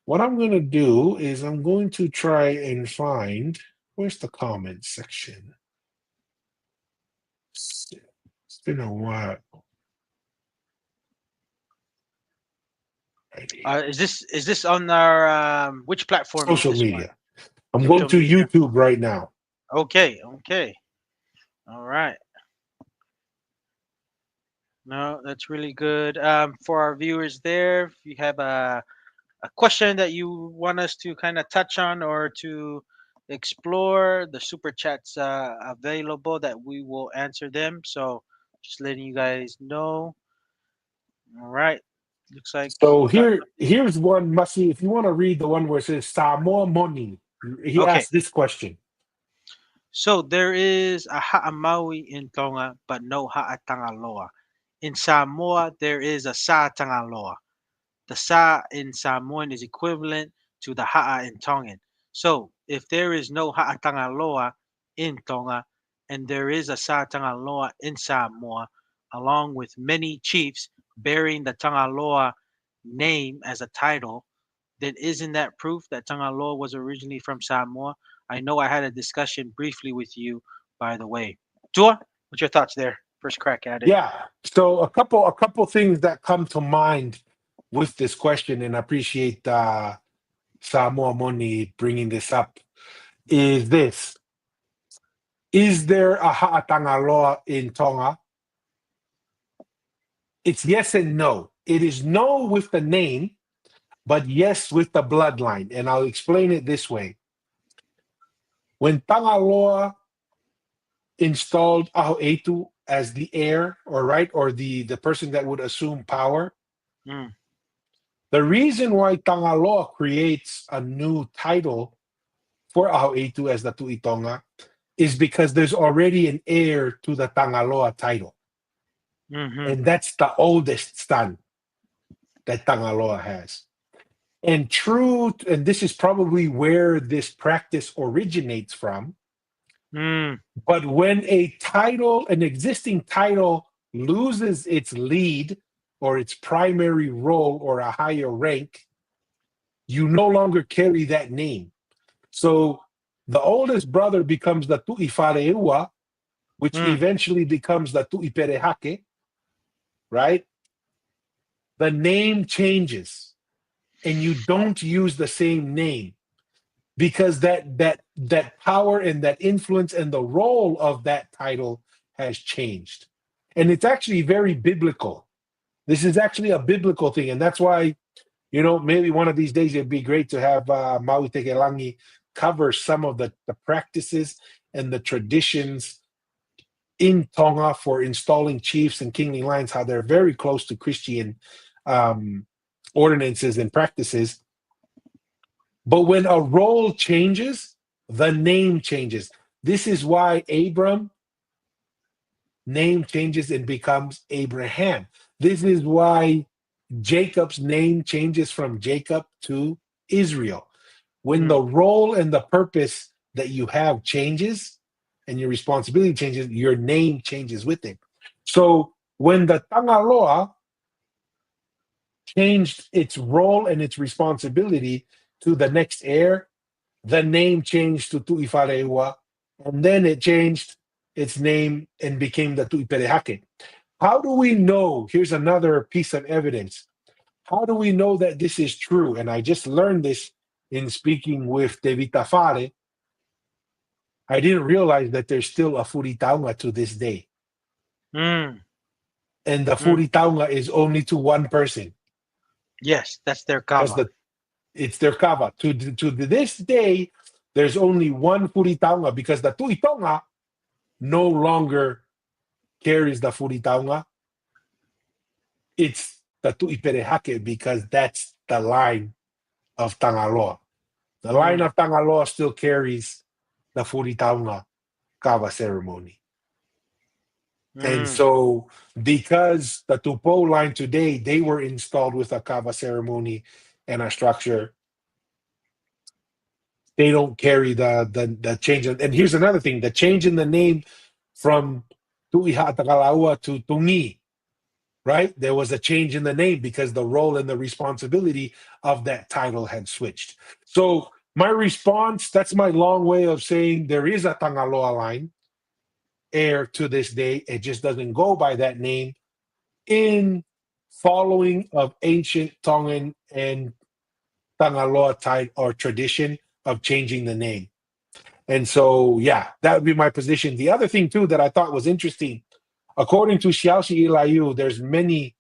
what I'm going to do is I'm going to try and find, where's the comments section? It's been a while. Right here. is this on our which platform is Social this one? media. I'm going Social to media. YouTube right now. Okay. Okay. All right. No, that's really good. For our viewers there, if you have a question that you want us to kind of touch on or to explore, the super chats available that we will answer them. So just letting you guys know. All right. Looks like So we got here's one, Masi. If you want to read the one where it says Samoa Moni, he okay. asked this question. So there is a Ha'amaui in Tonga, but no Ha'atangaloa. In Samoa, there is a Sa'atangaloa. The Sa in Samoan is equivalent to the Ha'a in Tongan. So if there is no Ha'atangaloa in Tonga and there is a Sa'atangaloa in Samoa, along with many chiefs bearing the Tangaloa name as a title, then isn't that proof that Tangaloa was originally from Samoa? I know I had a discussion briefly with you, by the way. Tua, what's your thoughts there? First crack at it. Yeah. So a couple things that come to mind with this question, and I appreciate Samoa Moni bringing this up, is this. Is there a Ha'atangaloa in Tonga? It's yes and no. It is no with the name, but yes with the bloodline. And I'll explain it this way. When Tangaloa installed Aho'eitu as the heir, or the person that would assume power, Mm, the reason why Tangaloa creates a new title for Aho'eitu as the Tu'itonga is because there's already an heir to the Tangaloa title. mm-hmm, And that's the oldest son that Tangaloa has. And this is probably where this practice originates from. mm, But when an existing title loses its lead or its primary role or a higher rank, you no longer carry that name. So the oldest brother becomes the Tu'ifareua, which mm, eventually becomes the Tu'iperehake, right? The name changes and you don't use the same name because that power and that influence and the role of that title has changed. And it's actually very biblical. This is actually a biblical thing. And that's why, maybe one of these days it'd be great to have Maui Tekelangi cover some of the practices and the traditions in Tonga for installing chiefs and kingly lines, how they're very close to Christian ordinances and practices. But when a role changes, the name changes. This is why Abram name changes and becomes Abraham. This is why Jacob's name changes from Jacob to Israel. When mm, the role and the purpose that you have changes and your responsibility changes, your name changes with it. So when the Tangaloa changed its role and its responsibility to the next heir, the name changed to Tu'ifarewa, and then it changed its name and became the Tu'iperehake. How do we know? Here's another piece of evidence. How do we know that this is true? And I just learned this in speaking with Devita Fare. I didn't realize that there's still a Furitaunga to this day. Mm, And the mm. Furitaunga is only to one person. Yes, that's their Because kava. it's their kava. To this day, there's only one Furitaunga because the Tuitonga no longer carries the Furitaunga. It's the Tu'iperehake because that's the line of Tangaloa. The line Mm, of Tangaloa still carries the Furitaunga kava ceremony. And mm, so, because the Tupo line today, they were installed with a kava ceremony and a structure, they don't carry the change. And here's another thing: the change in the name from Tu'iha Takalaua to Tungi, right? There was a change in the name because the role and the responsibility of that title had switched. So my response, that's my long way of saying there is a Tangaloa line heir to this day. It just doesn't go by that name in following of ancient Tongan and Tangaloa type or tradition of changing the name. And so, yeah, that would be my position. The other thing too that I thought was interesting, according to Xiaoxi Ilayu, there's many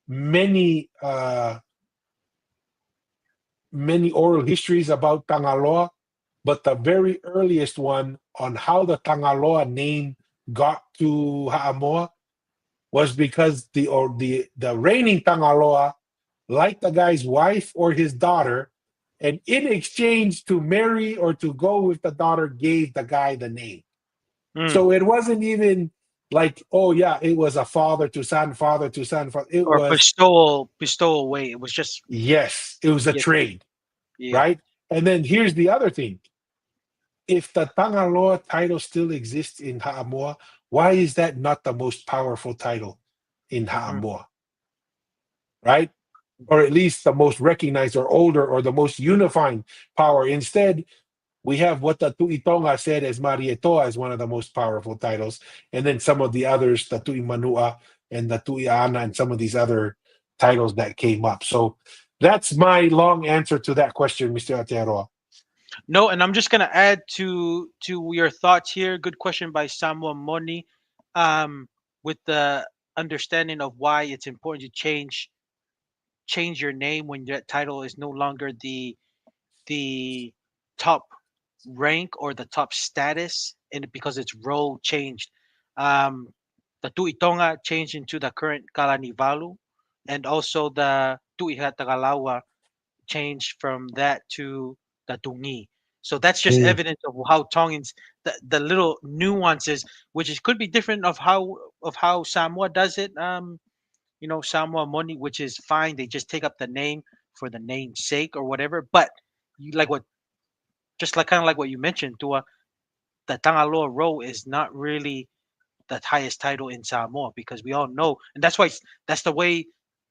many oral histories about Tangaloa, but the very earliest one on how the Tangaloa name got to Ha'amoa was because the reigning Tangaloa liked the guy's wife or his daughter, and in exchange to marry or to go with the daughter, gave the guy the name. mm. So it wasn't even like, oh yeah, it was a father to son, father to son. It Or was, bestowal way. It was just yes, it was a yeah, trade, yeah. right? And then here's the other thing. If the Tangaloa title still exists in Ha'amoa, why is that not the most powerful title in Mm, Ha'amoa, right? Or at least the most recognized or older or the most unifying power. Instead, we have what the Tu'itonga said as Marietoa as one of the most powerful titles, and then some of the others, the Tu'imanua and the Tu'iana and some of these other titles that came up. So that's my long answer to that question, Mr. Aotearoa. No, and I'm just gonna add to your thoughts here. Good question by Samuel Moni. With the understanding of why it's important to change your name when that title is no longer the top rank or the top status, and because its role changed. Um, the Tuitonga changed into the current Kalanivalu, and also the Tuiha Tagalawa changed from that to the Tungi. So that's just Mm. evidence of how Tongans, the little nuances, which is could be different of how Samoa does it. Samoa Moni, which is fine. They just take up the name for the name's sake or whatever. But you like what, just like kind of like what you mentioned, Tua, the Tangaloa role is not really the highest title in Samoa because we all know, and that's why that's the way.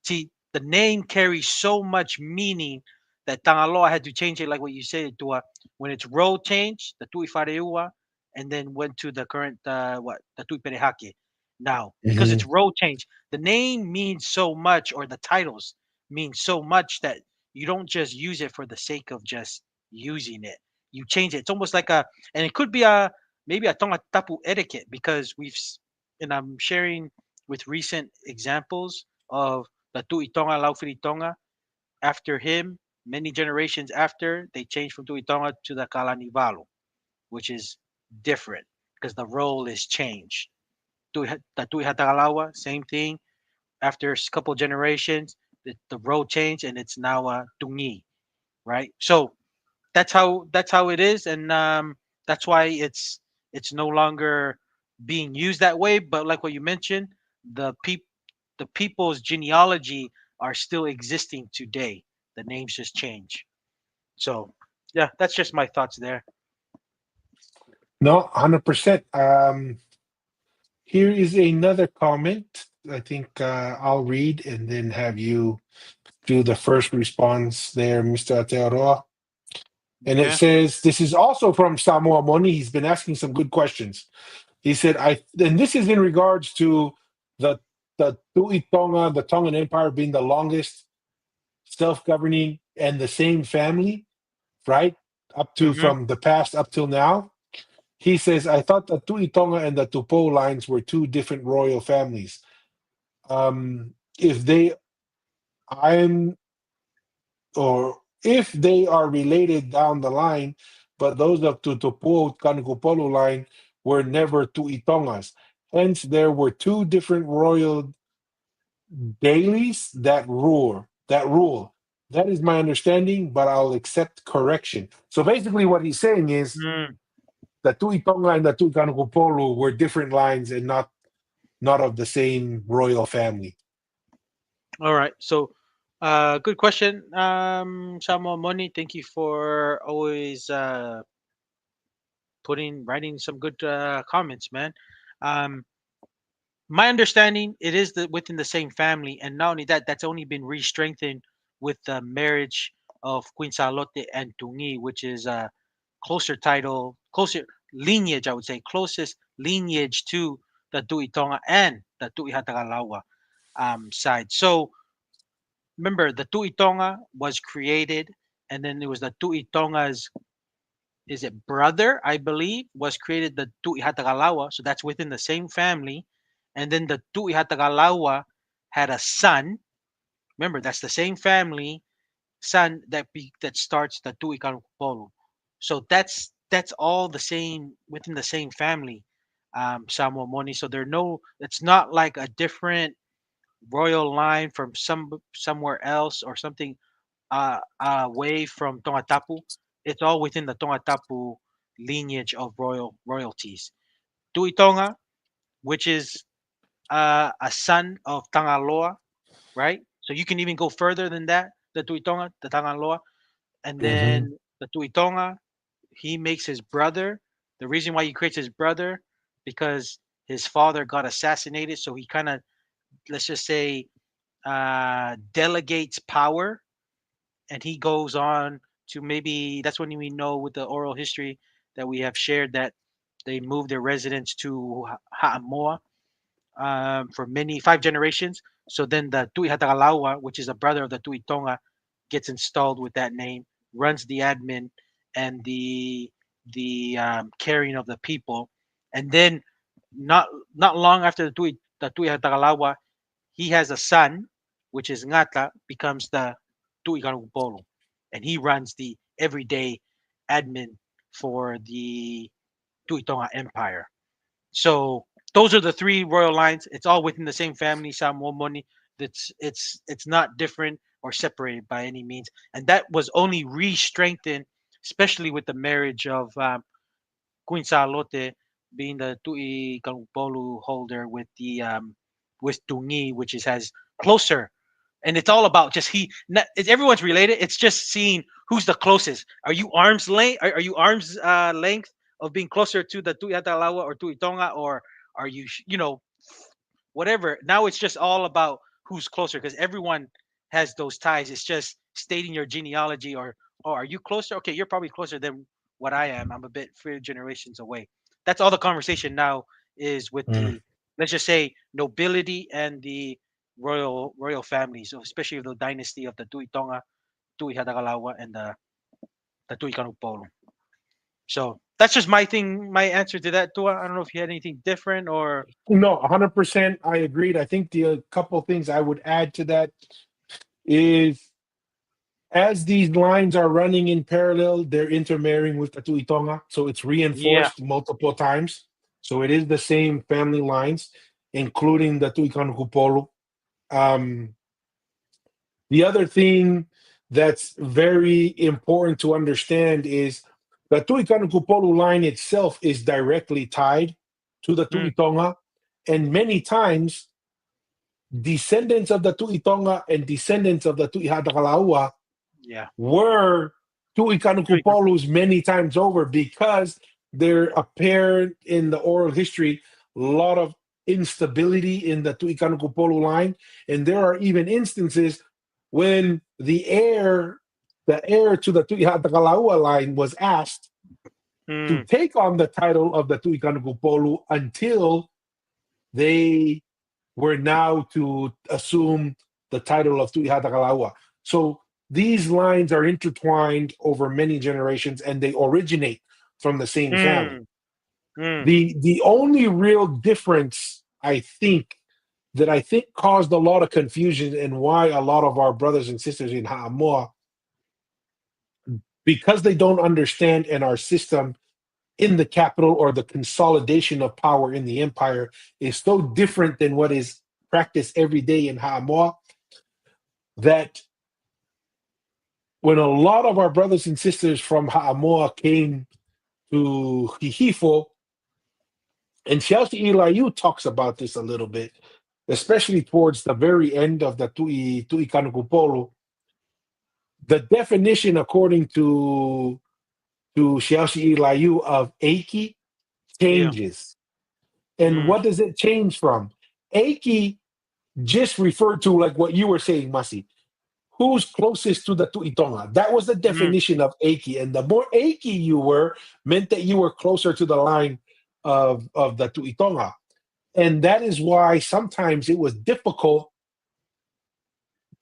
See, the name carries so much meaning that Tangaloa had to change it, like what you said, to when its role changed, the Tui Whareua, and then went to the current the Tui Perehake. Now, because its Mhm. role changed, the name means so much, or the titles mean so much that you don't just use it for the sake of just using it. You change it. It's almost like and it could be maybe a tonga tapu etiquette because and I'm sharing with recent examples of the Tuitonga Laufiri after him, many generations after, they changed from Tuitonga to the Kalanivalu, which is different because the role is changed. The Tuihatagalawa, same thing. After a couple generations, the role changed and it's now a Tungi, right? So that's how it is, and that's why it's no longer being used that way. But like what you mentioned, the people's genealogy are still existing today. The names just change. So yeah, that's just my thoughts there. No, 100%. Here is another comment. I think I'll read and then have you do the first response there, Mr. Atearoa. And it Okay. says, this is also from Samoa Moni. He's been asking some good questions. He said, and this is in regards to the Tui Tonga, the Tongan Empire being the longest self-governing and the same family, right? Up to Mm-hmm. from the past up till now. He says, I thought the Tui Tonga and the Tupou lines were two different royal families. If they I'm or if they are related down the line, but those of Tutupu Kanukupolu line were never Tuitongas. Hence, there were two different royal dailies that rule. That is my understanding, but I'll accept correction. So basically, what he's saying is Mm. the Tuitonga and the Tuikanukupolu were different lines and not of the same royal family. All right. So, good question, Samuel Moni. Thank you for always writing some good comments, man. Um, my understanding, it is within the same family, and not only that, that's only been re-strengthened with the marriage of Queen Salote and Tungi, which is a closer title, closer lineage, I would say, closest lineage to the Tui Tonga and the Tui Hatagalawa side. So remember, the Tui Tonga was created, and then there was the Tui Tonga's, is it brother, I believe, was created the Tui Hatagalawa. So that's within the same family. And then the Tui Hatagalawa had a son. Remember, that's the same family son that starts the Tui Kanukupolo. So that's all the same within the same family, Samuel Moni. So there no, it's not like a different royal line from somewhere else or something away from Tongatapu. It's all within the Tongatapu lineage of royalties. Tui Tonga, which is a son of Tangaloa, right? So you can even go further than that. The Tui Tonga, the Tangaloa, and Mhm. then the Tui Tonga, he makes his brother. The reason why he creates his brother because his father got assassinated, so he kind of, let's just say, delegates power, and he goes on to, maybe that's when we know with the oral history that we have shared that they moved their residence to Ha'amoa for many 5 generations. So then the Tui Hatagalawa, which is a brother of the Tui Tonga, gets installed with that name, runs the admin and the carrying of the people, and then not not long after the Tui Hatagalawa, he has a son, which is Ngata, becomes the Tuiganupolo, and he runs the everyday admin for the Tuitonga Empire. So those are the three royal lines. It's all within the same family, Samomoni. It's not different or separated by any means, and that was only re-strengthened, especially with the marriage of Queen Salote being the Tui Kangpolu holder with Tungi, which is has closer, and it's all about just everyone's related. It's just seeing who's the closest. Are you arms length? Are you arms length of being closer to the Tui Atalawa or Tui Tonga, or are you whatever? Now it's just all about who's closer because everyone has those ties. It's just stating your genealogy or, oh, are you closer? Okay, you're probably closer than what I am. I'm a bit few generations away. That's all the conversation now is with Mm. the, let's just say, nobility and the royal families, so especially the dynasty of the Tui Tonga, Tui Hadagalawa, and the Tui Kanupolo. So that's just my thing, my answer to that. Tua, I don't know if you had anything different or. No, 100%. I agreed. I think the couple things I would add to that is as these lines are running in parallel, they're intermarrying with the Tuitonga. So it's Yeah. reinforced multiple times. So it is the same family lines, including the Tuikanukupolu. Um, the other thing that's very important to understand is the Tuikanukupolu line itself is directly tied to the Mm, Tuitonga. And many times descendants of the Tuitonga and descendants of the Tuihadakalaua yeah. were Tuikanukupolus many times over because there appeared in the oral history a lot of instability in the Tu'ikanukupolu line, and there are even instances when the heir to the Tu'ihatakalaua line was asked to Mm, take on the title of the Tu'ikanukupolu until they were now to assume the title of Tu'ihatakalaua. So these lines are intertwined over many generations and they originate from the same family. mm, mm. The only real difference I think caused a lot of confusion and why a lot of our brothers and sisters in Ha'amoa, because they don't understand in our system in the capital or the consolidation of power in the empire is so different than what is practiced every day in Ha'amoa, that when a lot of our brothers and sisters from Ha'amoa came to Hihifo, and Chelsea Eliu talks about this a little bit, especially towards the very end of the Tui Kanukupolu. The definition, according to Chelsea Eliu, of Eiki Yeah. changes. And Mm, what does it change from? Eiki just referred to, like what you were saying, Masi. Who's closest to the Tuitonga? That was the mm. definition of Eiki. And the more Eiki you were, meant that you were closer to the line of the Tuitonga. And that is why sometimes it was difficult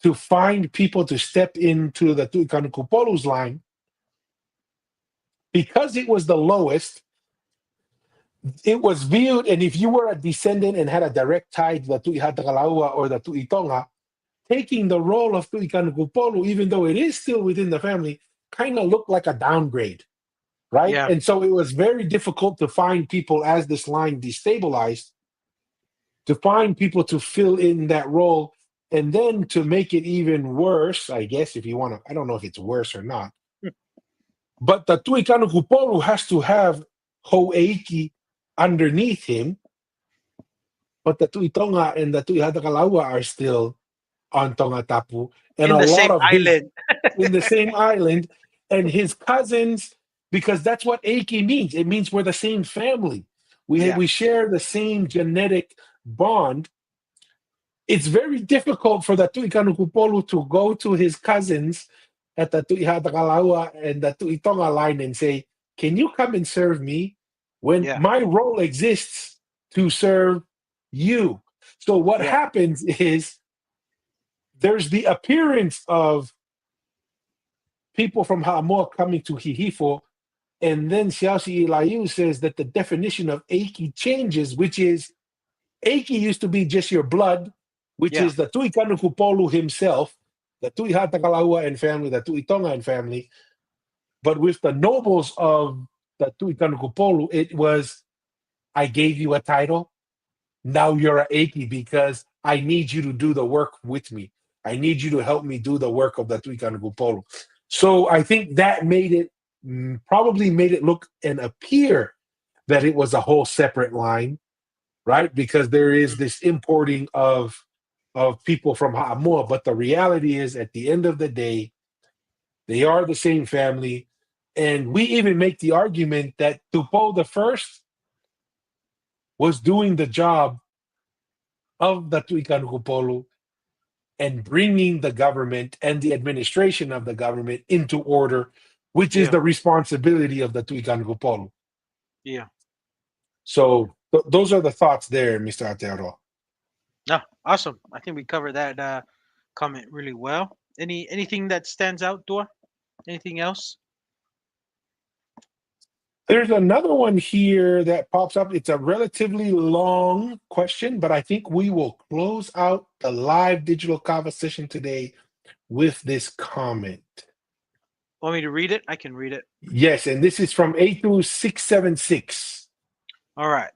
to find people to step into the Tuikanukupolu's line because it was the lowest. It was viewed, and if you were a descendant and had a direct tie to the Tuihatakalaua or the Tuitonga, taking the role of Tuikanukupolu, even though it is still within the family, kind of looked like a downgrade, right? Yeah. And so it was very difficult to find people as this line destabilized, to find people to fill in that role. And then to make it even worse, I guess, if you want to, I don't know if it's worse or not, but the Tuikanukupolu has to have Ho'eiki underneath him, but the Tuitonga and the Tuihatakalaua are still on Tongatapu. And In a the lot same of his island. in the same island, and his cousins, because that's what Eiki means. It means we're the same family. Yeah. We share the same genetic bond. It's very difficult for the Tuikanukupolu to go to his cousins at the Tuihatakalaua and the Tuitonga line and say, "Can you come and serve me?" When Yeah. my role exists to serve you. So what Yeah. happens is there's the appearance of people from Ha'amoa coming to Hihifo, and then Xiaoxi Ilayu says that the definition of Eiki changes, which is Eiki used to be just your blood, which Yeah. is the Tuikanukupolu himself, the Tuihatakalaua and family, the Tuitonga and family. But with the nobles of the Tuikanukupolu, it was, I gave you a title. Now you're a Eiki because I need you to do the work with me. I need you to help me do the work of the Tuikanukupolu. So I think that made it, probably made it look and appear that it was a whole separate line, right? Because there is Mm, this importing of people from Ha'amoa, but the reality is, at the end of the day, they are the same family. And we even make the argument that Tupo the First was doing the job of the Tuikanukupolu and bringing the government and the administration of the government into order, which is yeah. the responsibility of the Tuikanukupolu. Yeah. So those are the thoughts there, Mr. Atearo. No, awesome. I think we covered that comment really well. Anything that stands out, Dua? Anything else? There's another one here that pops up. It's a relatively long question, but I think we will close out the live digital conversation today with this comment. Want me to read it? I can read it. Yes, and this is from A2676. All right.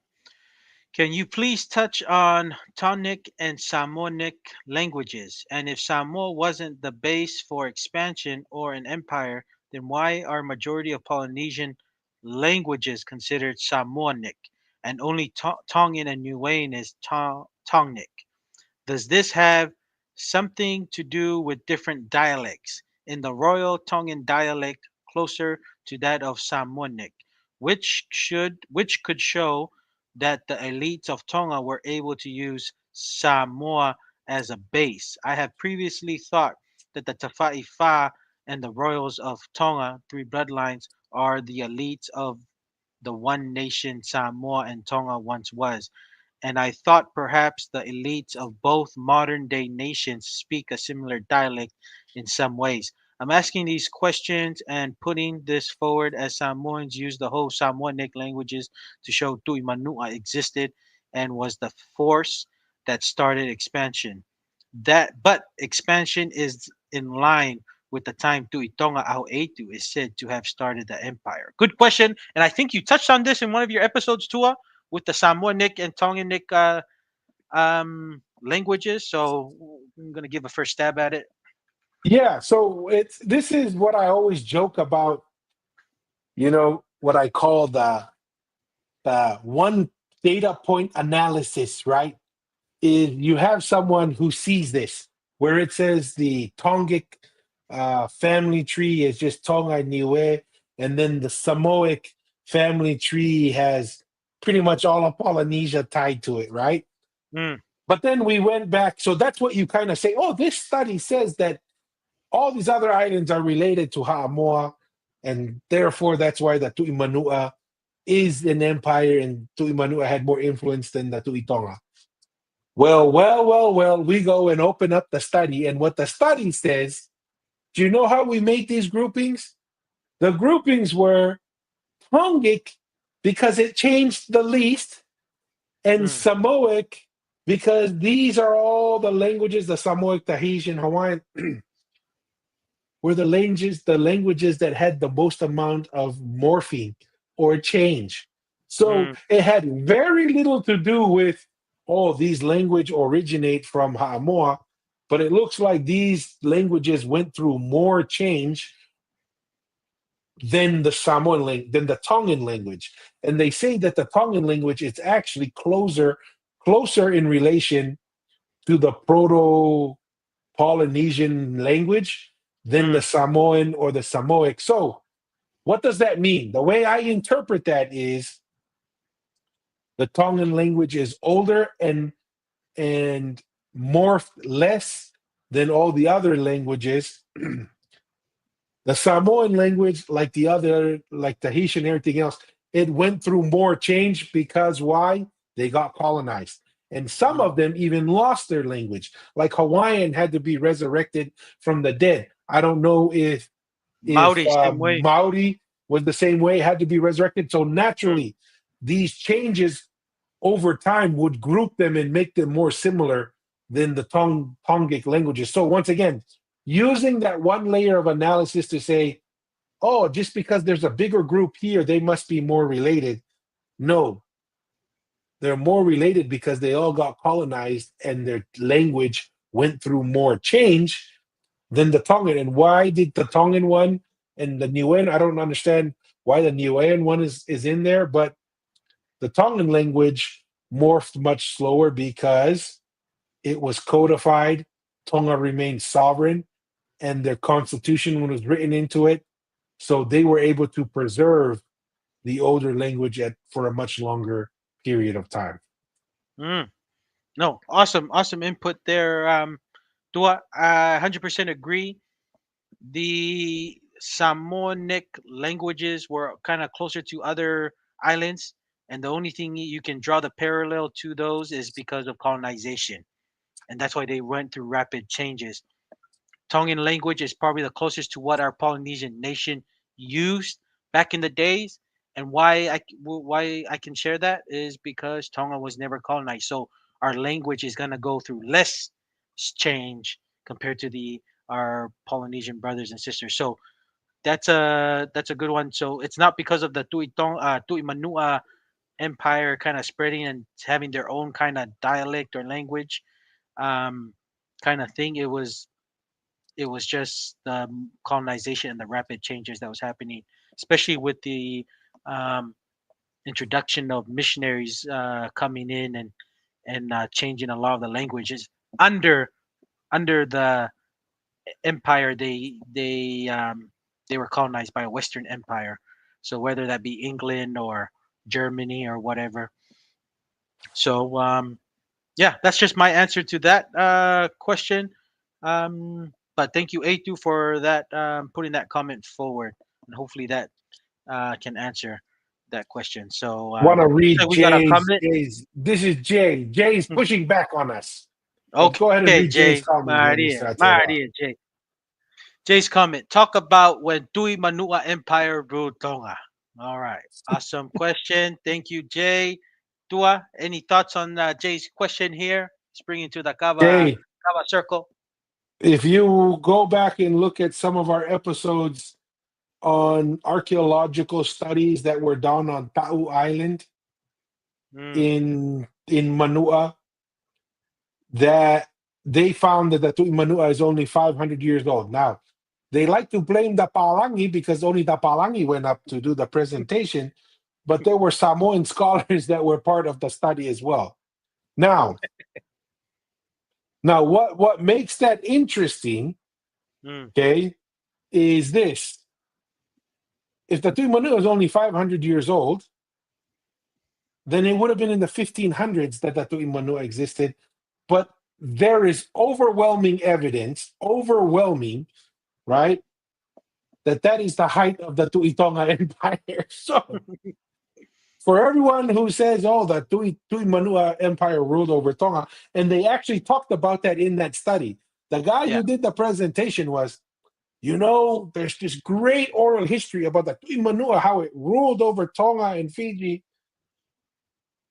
Can you please touch on Tonic and Samoanic languages? And if Samoa wasn't the base for expansion or an empire, then why are majority of Polynesian languages considered Samoanic and only Tongan and Niuean is Tongnic? Does this have something to do with different dialects? In the Royal Tongan dialect closer to that of Samoanic, which could show that the elites of Tonga were able to use Samoa as a base. I have previously thought that the Tafaifa and the royals of Tonga, three bloodlines, are the elites of the one nation Samoa and Tonga once was, and I thought perhaps the elites of both modern day nations speak a similar dialect in some ways. I'm asking these questions and putting this forward as Samoans use the whole Samoanic languages to show Tuimanua existed and was the force that started expansion. But expansion is in line with the time Tuitonga Auetu is said to have started the empire. Good question, and I think you touched on this in one of your episodes, Tua, with the Samoanic and Tonganic languages. So I'm gonna give a first stab at it. Yeah, so it's this is what I always joke about, what I call the one data point analysis, right? Is you have someone who sees this, where it says the Tongic family tree is just Tonga Niue, and then the Samoic family tree has pretty much all of Polynesia tied to it, right? Mm, But then we went back, so that's what you kind of say. Oh, this study says that all these other islands are related to Haamoa, and therefore that's why the Tu'imanua is an empire, and Tu'imanua had more influence than the Tu'itonga. Well, we go and open up the study, and what the study says, do you know how we made these groupings? The groupings were Tongic because it changed the least, and mm, Samoic because these are all the languages, the Samoic, Tahitian, Hawaiian, were the languages that had the most amount of morpheme or change. So mm, it had very little to do with, oh, these language originate from Haamoa, but it looks like these languages went through more change than the than the Tongan language. And they say that the Tongan language is actually closer in relation to the Proto Polynesian language than the mm, Samoan or the Samoic. So, what does that mean? The way I interpret that is the Tongan language is older and morphed less than all the other languages. The Samoan language, like the other, like Tahitian, everything else, it went through more change because why? They got colonized. And some mm. of them even lost their language. Like Hawaiian had to be resurrected from the dead. I don't know if Maori, same way. Maori was the same way, had to be resurrected. So Mm, naturally, these changes over time would group them and make them more similar than the Tongic languages. So once again, using that one layer of analysis to say, oh, just because there's a bigger group here, they must be more related. No, they're more related because they all got colonized and their language went through more change than the Tongan. And why did the Tongan one and the Niuean? I don't understand why the Niuean one is in there, but the Tongan language morphed much slower because it was codified. Tonga remained sovereign, and their constitution was written into it. So they were able to preserve the older language for a much longer period of time. mm. No, awesome input there. Tua, I 100% agree. The Samoanic languages were kind of closer to other islands, and the only thing you can draw the parallel to those is because of colonization, and that's why they went through rapid changes. Tongan language is probably the closest to what our Polynesian nation used back in the days. And why I can share that is because Tonga was never colonized, so our language is gonna go through less change compared to the our Polynesian brothers and sisters. So that's a good one. So it's not because of the Tuimanua empire kind of spreading and having their own kind of dialect or language um, kind of thing. It was just the colonization and the rapid changes that was happening, especially with the um, introduction of missionaries coming in and changing a lot of the languages under the empire. They were colonized by a Western empire, so whether that be England or Germany or whatever. So yeah, that's just my answer to that question. But thank you, A2, for that putting that comment forward, and hopefully that can answer that question. So Want to looks like read we got a Jay's? comment. This is Jay. Jay's Hmm. pushing back on us. But go ahead and Okay, read Jay's Jay, comment there, Maria, Mr. Ateroa. Maria, Jay. Jay's comment. Talk about when Tui Manua Empire ruled Tonga. All right, awesome question. Thank you, Jay. Tua, any thoughts on Jay's question here? Let's bring it to the Jay, Kava circle. if you go back and look at some of our episodes on archaeological studies that were done on Tau Island Mm, in Manua, that they found that the Tui Manua is only 500 years old. Now, they like to blame the Palangi because only the Palangi went up to do the presentation, but there were Samoan scholars that were part of the study as well. Now, what makes that interesting, mm, okay, is this: if the Tuimanu is only 500 years old, then it would have been in the 1500s that the Tuimanu existed. But there is overwhelming evidence, right, that is the height of the Tuitonga Empire. So for everyone who says, "Oh, the Tuimanua Empire ruled over Tonga," and they actually talked about that in that study. The guy yeah. who did the presentation was, there's this great oral history about the Tuimanua, how it ruled over Tonga and Fiji.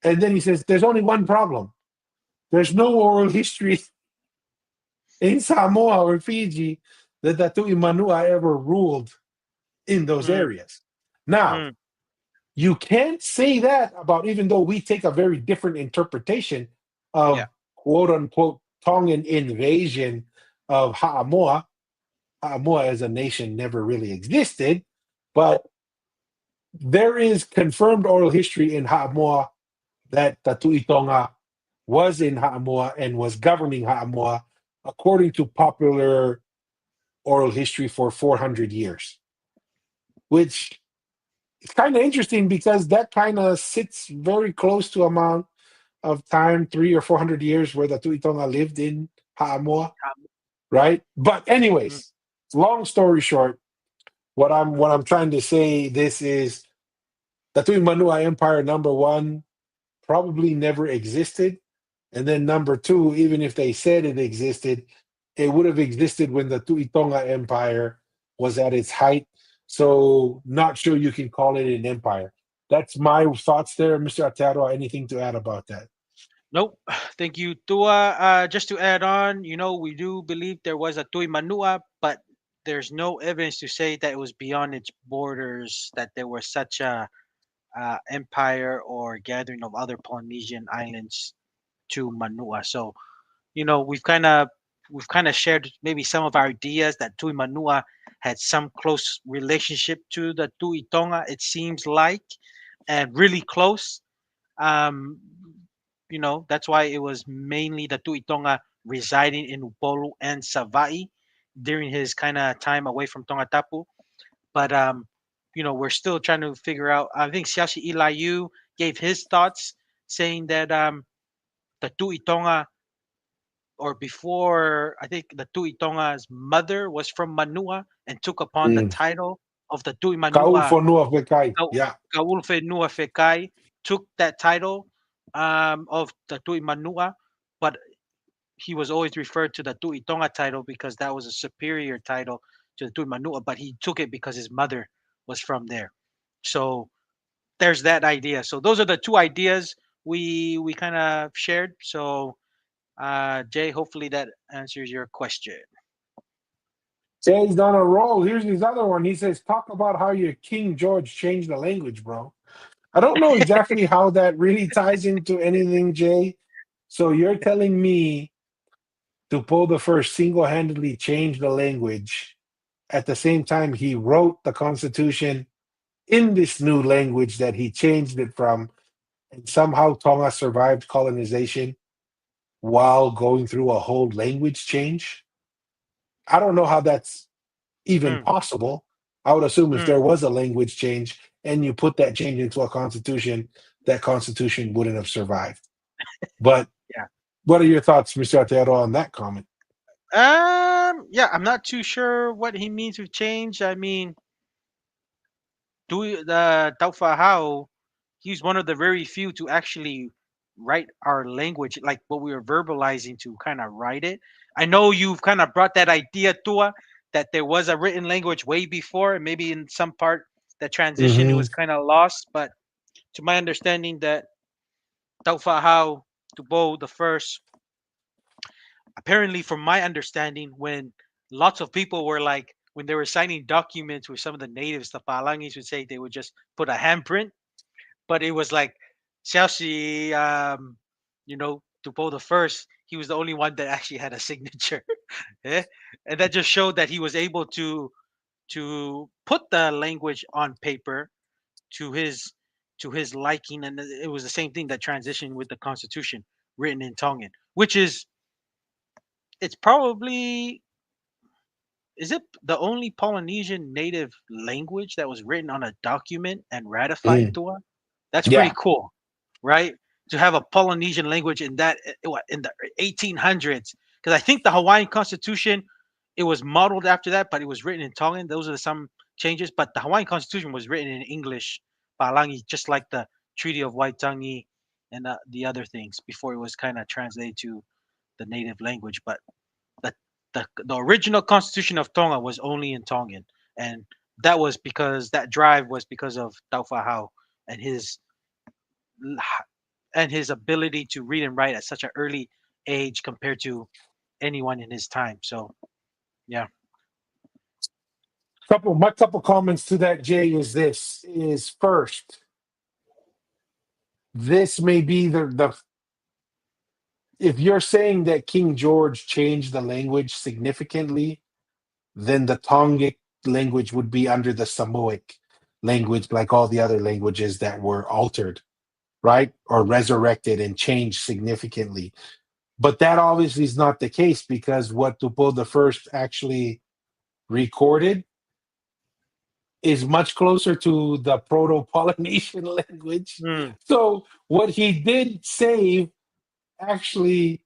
And then he says, there's only one problem. There's no oral history in Samoa or Fiji that the Tuimanua ever ruled in those Mm, areas. Now, mm, you can't say that about, even though we take a very different interpretation yeah. of quote unquote Tongan invasion of Ha'amoa. Ha'amoa as a nation never really existed, but there is confirmed oral history in Ha'amoa that the Tuitonga was in Ha'amoa and was governing Ha'amoa according to popular oral history for 400 years, which is kind of interesting because that kind of sits very close to amount of time, 300 or 400 years, where the Tuitonga lived in Ha'amoa, right? But Mm, anyways, long story short, what I'm trying to say this is the Tuimanua Empire, number one, probably never existed. And then number two, even if they said it existed, it would have existed when the Tuitonga Empire was at its height. So not sure you can call it an empire. That's my thoughts there, Mr. Ataro. Anything to add about that? nope. Thank you, Tua. Just to add on, we do believe there was a Tui Manua, but there's no evidence to say that it was beyond its borders, that there was such a empire or gathering of other Polynesian islands to Manua. So we've kind of shared maybe some of our ideas that Tui Manua had some close relationship to the Tui Tonga. It seems like, and really close. Um, that's why it was mainly the Tui Tonga residing in Upolu and Savai during his kind of time away from Tonga Tapu. But we're still trying to figure out. I think Siashi Ilayu gave his thoughts, saying that the Tui Tonga, or before, I think the Tui Tonga's mother was from Manua and took upon the Mm. title of the Tui Manua. Kaufonua Fekai. Kau- Yeah. Kaulfe Nua Fekai took that title of the Tui Manua, but he was always referred to the Tui Tonga title because that was a superior title to the Tui Manua, but he took it because his mother was from there. So there's that idea. So those are the two ideas we kind of shared. So Jay, hopefully that answers your question. Jay's on a roll. Here's his other one. He says, talk about how your King George changed the language, bro. I don't know exactly how that really ties into anything, Jay. So you're telling me to pull the first single-handedly change the language at the same time he wrote the Constitution in this new language that he changed it from, and somehow Tonga survived colonization while going through a whole language change? I don't know how that's even Mm, possible. I would assume if mm. there was a language change and you put that change into a constitution, that constitution wouldn't have survived. But Yeah. what are your thoughts, Mr. Atero, on that comment? Yeah, I'm not too sure what he means with change. I mean, the Taufa Hao, he's one of the very few to actually write our language, like what we were verbalizing to kind of write it. I know you've kind of brought that idea to that there was a written language way before, and maybe in some part that transition it Hmm. was kind of lost. But to my understanding, that Taufa Hao Tubo the first, apparently, from my understanding, when lots of people were like, when they were signing documents with some of the natives, the Palangis would say they would just put a handprint, but it was like Chelsea, Tupo the first, he was the only one that actually had a signature. eh? And that just showed that he was able to put the language on paper to his liking, and it was the same thing that transitioned with the Constitution written in Tongan, which is it's probably is it the only Polynesian native language that was written on a document and ratified Mm. to us? That's pretty Yeah. cool, right? To have a Polynesian language in that what in the 1800s, because I think the Hawaiian Constitution it was modeled after that, but it was written in Tongan. Those are some changes, but the Hawaiian Constitution was written in English, Palangi, just like the Treaty of Waitangi and the other things before it was kind of translated to the native language. But the, the original Constitution of Tonga was only in Tongan, and that was because that drive was because of Taufa Hao and his ability to read and write at such an early age compared to anyone in his time. So yeah. My couple comments to that, Jay, is first, this may be the if you're saying that King George changed the language significantly, then the Tongic language would be under the Samoic language, like all the other languages that were altered, right? Or resurrected and changed significantly. But that obviously is not the case, because what Tupo the First actually recorded is much closer to the Proto-Polynesian language. Mm, So what he did save actually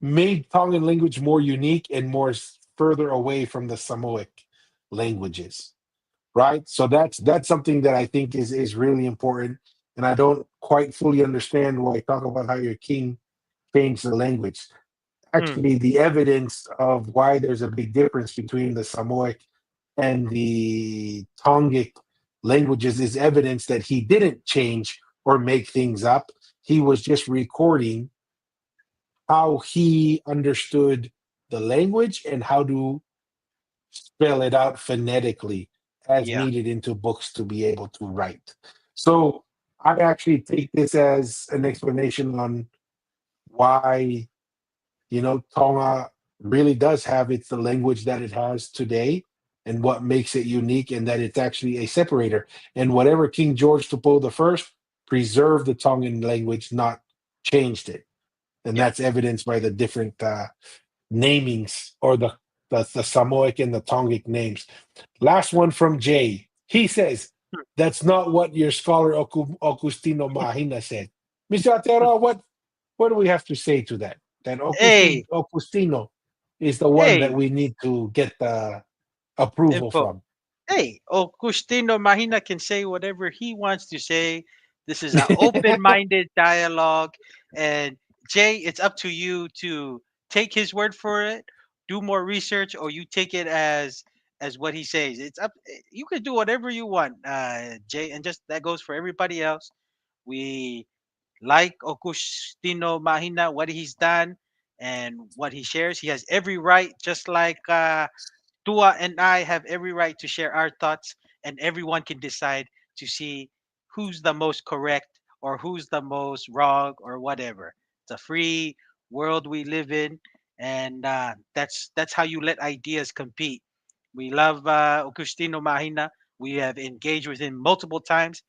made Tongan language more unique and more further away from the Samoic languages, right? So that's something that I think is really important, and I don't quite fully understand why you talk about how your king changed the language. mm, Actually, the evidence of why there's a big difference between the Samoic and the Tongic languages is evidence that he didn't change or make things up. He was just recording how he understood the language and how to spell it out phonetically as yeah. needed into books to be able to write. So I actually take this as an explanation on why, Tonga really does have it's the language that it has today, and what makes it unique, and that it's actually a separator. And whatever King George Tupo the First preserved the Tongan language, not changed it. And Yeah. that's evidenced by the different namings, or the Samoic and the Tongic names. Last one from Jay. He says, that's not what your scholar Augustino Mahina said. Mr. Atero, what do we have to say to that? That Hey, Augustino is the one that hey, we need to get the approval info. from. Hey, Augustino Mahina can say whatever he wants to say. This is an open-minded dialogue, and Jay, it's up to you to take his word for it, do more research, or you take it as what he says. It's up. You can do whatever you want, Jay, and just that goes for everybody else. We like Augustino Mahina, what he's done and what he shares. He has every right, just like Tua and I have every right to share our thoughts, and everyone can decide to see who's the most correct or who's the most wrong or whatever. It's a free world we live in, and that's how you let ideas compete. We love Augustino Mahina. We have engaged with him multiple times.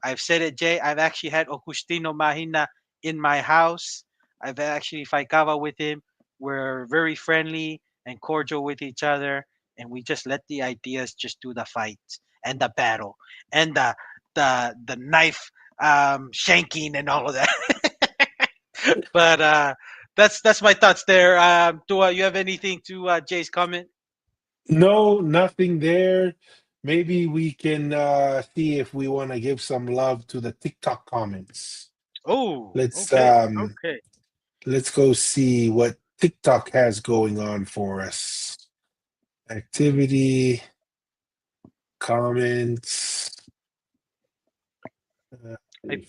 I've said it, Jay. I've actually had Augustino Mahina in my house. I've actually faikava with him. We're very friendly and cordial with each other, and we just let the ideas just do the fight and the battle and the knife shanking and all of that. But that's my thoughts there. Tua, you have anything to Jay's comment? No, nothing there. Maybe we can see if we want to give some love to the TikTok comments. Oh, Let's okay, okay. let's go see what TikTok has going on for us. Activity, comments. Uh, I,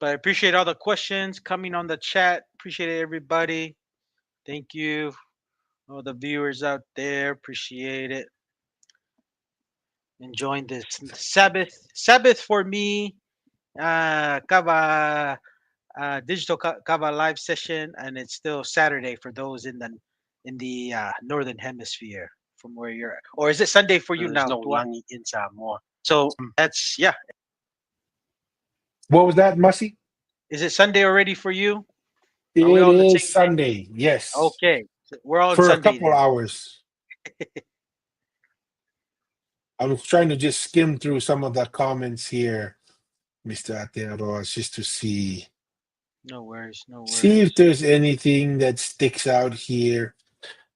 but I appreciate all the questions coming on the chat. Appreciate it, everybody. Thank you, all the viewers out there. Appreciate it. Enjoying this Sabbath. Sabbath for me. Kava digital Kava live session, and it's still Saturday for those in the northern hemisphere from where you're at. Or is it Sunday for you There's now? no Tua? langi in Samoa. So that's yeah. what was that, Mussy? Is it Sunday already for you? Are we It all on the is same day? Sunday. Yes, Okay, so we're all on for a Sunday couple then. hours. I was trying to just skim through some of the comments here, Mr. Atearoa, just to see No worries, no see if worries. there's anything that sticks out here.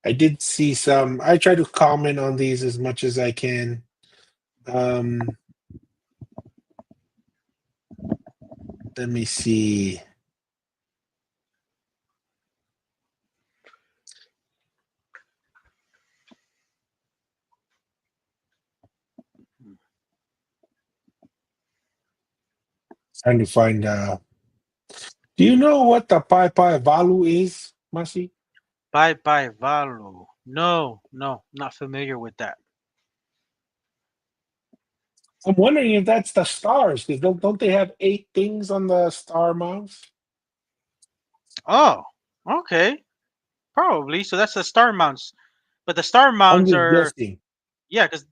I did see some. I try to comment on these as much as I can. Let me see. Trying to find. Do you know what the Pai Pai Valu is, Masi? Bye bye Valu. No, no, not familiar with that. I'm wondering if that's the stars, because don't they have 8 things on the star mounts? Oh, okay, probably. So that's the star mounts, but the star I'm mounts just are guessing. yeah, because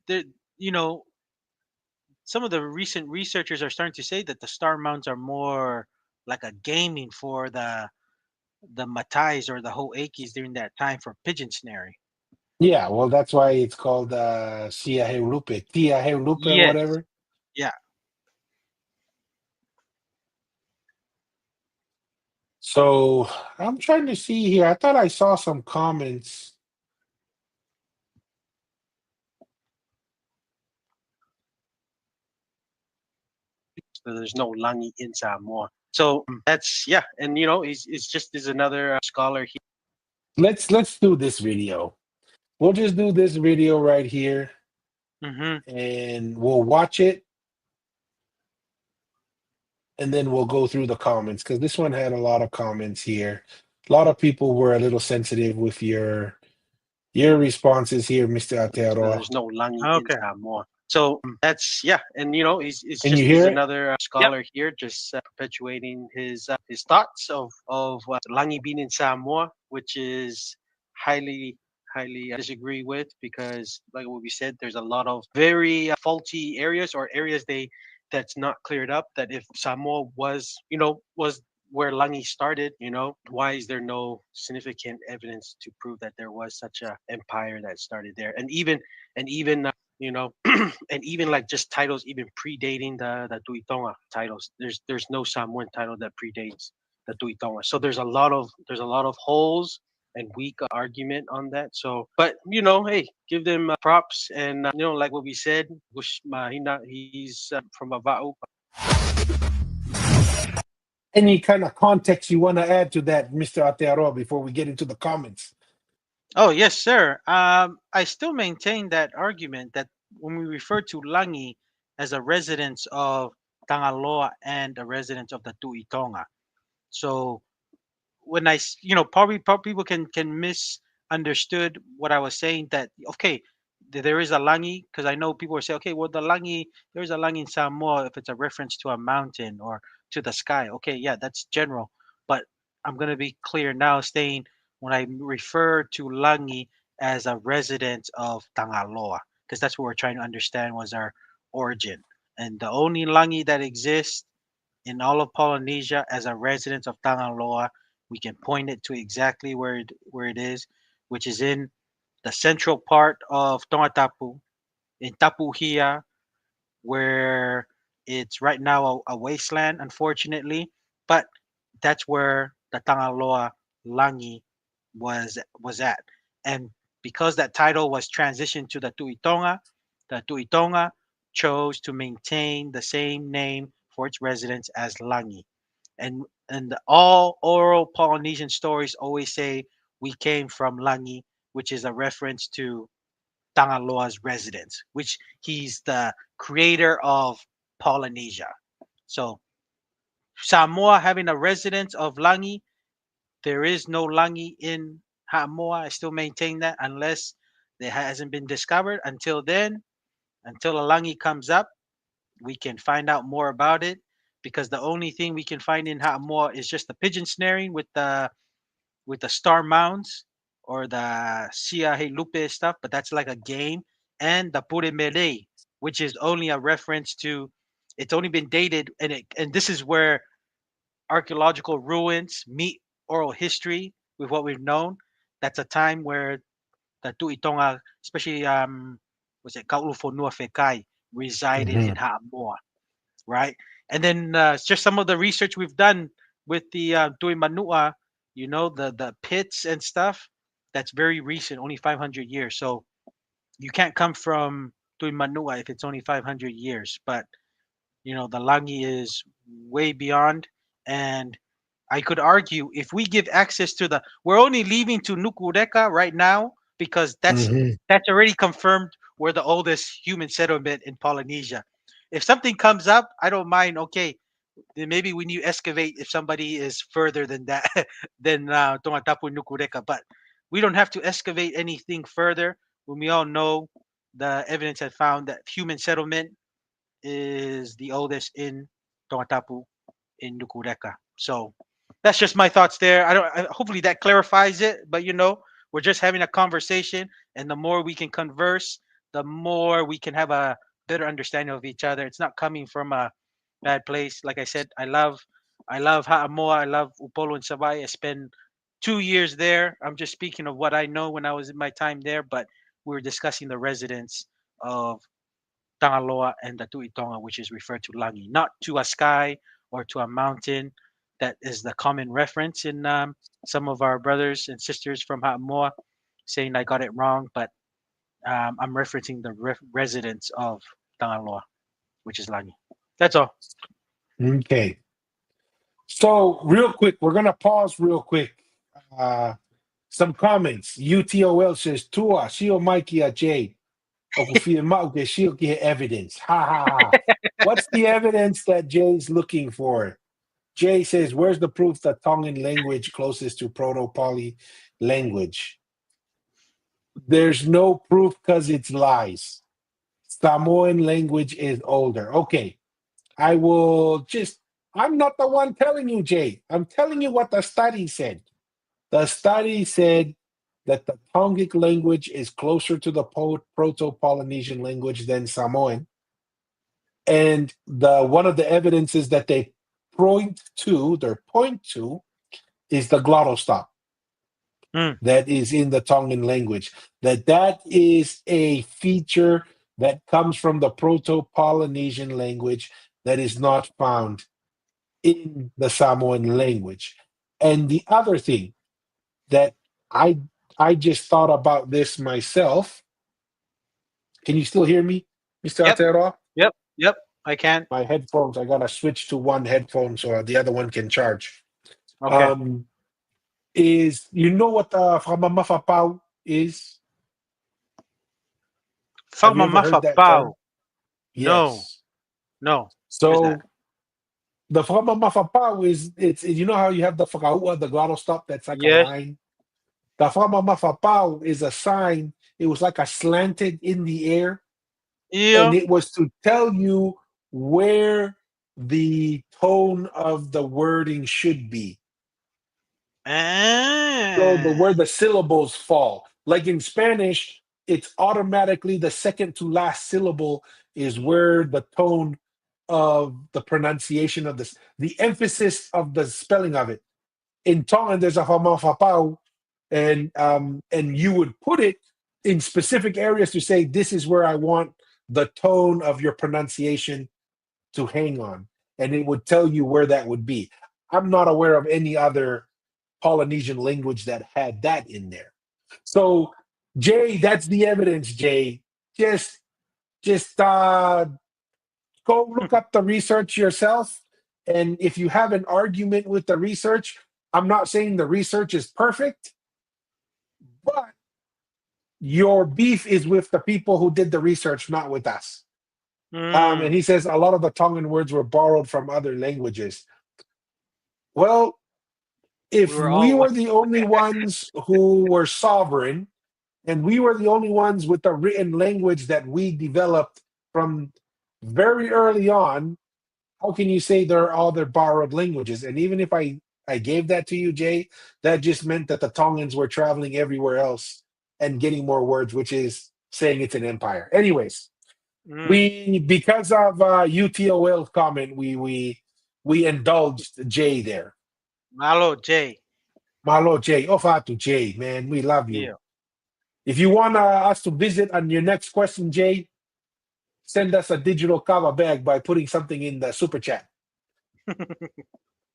you know some of the recent researchers are starting to say that the star mounts are more like a gaming for the matais or the hoekis during that time for pigeon snaring. Yeah, well, that's why it's called Sia Heurupe, Tia Heurupe, or Yes. whatever. Yeah. So I'm trying to see here. I thought I saw some comments. So there's no langi in Samoa. So that's yeah, and he's just is another scholar here. Let's do this video. We'll just do this video right here, Mm-hmm. and we'll watch it, and then we'll go through the comments because this one had a lot of comments here. A lot of people were a little sensitive with your responses here, Mr. So Aotearoa. there's no langi in Okay. Samoa. So that's yeah, and he's Can you just is hear it? another scholar here, just perpetuating his thoughts of langi being in Samoa, which is highly disagree with because like what we said, there's a lot of very faulty areas or areas that's not cleared up. That if Samoa was where Langi started, why is there no significant evidence to prove that there was such a empire that started there? And even and even like just titles even predating the Tuitonga titles. There's no Samoan title that predates the Tuitonga. So there's a lot of holes and weak argument on that. So, but hey, give them props and like what we said, Bush Mahina, he's from Ava'u. Any kind of context you want to add to that, Mr. Aotearoa, before we get into the comments? Oh yes, sir. I still maintain that argument that when we refer to Langi as a residence of Tangaloa and a residence of the Tuitonga, so when probably people can misunderstood what I was saying that okay there is a langi because I know people will say okay well the langi there's a langi in Samoa if it's a reference to a mountain or to the sky okay yeah that's general but I'm going to be clear now saying when I refer to langi as a resident of Tangaloa because that's what we're trying to understand was our origin and the only langi that exists in all of Polynesia as a resident of Tangaloa. We can point it to exactly where it is, which is in the central part of Tongatapu, in Tapuhia, where It's right now a wasteland, unfortunately, but that's where the Tangaloa Langi was at. And because that title was transitioned to the Tuitonga chose to maintain the same name for its residents as Langi. And all oral Polynesian stories always say we came from Langi, which is a reference to Tangaloa's residence, which he's the creator of Polynesia. So Samoa having a residence of Langi, there is no Langi in Samoa. I still maintain that unless there hasn't been discovered. Until then, until a Langi comes up, we can find out more about it because the only thing we can find in Samoa is just the pigeon snaring with the star mounds or the Sia He Lupe stuff, but that's like a game, and the Pure Mele, which is only a reference to it's only been dated and this is where archaeological ruins meet oral history with what we've known. That's a time where the Tuitonga, especially was it Kaulufonua Fekai, resided in Mhm. Haamoa, right? And then just some of the research we've done with the Tui Manua, the pits and stuff. That's very recent, only 500 years. So you can't come from Tui Manua if it's only 500 years. But the Langi is way beyond, and I could argue if we give access to we're only leaving to Nukureka right now because Mhm. that's already confirmed we're the oldest human settlement in Polynesia. If something comes up, I don't mind. Okay, then maybe we need to excavate if somebody is further than that than Tongatapu Nukureka. But we don't have to excavate anything further when we all know the evidence has found that human settlement is the oldest in Tongatapu in Nukureka. So that's just my thoughts there. Hopefully that clarifies it. But we're just having a conversation, and the more we can converse, the more we can have a better understanding of each other. It's not coming from a bad place. Like I said, I love Ha'amoa. I love Upolu and Savai. I spent 2 years there. I'm just speaking of what I know when I was in my time there, but we were discussing the residents of Tangaloa and the Tuitonga, which is referred to Langi, not to a sky or to a mountain. That is the common reference in some of our brothers and sisters from Ha'amoa saying I got it wrong, but I'm referencing the residents of Tangaloa, which is Langi. That's all. Okay. So real quick, we're gonna pause real quick. Uh, some comments. UTOL says Tua, Shio Mikey J. Okufia Mauke, Shio get evidence. Ha ha ha. What's the evidence that Jay's looking for? Jay says, where's the proof that Tongan language closest to Proto-Poly language? There's no proof because it's lies. Samoan language is older. Okay, I'm not the one telling you, Jay. I'm telling you what the study said. The study said that the Tongic language is closer to the Proto-Polynesian language than Samoan. And one of the evidences that they point to is the glottal stop Mm. that is in the Tongan language. That is a feature that comes from the Proto-Polynesian language that is not found in the Samoan language. And the other thing that I I just thought about this myself. Can you still hear me, Mr. Yep, Aotearoa? yep. I can. My headphones, I gotta switch to one headphone so the other one can charge. Okay. Um, is you know what Whamamafapau is? Have you ever heard Whamamafa that term? Pau. No, Yes. no. What is that? So the Whamamafapau is it's you know how you have the whakaua, the glottal stop that's like a Yes. line. The Whamamafapau is a sign. It was like a slanted in the air, and Yeah. it was to tell you where the tone of the wording should be. So Ah. where the syllables fall. Like in Spanish, it's automatically the second to last syllable is where the tone of the pronunciation of this, the emphasis of the spelling of it. In Tongan, there's a hamafapau, and you would put it in specific areas to say this is where I want the tone of your pronunciation to hang on, and it would tell you where that would be. I'm not aware of any other Polynesian language that had that in there. So, Jay, that's the evidence, Jay. Just just go look up the research yourself. And if you have an argument with the research, I'm not saying the research is perfect, but your beef is with the people who did the research, not with us. And Mm, he says a lot of the Tongan words were borrowed from other languages. Well, we if were we all one. were the only ones who were sovereign and we were the only ones with the written language that we developed from very early on, how can you say there are other borrowed languages? And even if I gave that to you, Jay, that just meant that the Tongans were traveling everywhere else and getting more words, which is saying it's an empire. Anyways, Mm, we because of UTOL's comment, we indulged Jay there. malo, Jay. Malo Jay, Ofatu Jay, man, we love you. Yeah. If you want us to visit on your next question, Jay, send us a digital kava bag by putting something in the super chat.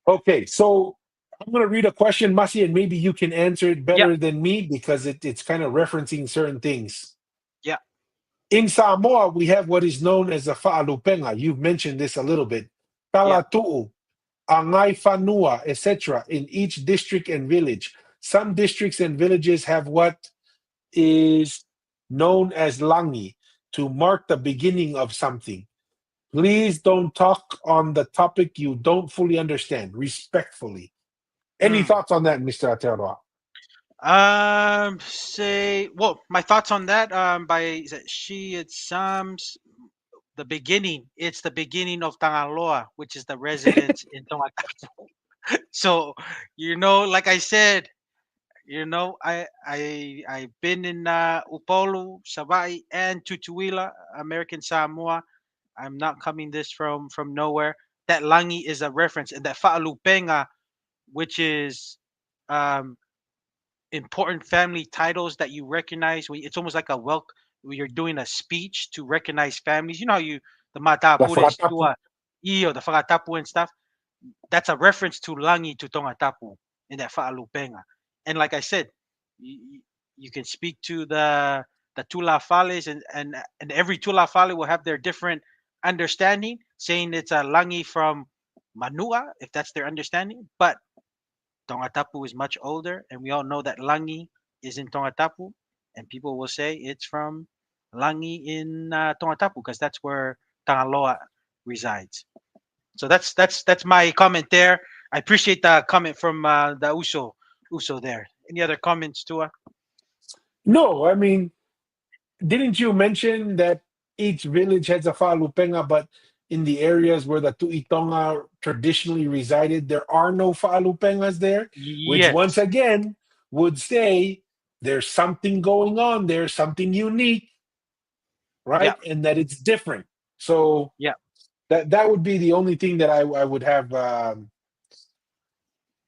Okay, so I'm going to read a question, Masi, and maybe you can answer it Yeah. better than me because it's kind of referencing certain things. Yeah. In Samoa, we have what is known as the fa'alupenga. You've mentioned this a little bit. Yeah. Talatu'u, Angai Fanua, etc. in each district and village. Some districts and villages have what is known as langi to mark the beginning of something. Please don't talk on the topic you don't fully understand, respectfully. Any Mm. thoughts on that, Mr. Ateroa? Say, well, my thoughts on that. By is it she, it's the beginning. It's the beginning of Tangaloa, which is the residence in Tongatapu. So, like I said, I've been in Upolu, Savai, and Tutuila, American Samoa. I'm not coming this from nowhere. That Langi is a reference, and that Fa'alupenga, which is um, important family titles that you recognize. It's almost like a welcome. When you're doing a speech to recognize families. You know how the The Matapures, Frakatapu? Iyo, the Fagatapu and stuff. That's a reference to Langi to Tongatapu in that Fa'alupenga. And like I said, you, you can speak to the Tula Fales, and every Tula Fale will have their different understanding, saying it's a Langi from Manua, if that's their understanding. But Tongatapu is much older, and we all know that Langi is in Tongatapu, and people will say it's from Langi in Tongatapu because that's where Tangaloa resides. So that's my comment there. I appreciate the comment from the Uso there. Any other comments, Tua? No, I mean, didn't you mention that each village has a Fa'alupenga, but in the areas where the Tu'itonga traditionally resided, there are no Fa'alupengas there, which once Yes. again would say there's something going on there, something unique, Yeah. right? And that it's different. So Yeah. that would be the only thing that I would have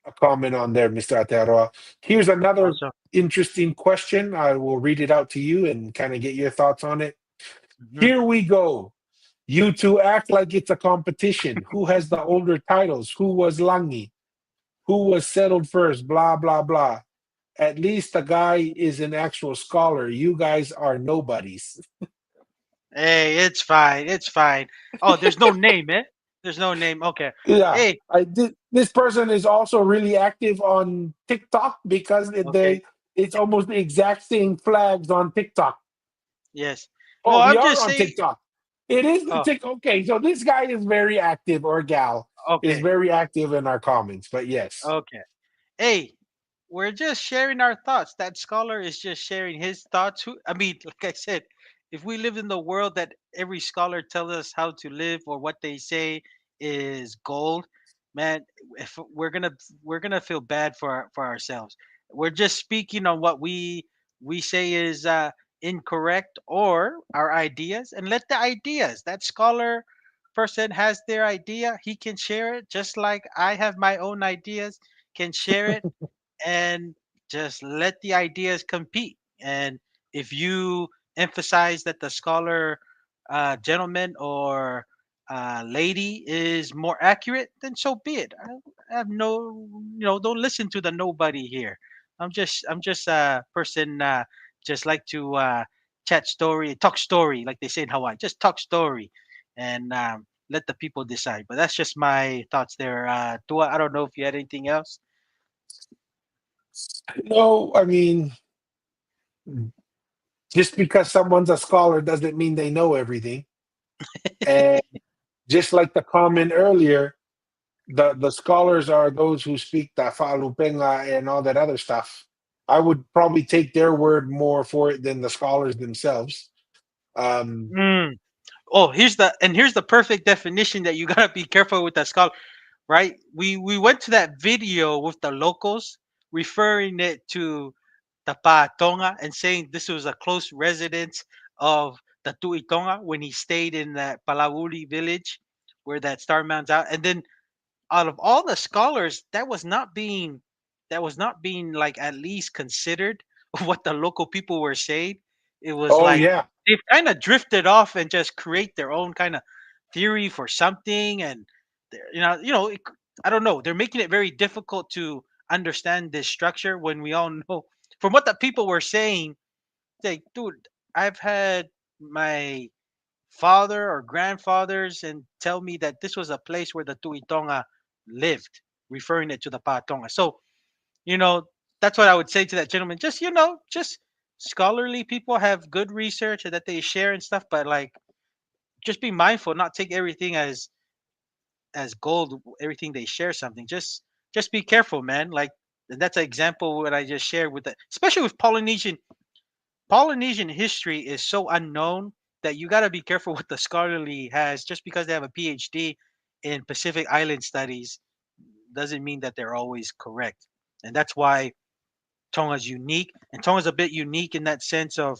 a comment on there, Mr. Atearoa. Here's another Also. interesting question. I will read it out to you and kind of get your thoughts on it. Mhm. Here we go. You two act like it's a competition. Who has the older titles? Who was Langi? Who was settled first? Blah, blah, blah. At least the guy is an actual scholar. You guys are nobodies. Hey, it's fine. It's fine. Oh, there's no name, eh? There's no name. Okay. Yeah, Hey. I did. This person is also really active on TikTok because Okay. it's almost the exact same flags on TikTok. Yes. Oh, Well, we I'm are just on saying. TikTok. It is the Oh, tick. Okay, so this guy is very active, or gal is okay. very active in our comments. But yes, Okay. Hey, we're just sharing our thoughts. That scholar is just sharing his thoughts. I mean, like I said, if we live in the world that every scholar tells us how to live or what they say is gold, man, if we're gonna feel bad for ourselves. We're just speaking on what we say is incorrect or our ideas, and let the ideas. That scholar person has their idea. He can share it, just like I have my own ideas. Can share it and just let the ideas compete. And if you emphasize that the scholar gentleman or lady is more accurate, then so be it. I have no, don't listen to the nobody here. I'm just a person, just like to chat story, talk story, like they say in Hawaii. Just talk story, and let the people decide. But that's just my thoughts there. Tua, I don't know if you had anything else. No, I mean, just because someone's a scholar doesn't mean they know everything. And just like the comment earlier, the scholars are those who speak the Fa'alupenga and all that other stuff. I would probably take their word more for it than the scholars themselves. Um, Mm. Oh, here's the perfect definition that you gotta be careful with that scholar, right? We went to that video with the locals referring it to the Tonga and saying this was a close residence of the Tuitonga when he stayed in that Palawuli village where that star mounts out. And then out of all the scholars, that was not being like at least considered what the local people were saying. It was oh like yeah. they've kind of drifted off and just create their own kind of theory for something, and I don't know. They're making it very difficult to understand this structure when we all know from what the people were saying. Like, dude, I've had my father or grandfathers and tell me that this was a place where the Tuitonga lived, referring it to the Patonga. So, you know, that's what I would say to that gentleman. Just scholarly people have good research and that they share and stuff, but like just be mindful, not take everything as gold, everything they share something. Just be careful, man. Like, and that's an example what I just shared with the, especially with Polynesian history is so unknown that you got to be careful what the scholarly has. Just because they have a PhD in Pacific Island studies doesn't mean that they're always correct. And that's why Tonga's unique. And Tonga's a bit unique in that sense of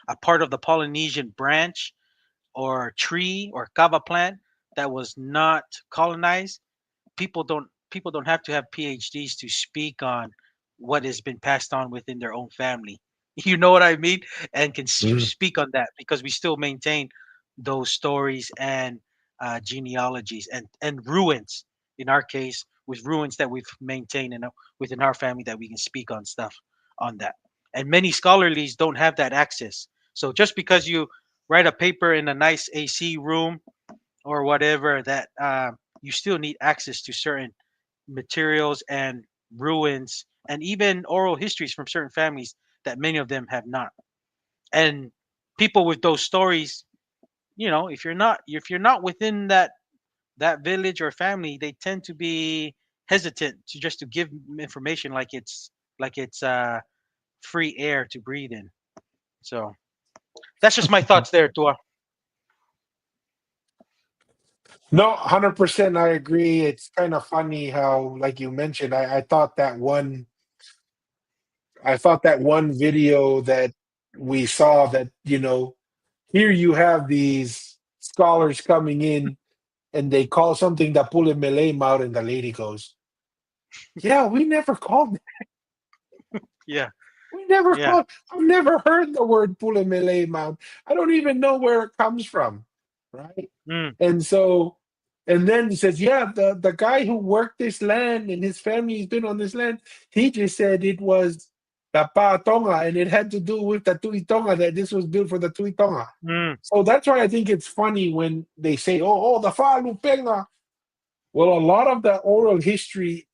a part of the Polynesian branch or tree or kava plant that was not colonized. People don't have to have PhDs to speak on what has been passed on within their own family. You know what I mean? And can Mm. speak on that because we still maintain those stories and genealogies and ruins. In our case, with ruins that we've maintained within our family that we can speak on stuff on that. And many scholarlies don't have that access. So just because you write a paper in a nice AC room or whatever, that you still need access to certain materials and ruins and even oral histories from certain families that many of them have not. And people with those stories, if you're not within that village or family, they tend to be hesitant to just to give information like it's free air to breathe in. So that's just my thoughts there, Tua. No, 100%. I agree. It's kind of funny how, like you mentioned, I thought that one video that we saw that, here you have these scholars coming in and they call something the Pule Malay Mount, and the lady goes, yeah, we never called it. Yeah, We never yeah. called, I've never heard the word Pule Malay Mount. I don't even know where it comes from. Right. Mm, And so, and then he says, yeah, the guy who worked this land and his family's been on this land, he just said it was the Tonga and it had to do with the Tui Tonga, that this was built for the Tui Tonga. mm, So that's why I think it's funny when they say, the Fa'alupenga. Well, a lot of the oral history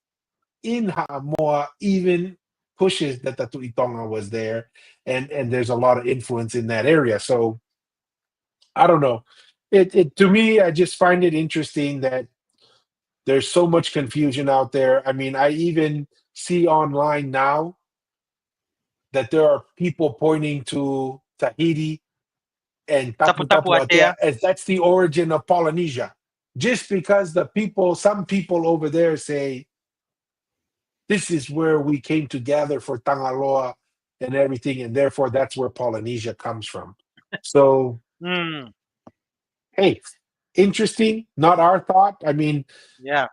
in Ha'amoa even pushes that the Tui Tonga was there, and there's a lot of influence in that area. So I don't know. It to me, I just find it interesting that there's so much confusion out there. I mean, I even see online now that there are people pointing to Tahiti and tapu Tapu tapu Tapu atea. Atea as that's the origin of Polynesia. Just because some people over there say this is where we came to gather for Tangaloa and everything, and therefore that's where Polynesia comes from. So, Mm, hey, interesting, not our thought. I mean, yeah.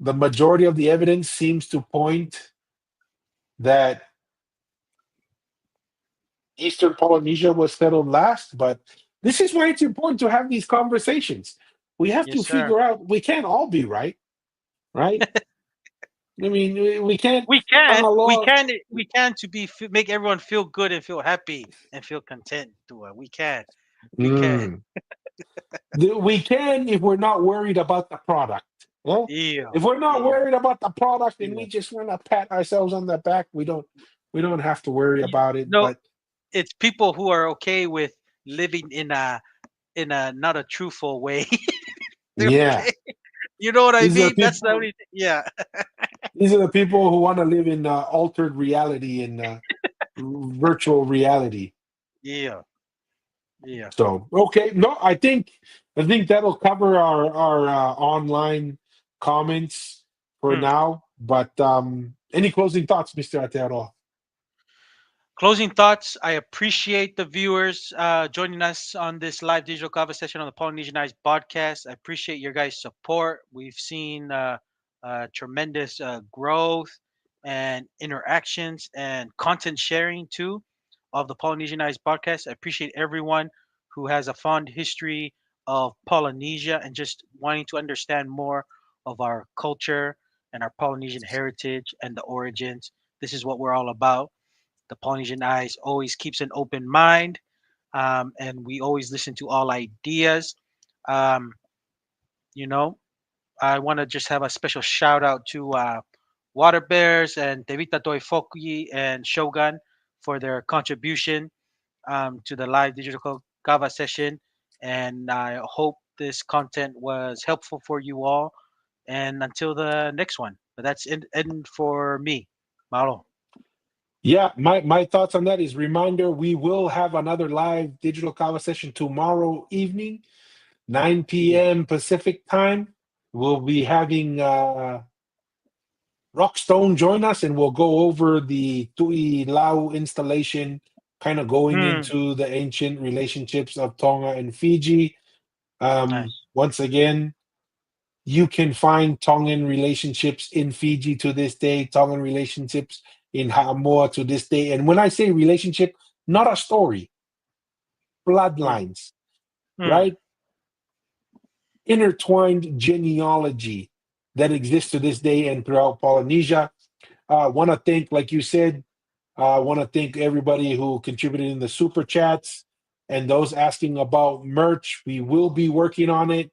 the majority of the evidence seems to point that Eastern Polynesia was settled last, but this is why it's important to have these conversations. we have to Yes, sir. figure out. We can't all be right, right? I mean, we can't We on can, a we law. can, we can to be make everyone feel good and feel happy and feel content. To it, we can. Mm. We can if we're not worried about the product. Huh? Yeah, If we're not yeah, worried about the product and yeah. we just want to pat ourselves on the back, we don't have to worry about it. No, But it's people who are okay with living in a not a truthful way. They're yeah, okay. You know what I these are the mean? That's the people. only thing. Yeah, These are the people who want to live in altered reality and virtual reality. yeah, yeah. So okay, no, I think that'll cover our online comments for Hmm. now. But any closing thoughts, Mister Atearo? Closing thoughts. I appreciate the viewers joining us on this live digital conversation on the Polynesianized podcast. I appreciate your guys' support. We've seen tremendous growth and interactions and content sharing too of the Polynesianized podcast. I appreciate everyone who has a fond history of Polynesia and just wanting to understand more of our culture and our Polynesian heritage and the origins. This is what we're all about. The Polynesian Eyes always keeps an open mind, and we always listen to all ideas. Um, you know, I want to just have a special shout out to Water Bears and Tevita Toifoki and Shogun for their contribution to the live digital Kava session. And I hope this content was helpful for you all. And until the next one, but that's end for me. Malo. Yeah, my thoughts on that is reminder we will have another live digital conversation tomorrow evening, 9 Yeah. p.m. Pacific time. We'll be having Rockstone join us and we'll go over the Tui Lau installation, kind of going Hmm. into the ancient relationships of Tonga and Fiji. Nice. Once again, you can find Tongan relationships in Fiji to this day, Tongan relationships in Samoa to this day. And when I say relationship, not a story, Hmm. bloodlines, Hmm. right? Intertwined genealogy that exists to this day and throughout Polynesia. Want to thank, like you said, I want to thank everybody who contributed in the super chats and those asking about merch. We will be working on it.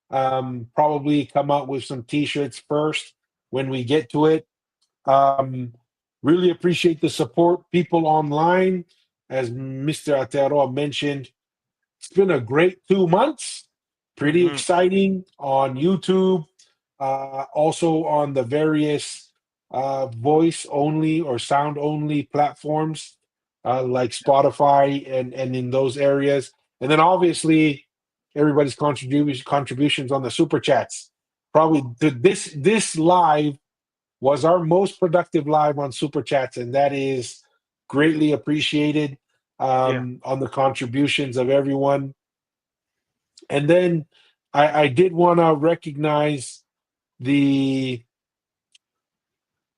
Probably come out with some t-shirts first when we get to it. Um, really appreciate the support, people online. As Mr. Ateroa mentioned, it's been a great 2 months. Pretty Hmm. exciting on YouTube, also on the various voice only or sound only platforms like Spotify and in those areas. And then obviously everybody's contributions on the super chats. Probably this live was our most productive live on super chats, and that is greatly appreciated Yeah. on the contributions of everyone. And then I did want to recognize the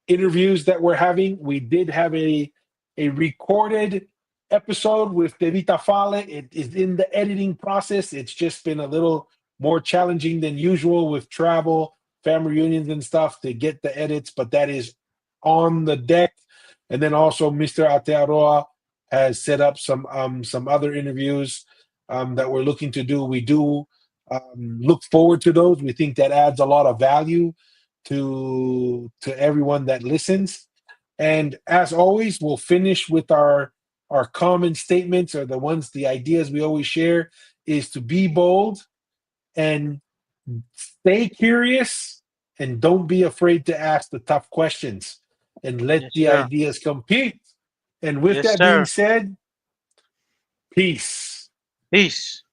interviews that we're having. We did have a recorded episode with Devita Fale. It is in the editing process. It's just been a little more challenging than usual with travel, family reunions, and stuff to get the edits, but that is on the deck. And then also, Mr. Atearoa has set up some other interviews that we're looking to do. We do look forward to those. We think that adds a lot of value to everyone that listens. And as always, we'll finish with our common statements or the ideas we always share is to be bold and stay curious and don't be afraid to ask the tough questions and let Yes, the sir. ideas compete. And with Yes, that being sir. said, peace. Peace.